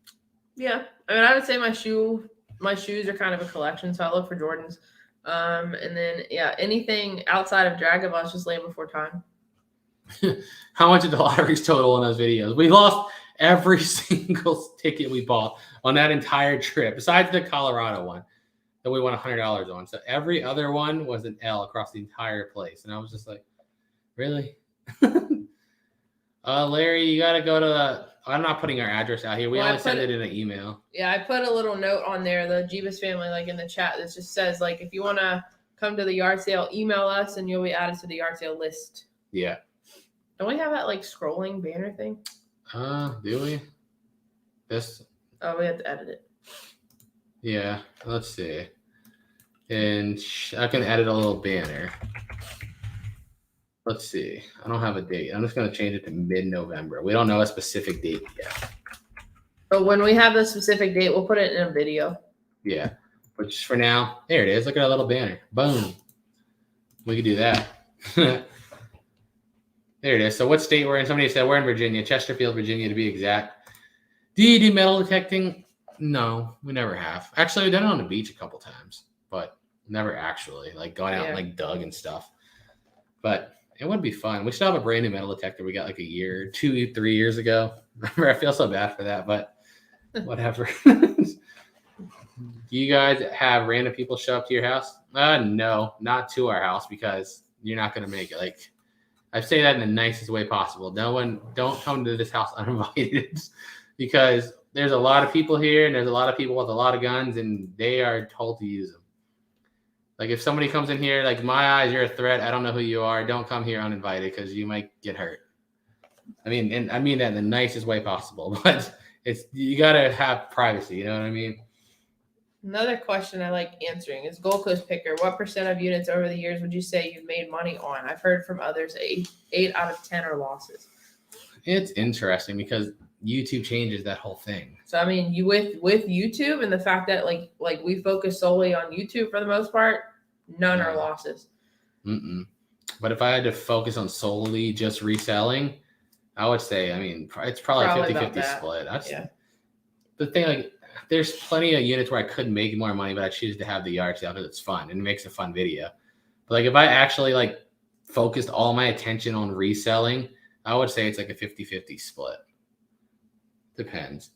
Yeah. I mean, I would say my shoes are kind of a collection. So I look for Jordans. And then, yeah, anything outside of Dragon Ball is just Land Before Time. How much did the lotteries total in those videos? We lost every single ticket we bought on that entire trip, besides the Colorado one that we won $100 on. So every other one was an L across the entire place. And I was just like, really? Larry, you got to go to I'm not putting our address out here. We only send it in an email. Yeah, I put a little note on there, the Jeebus family, like in the chat, that just says, like, if you want to come to the yard sale, email us and you'll be added to the yard sale list. Yeah. Don't we have that, like, scrolling banner thing? Do we? This? Oh, we have to edit it. Yeah, let's see. And I can edit a little banner. Let's see. I don't have a date. I'm just going to change it to mid-November. We don't know a specific date yet. But when we have the specific date, we'll put it in a video. Yeah. But just for now, there it is. Look at our little banner. Boom. We could do that. There it is. So what state we're in? Somebody said we're in Virginia, Chesterfield, Virginia to be exact. Do you do metal detecting? No, we never have. Actually, we've done it on the beach a couple times, but never actually like going out and like dug and stuff. But it would be fun. We still have a brand new metal detector we got like 3 years ago. Remember, I feel so bad for that, but whatever. Do you guys have random people show up to your house? No, not to our house because you're not going to make it. Like, I say that in the nicest way possible. Don't come to this house uninvited because there's a lot of people here and there's a lot of people with a lot of guns and they are told to use them. Like if somebody comes in here, like my eyes, you're a threat. I don't know who you are. Don't come here uninvited because you might get hurt. I mean, and I mean that in the nicest way possible, but you got to have privacy. You know what I mean? Another question I like answering is Gold Coast Picker. What % of units over the years would you say you've made money on? I've heard from others 8 out of 10 are losses. It's interesting because YouTube changes that whole thing. So I mean, you with YouTube and the fact that like we focus solely on YouTube for the most part, none are losses. But if I had to focus on solely just reselling, I would say, I mean, it's probably 50-50 split. That's the thing. Like, there's plenty of units where I could make more money, but I choose to have the yard sale because it's fun and it makes a fun video. But like, if I actually like focused all my attention on reselling, I would say it's like a 50-50 split. Depends.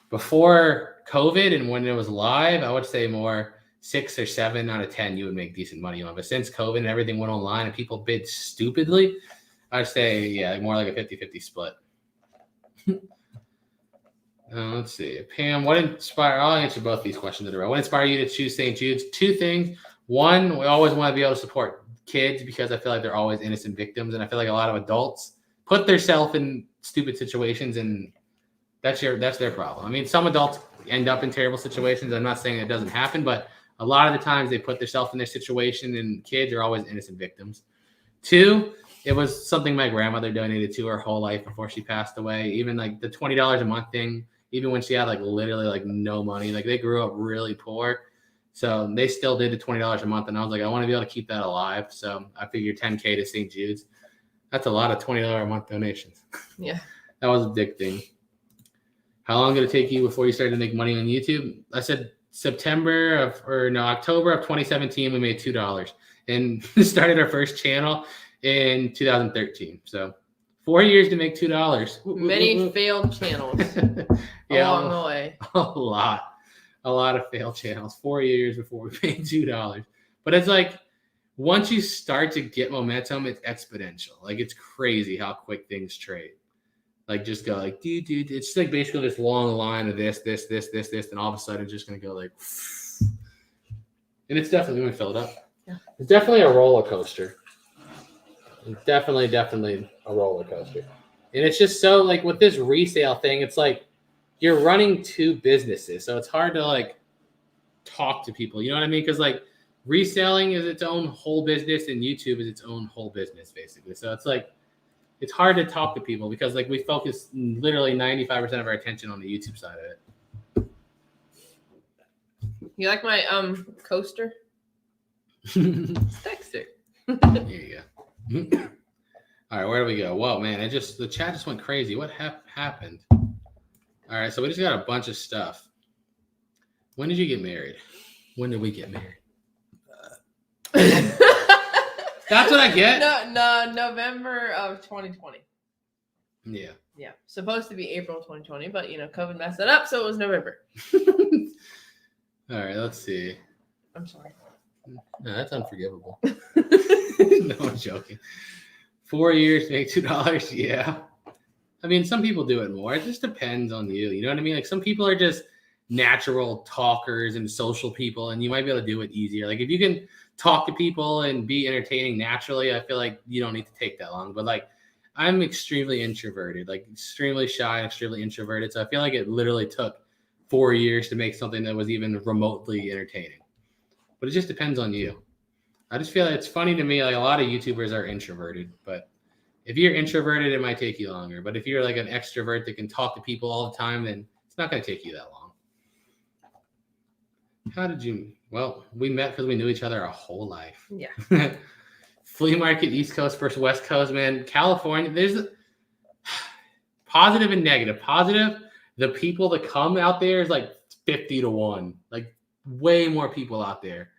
Before COVID and when it was live, I would say more 6 or 7 out of 10 you would make decent money on. But since COVID and everything went online and people bid stupidly, I'd say, more like a 50-50 split. Let's see. Pam, I'll answer both these questions in a row. What inspired you to choose St. Jude's? 2 things. One, we always want to be able to support kids because I feel like they're always innocent victims. And I feel like a lot of adults put themselves in stupid situations and that's their problem. I mean, some adults end up in terrible situations. I'm not saying it doesn't happen, but a lot of the times they put themselves in their situation and kids are always innocent victims. 2, it was something my grandmother donated to her whole life before she passed away. Even like the $20 a month thing, even when she had like literally like no money, like they grew up really poor. So they still did the $20 a month. And I was like, I want to be able to keep that alive. So I figured $10K to St. Jude's. That's a lot of $20 a month donations. Yeah. That was a big thing. How long did it take you before you started to make money on YouTube? I said October of 2017, we made $2 and started our first channel in 2013. So 4 years to make $2. Many failed channels along the way. A lot of failed channels. 4 years before we made $2. But it's like once you start to get momentum, it's exponential. Like it's crazy how quick things trade. Like just go like, dude, it's like basically this long line of this, and all of a sudden it's just going to go like, and it's definitely going to fill it up. Yeah. It's definitely a roller coaster. Definitely a roller coaster. And it's just so like with this resale thing, it's like you're running two businesses. So it's hard to like talk to people. You know what I mean? Because like reselling is its own whole business and YouTube is its own whole business, basically. So it's like it's hard to talk to people because like we focus literally 95% of our attention on the YouTube side of it. You like my coaster? Dexter. There you go. All right, where do we go? Whoa, man! The chat just went crazy. What happened? All right, so we just got a bunch of stuff. When did you get married? When did we get married? That's what I get. No, November of 2020. Yeah. Yeah, supposed to be April 2020, but COVID messed it up, so it was November. All right, let's see. I'm sorry. No, that's unforgivable. No, I'm joking. 4 years, make $2. Yeah. I mean, some people do it more. It just depends on you. You know what I mean? Like some people are just natural talkers and social people, and you might be able to do it easier. Like if you can talk to people and be entertaining naturally, I feel like you don't need to take that long. But like I'm extremely introverted, like extremely shy and extremely introverted. So I feel like it literally took 4 years to make something that was even remotely entertaining. But it just depends on you. I just feel like it's funny to me, like a lot of YouTubers are introverted, but if you're introverted, it might take you longer. But if you're like an extrovert that can talk to people all the time, then it's not going to take you that long. How did you? Well, we met because we knew each other our whole life. Yeah. Flea market, East Coast versus West Coast, man. California, there's positive and negative. Positive, the people that come out there is like 50-1, like way more people out there.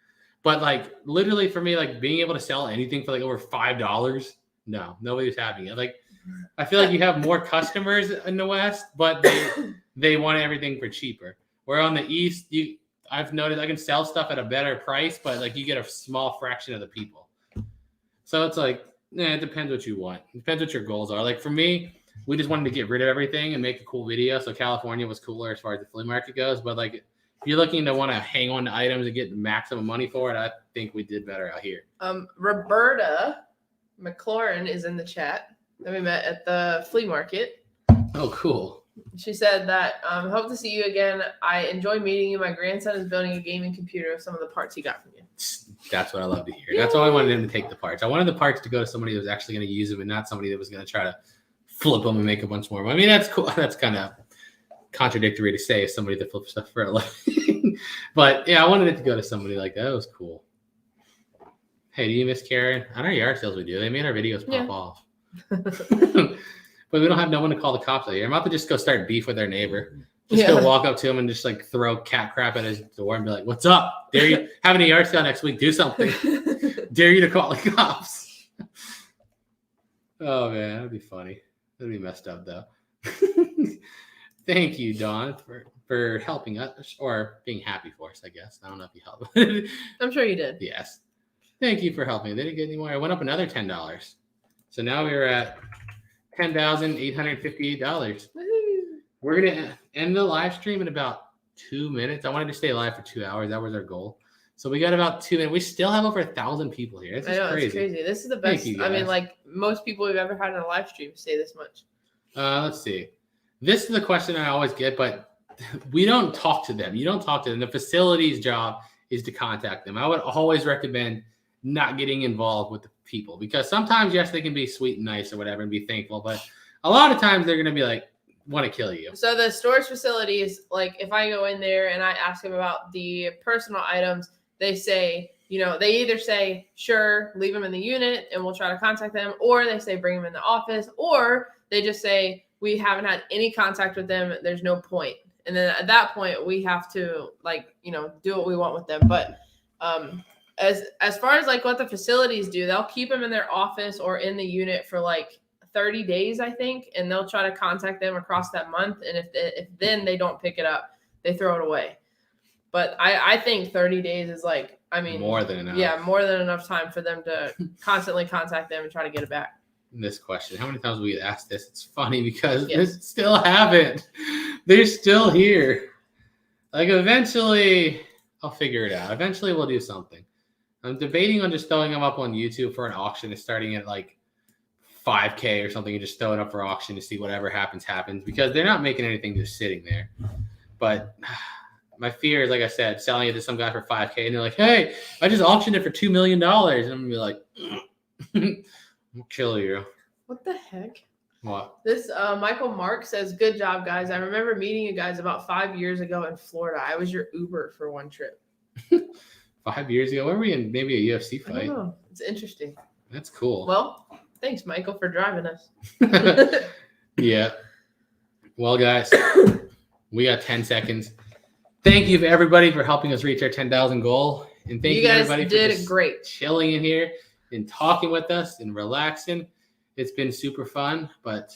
But like literally for me, like being able to sell anything for like over $5, no, nobody's having it. Like I feel like you have more customers in the West, but they want everything for cheaper. Where on the East, I've noticed I can sell stuff at a better price, but like you get a small fraction of the people. So it's like, it depends what you want. It depends what your goals are. Like for me, we just wanted to get rid of everything and make a cool video. So California was cooler as far as the flea market goes. But like if you're looking to want to hang on to items and get maximum money for it, I think we did better out here. Roberta McLaurin is in the chat that we met at the flea market. Oh, cool. She said that, hope to see you again. I enjoy meeting you. My grandson is building a gaming computer with some of the parts he got from you. That's what I love to hear. That's why I wanted him to take the parts. I wanted the parts to go to somebody that was actually going to use them and not somebody that was going to try to flip them and make a bunch more. I mean, that's cool. That's kind of contradictory to say as somebody that flips stuff for a living. But yeah, I wanted it to go to somebody like that. It was cool. Hey, do you miss Karen? On our yard sales we do. They made our videos pop off. But we don't have no one to call the cops out here. I'm about to just go start beef with our neighbor. Just go walk up to him and just like throw cat crap at his door and be like, "What's up? Dare you having a yard sale next week? Do something. Dare you to call the cops?" Oh man, that'd be funny. That'd be messed up though. Thank you, Dawn, for helping us or being happy for us. I guess I don't know if you helped. I'm sure you did. Yes. Thank you for helping. They didn't get any more. I went up another $10. So now we're at $10,858. We're gonna end the live stream in about 2 minutes. I wanted to stay live for 2 hours. That was our goal. So we got about 2 minutes. We still have over 1,000 people here. It's crazy. It's crazy. This is the best. I mean, like most people we've ever had in a live stream stay this much. Let's see. This is the question I always get, but we don't talk to them. You don't talk to them. The facility's job is to contact them. I would always recommend not getting involved with the people because sometimes, yes, they can be sweet and nice or whatever and be thankful, but a lot of times they're going to be like, want to kill you. So the storage facility is like, if I go in there and I ask them about the personal items, they say, they either say, sure, leave them in the unit and we'll try to contact them, or they say, bring them in the office, or they just say, we haven't had any contact with them. There's no point. And then at that point we have to do what we want with them. But, as far as like what the facilities do, they'll keep them in their office or in the unit for like 30 days, I think, and they'll try to contact them across that month. And if then they don't pick it up, they throw it away. But I think 30 days is like, more than enough. Yeah, more than enough time for them to constantly contact them and try to get it back. This question, how many times have we asked this? It's funny because they still haven't. They're still here. Like eventually, I'll figure it out. Eventually, we'll do something. I'm debating on just throwing them up on YouTube for an auction and starting at like 5K or something and just throw it up for auction to see whatever happens, because they're not making anything just sitting there. But my fear is, like I said, selling it to some guy for 5K and they're like, hey, I just auctioned it for $2 million. And I'm going to be like, I'll kill you. What the heck? What? This Michael Mark says, good job, guys. I remember meeting you guys about 5 years ago in Florida. I was your Uber for one trip. 5 years ago? Where were we in? Maybe a UFC I fight. don't know. It's interesting. That's cool. Well, thanks, Michael, for driving us. Yeah. Well, guys, we got 10 seconds. Thank you, everybody, for helping us reach our 10,000 goal. And thank you guys everybody did for just great. chilling in here and talking with us and relaxing. It's been super fun, but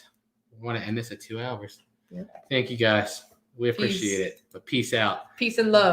we want to end this at 2 hours. Yeah. Thank you, guys. We appreciate Peace. it. But peace out. Peace and love.